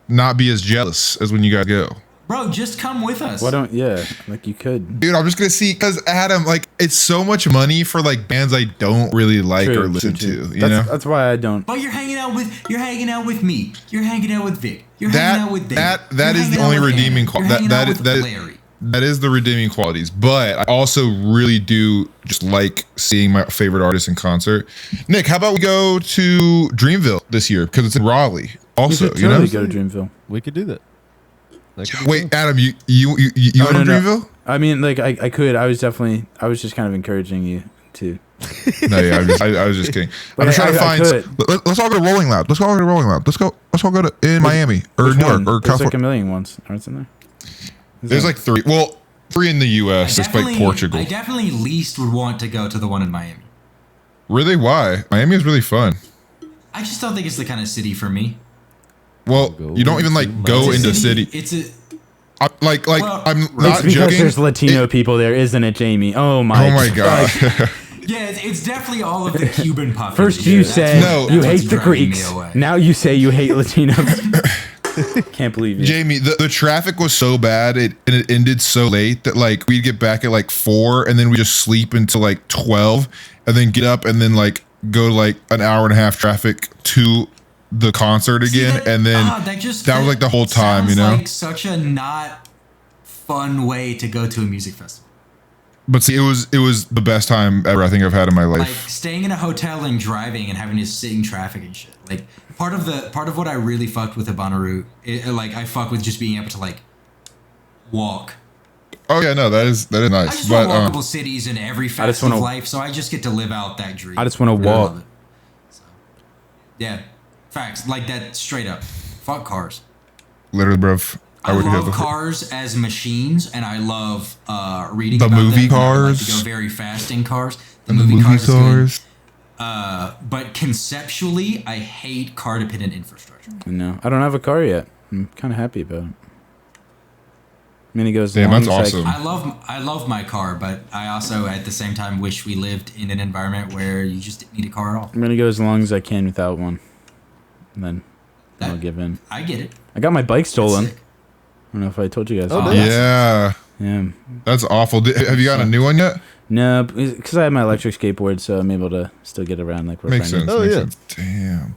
S7: not be as jealous as when you guys go.
S2: Bro, just come with us.
S6: Why don't you could.
S7: Dude, I'm just gonna see, because Adam, like, it's so much money for like bands I don't really like or listen to. You know,
S6: That's why I don't.
S2: But you're hanging out with me. You're hanging out with Vic. You're
S7: That-
S2: hanging out with Dave.
S7: that
S2: You're
S7: is the
S2: hanging out
S7: only
S2: with
S7: redeeming
S2: Anna.
S7: qual-
S2: You're
S7: that-
S2: hanging
S7: that
S2: out
S7: is-
S2: with
S7: that is-
S2: Larry.
S7: that is the redeeming qualities. But I also really do just like seeing my favorite artists in concert. Nick, how about we go to Dreamville this year because it's in Raleigh? Also,
S6: You could
S7: you know.
S6: totally go to Dreamville.
S5: We could do that. That could be
S7: Wait,
S5: cool.
S7: Adam, you went to Dreamville?
S6: I mean, like I could. I was just kind of encouraging you to.
S7: No, yeah, I was just kidding. I'm
S6: But
S7: just trying to
S6: I
S7: find.
S6: could.
S7: Let's all go to Rolling Loud. Let's all go to Rolling Loud. Let's all go to in Miami or
S6: Which
S7: New York
S6: one?
S7: or
S6: There's like a
S7: California.
S6: million ones. Aren't there?
S7: There's like three. Well, three in the U.S. Just like Portugal.
S2: I definitely least would want to go to the one in Miami.
S7: Really? Why? Miami is really fun.
S2: I just don't think it's the kind of city for me.
S7: Well,
S5: Go
S7: you don't even like
S5: to
S7: go
S2: It's a
S7: into city.
S2: It's a
S7: Like
S2: Well,
S7: I'm
S2: it's
S7: not
S6: It's because
S7: joking.
S6: there's Latino people there, isn't it, Jamie? Oh my.
S7: Oh my god.
S2: yeah. It's definitely all of the Cuban population.
S6: First you
S2: That's
S6: say
S7: No.
S6: you
S2: what's
S6: hate the
S2: driving me
S6: Greeks.
S2: away.
S6: Now you say you hate Latinos. Can't believe you.
S7: Jamie, the traffic was so bad and it ended so late that like we'd get back at like 4 and then we just sleep until like 12 and then get up and then like go like an hour and a half traffic to the concert again. And then that was like the whole time, you know?
S2: Like such a not fun way to go to a music festival.
S7: But see, it was the best time ever I think I've had in my life.
S2: Like staying in a hotel and driving and having to sit in traffic and shit. Like part of what I really fucked with Bonnaroo, like I fuck with just being able to like walk.
S7: Oh yeah, no, that is nice.
S2: I just want walkable cities in every facet of life, so I just get to live out that dream.
S6: I just want to walk.
S2: So, yeah, facts like that straight up. Fuck cars.
S7: Literally, bruv.
S2: I love cars as machines, and I love reading
S7: the
S2: about
S7: movie
S2: them.
S7: cars.
S2: I like to go very fast in cars. The movie cars. Is good. But conceptually, I hate car-dependent infrastructure.
S6: No, I don't have a car yet. I'm kind of happy about it. I mean, he goes.
S7: Damn, that's awesome.
S2: I love my car, but I also at the same time wish we lived in an environment where you just didn't need a car at all.
S6: I'm gonna go as long as I can without one, and then I'll give in.
S2: I get it.
S6: I got my bike stolen. I don't know if I told you guys.
S7: Oh, yeah.
S6: Yeah.
S7: That's awful. Have you gotten a new one yet?
S6: No, because I have my electric skateboard, so I'm able to still get around like we're
S7: Makes sense.
S6: Oh,
S7: makes
S6: yeah.
S7: sense. Damn.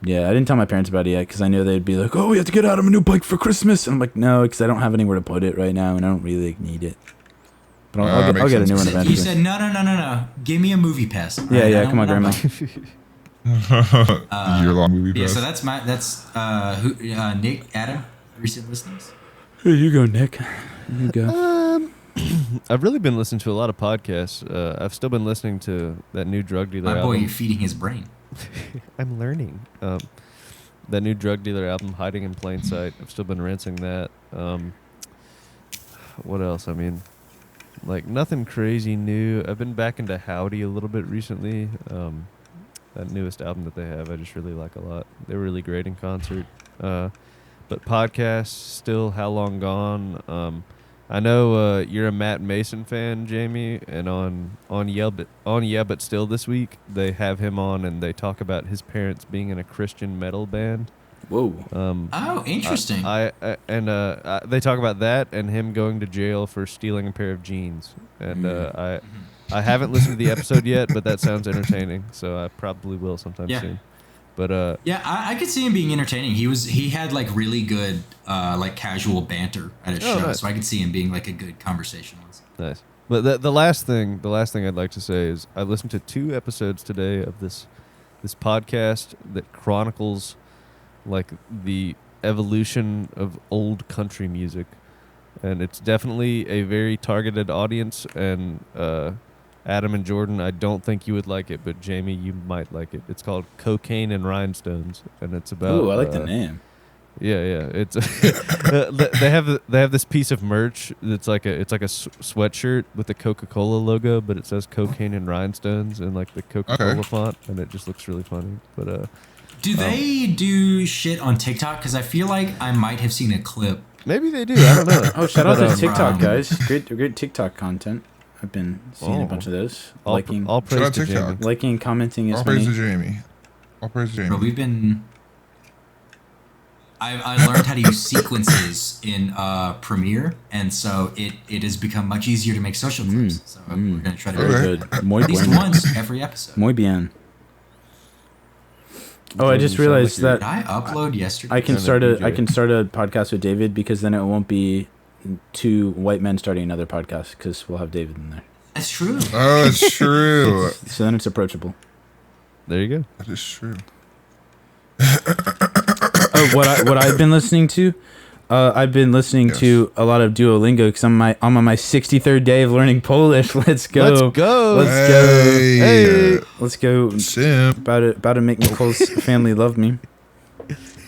S6: Yeah, I didn't tell my parents about it yet because I knew they'd be like, "Oh, we have to get out of a new bike for Christmas," and I'm like, "No," because I don't have anywhere to put it right now, and I don't really need it. But I'll get a new one eventually.
S2: You said no. Give me a movie pass.
S6: Yeah. Come on, Grandma.
S7: Year-long movie pass.
S2: Yeah, so that's Nick, Adam, recent listeners.
S6: Here you go, Nick. You go.
S5: I've really been listening to a lot of podcasts. I've still been listening to that new drug dealer
S2: My boy,
S5: album.
S2: you're feeding his brain.
S5: I'm learning. That new drug dealer album, Hiding in Plain Sight. I've still been rinsing that. What else? I mean, like nothing crazy new. I've been back into Howdy a little bit recently. That newest album that they have, I just really like a lot. They were really great in concert. But podcasts, still How Long Gone. I know you're a Matt Mason fan, Jamie, and on Yeah But Still this week they have him on and they talk about his parents being in a Christian metal band.
S6: Whoa.
S2: Oh, interesting.
S5: They talk about that and him going to jail for stealing a pair of jeans. And I haven't listened to the episode yet, but that sounds entertaining, so I probably will sometime soon. But
S2: yeah, I could see him being entertaining. He had like really good like casual banter at his show,
S5: nice.
S2: so I could see him being like a good conversationalist.
S5: Nice. But the last thing I'd like to say is I listened to 2 episodes today of this podcast that chronicles like the evolution of old country music, and it's definitely a very targeted audience. And Adam and Jordan, I don't think you would like it, but Jamie, you might like it. It's called Cocaine and Rhinestones, and it's about.
S6: Ooh, I like the name.
S5: Yeah. It's they have this piece of merch that's like a sweatshirt with the Coca-Cola logo, but it says Cocaine and Rhinestones in like the Coca-Cola font, and it just looks really funny. But
S2: do they do shit on TikTok? Because I feel like I might have seen a clip.
S5: Maybe they do. I don't know.
S6: Oh, shout out to TikTok, guys! Great TikTok content. I've been seeing a bunch of those.
S5: All praise to Jamie.
S6: Liking and commenting is
S7: All praise to Jamie. All praise to Jamie.
S2: Bro, we've been. I learned how to use sequences in Premiere, and so it has become much easier to make social clips. So we're gonna try to
S6: very good. Muy
S2: at least
S6: bueno.
S2: once every episode.
S6: Muy bien. Oh, I just realized that
S2: Did I upload yesterday?
S6: I can start a podcast with David because then it won't be 2 white men starting another podcast because we'll have David in there.
S2: That's true.
S7: Oh, it's true.
S6: So then it's approachable.
S5: There you go.
S7: That is true.
S6: Oh, what I've been listening to? I've been listening to a lot of Duolingo because I'm on my 63rd day of learning Polish. Let's go. Let's go.
S7: Simp.
S6: About to make Nicole's family love me.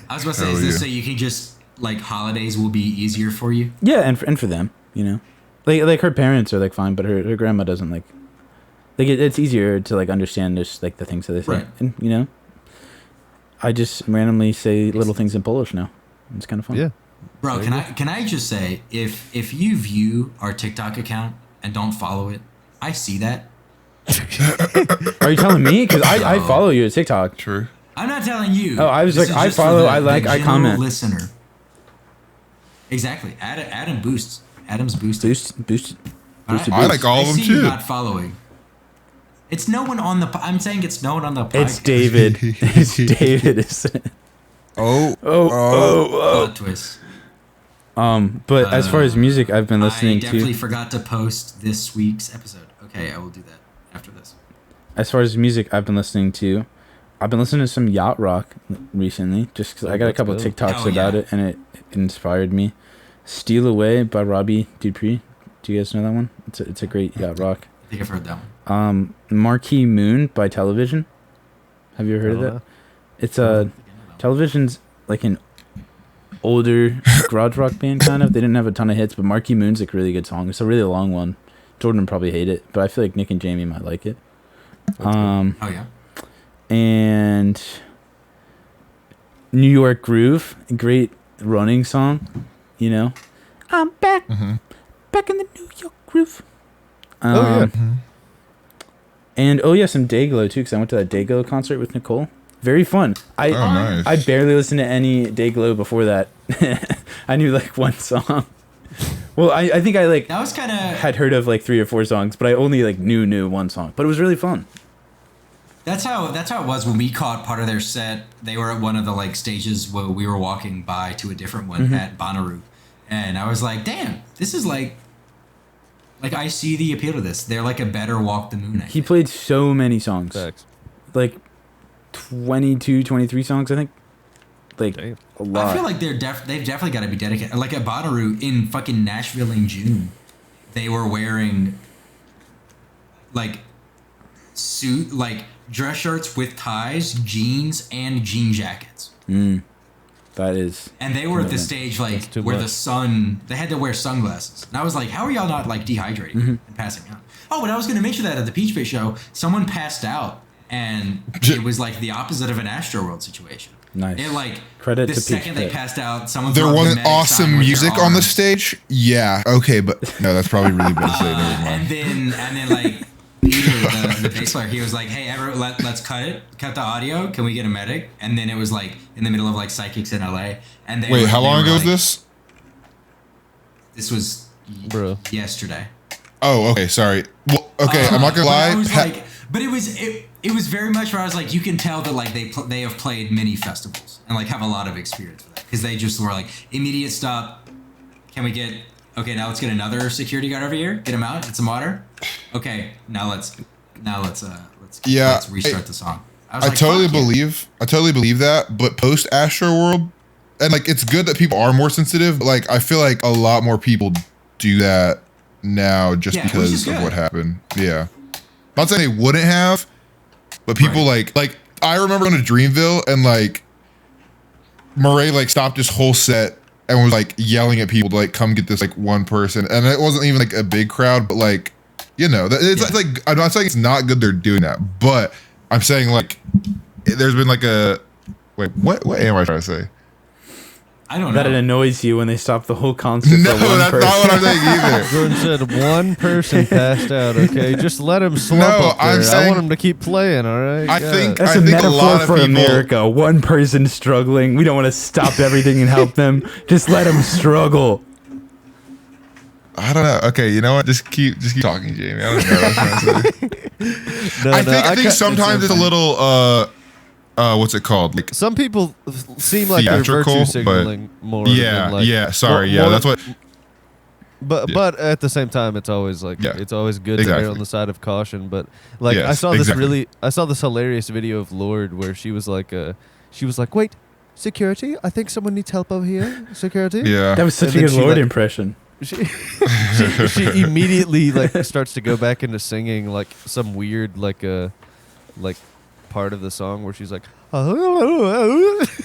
S2: I was about to say, is this so you can just like holidays will be easier for you?
S6: Yeah, and for them, you know, like her parents are like fine, but her grandma doesn't like it's easier to like understand just like the things that they say,
S2: right.
S6: And you know, I just randomly say little things in Polish now. It's kind of fun.
S5: Yeah.
S2: Bro, can I just say if you view our TikTok account and don't follow it, I see that.
S6: Are you telling me? Because I follow you at TikTok.
S7: True.
S2: I'm not telling you.
S6: Oh, I was
S2: This
S6: like,
S2: is
S6: I
S2: just for
S6: follow,
S2: the
S6: I like, I
S2: general
S6: comment.
S2: Listener. Exactly. Adam boosts. Adam's boosted.
S6: Boost.
S7: I like all of them
S2: see
S7: too.
S2: You not following. It's no one on the. I'm saying it's no one on the podcast.
S6: It's David. It's David.
S2: Plot twist.
S6: But as far as music, I've been listening
S2: I definitely
S6: to.
S2: forgot to post this week's episode. Okay, I will do that after this.
S6: As far as music, I've been listening to some yacht rock recently, just because I got a couple of TikToks about it, and it inspired me. "Steal Away" by Robbie Dupree. Do you guys know that one? It's a great yacht rock.
S2: I think I've heard that one.
S6: "Marquee Moon" by Television. Have you ever heard of that? It's Television's like an older garage rock band, kind of. They didn't have a ton of hits, but Marquee Moon's like a really good song. It's a really long one. Jordan would probably hate it, but I feel like Nick and Jamie might like it.
S2: Oh yeah.
S6: And "New York Groove," a great running song. You know, I'm back, back in the New York groove. And some Dayglow too, because I went to that Dayglow concert with Nicole. Very fun.
S7: Nice.
S6: I barely listened to any Dayglow before that. I knew like one song. Well, I think I like
S2: that was kind of
S6: had heard of like 3 or 4 songs, but I only like knew one song. But it was really fun.
S2: That's how it was when we caught part of their set. They were at one of the like stages where we were walking by to a different one at Bonnaroo, and I was like, "Damn, this is like I see the appeal to this. They're like a better Walk the Moon."
S6: He played so many songs,
S5: Facts.
S6: like 22, 23 songs, I think. Like
S5: Damn.
S6: a lot.
S2: I feel like they've definitely got to be dedicated. Like at Bonnaroo in fucking Nashville in June, they were wearing like dress shirts with ties, jeans, and jean jackets.
S6: That is.
S2: And they were at the stage like where the sun. They had to wear sunglasses, and I was like, "How are y'all not like dehydrating and passing out?" Oh, but I was going to mention that at the Peach Pit show, someone passed out, and it was like the opposite of an Astroworld situation.
S6: Nice.
S2: It like
S6: Credit
S2: the
S6: to
S2: second
S6: Peach
S2: they
S6: Pit.
S2: passed out, someone
S7: There
S2: threw up the
S7: wasn't
S2: medic sign
S7: awesome
S2: with their
S7: music on the
S2: arms.
S7: stage. Yeah, okay, but no, that's probably really bad to say. Never mind.
S2: And then like Peter, the bass player, he was like, "Hey, let's cut the audio. Can we get a medic?" And then it was like in the middle of like Psychics in LA. And
S7: Wait, how long ago was this?
S2: This was yesterday.
S7: Oh, okay, sorry. Well, okay, I'm not gonna lie.
S2: I was but it was very much where I was like, you can tell that like they have played many festivals and like have a lot of experience with that, because they just were like, immediate stop. Can we get? Okay, now let's get another security guard over here. Get him out. Get some water. Okay, now let's restart the song.
S7: I totally believe that, but post Astroworld, and like it's good that people are more sensitive. Like I feel like a lot more people do that now just because of what happened. Yeah, not saying they wouldn't have, but people like I remember going to Dreamville and like Murray like stopped his whole set and was like yelling at people to like come get this like one person, and it wasn't even like a big crowd, but like it's like I'm not saying it's not good they're doing that, but I'm saying like there's been like a what am I trying to say?
S2: I don't know.
S6: That it annoys you when they stop the whole concert.
S7: No,
S6: for one
S7: that's
S6: person.
S7: not what I'm saying either.
S5: Jordan said one person passed out. Okay, just let him slump up there.
S7: I'm saying,
S5: I want him to keep playing. All right.
S7: I think
S6: That's
S7: a
S6: metaphor
S7: lot of
S6: for
S7: people,
S6: America. One person struggling. We don't want to stop everything and help them. Just let them struggle.
S7: I don't know. Okay, you know what? Just keep talking, Jamie. I don't know what I'm trying to say. I think sometimes it's a little what's it called? Like
S5: some people seem like they're virtue signaling more.
S7: Yeah,
S5: than like,
S7: sorry,
S5: more,
S7: that's what.
S5: But at the same time, it's always like it's always good to err on the side of caution. But like I saw this hilarious video of Lorde where she was like, wait, security, I think someone needs help over here. Security.
S6: Yeah, that was such a good Lorde impression.
S5: She immediately like starts to go back into singing like some weird like part of the song where she's like,
S7: yeah, that's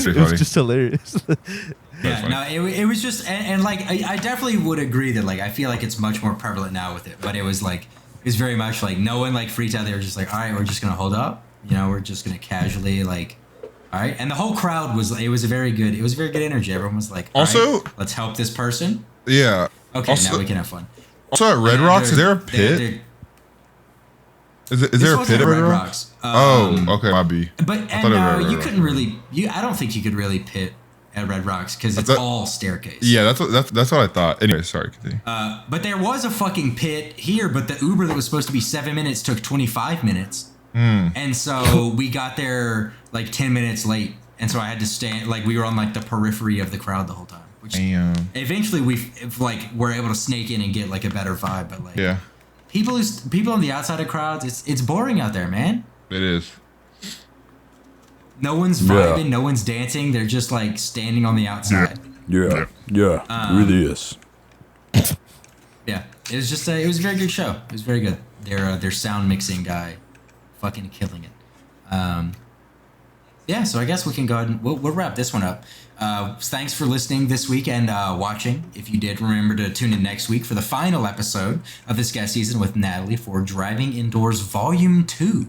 S7: pretty funny.
S5: It was just hilarious.
S2: Yeah, no, it was just and like I definitely would agree that like I feel like it's much more prevalent now with it, but it was very much like no one like freaked out. They were just like, all right, we're just gonna hold up, we're just gonna casually like. All right, and the whole crowd was a very good energy. Everyone was like,
S7: also,
S2: right, let's help this person.
S7: Yeah.
S2: Okay, now we can have fun.
S7: Also at Red Rocks, is there a pit? Is there a pit at Red Rocks? Okay, might be.
S2: But and you couldn't really. I don't think you could really pit at Red Rocks because it's
S7: That's-
S2: all staircase.
S7: Yeah, that's what I thought. Anyway, sorry. Continue.
S2: But there was a fucking pit here, but the Uber that was supposed to be 7 minutes took 25 minutes. And so we got there like 10 minutes late. And so I had to stand, like we were on like the periphery of the crowd the whole time. Which eventually we were able to snake in and get like a better vibe. But like people on the outside of crowds, it's boring out there, man.
S7: It is.
S2: No one's vibing, no one's dancing. They're just like standing on the outside.
S10: Yeah, it really is.
S2: Yeah, it was just it was a very good show. It was very good. Their sound mixing guy, fucking killing it. Yeah, so I guess we can go ahead and we'll wrap this one up. Thanks for listening this week and watching. If you did, remember to tune in next week for the final episode of this guest season with Natalie for Driving Indoors Volume 2.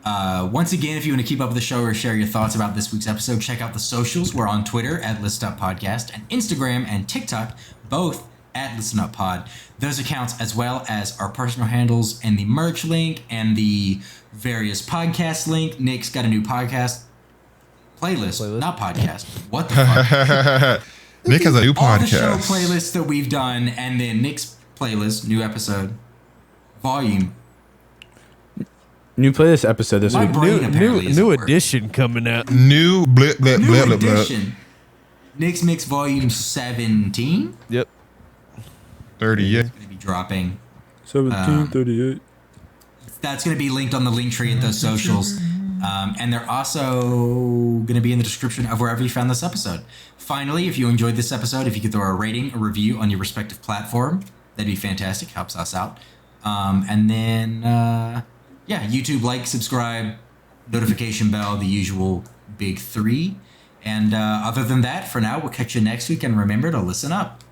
S2: Once again, if you want to keep up with the show or share your thoughts about this week's episode, check out the socials. We're on Twitter at Listen Up Podcast and Instagram and TikTok, both at Listen Up Pod. Those accounts, as well as our personal handles and the merch link and the various podcast link. Nick's got a new podcast playlist, not podcast. What the fuck?
S7: Nick has a new podcast.
S2: All the show playlists that we've done, and then Nick's playlist, new episode, volume.
S6: New playlist episode this week.
S5: New edition coming out.
S7: New blip blip
S2: New
S7: blip blip blip.
S2: edition. Nick's Mix Volume 17.
S5: Yep.
S7: 30. Yeah.
S2: It's going to be dropping.
S6: 1738.
S2: That's going to be linked on the link tree at those socials. And they're also going to be in the description of wherever you found this episode. Finally, if you enjoyed this episode, if you could throw a rating, a review on your respective platform, that'd be fantastic. Helps us out. And then, YouTube, like, subscribe, notification bell, the usual big three. And other than that, for now, we'll catch you next week. And remember to listen up.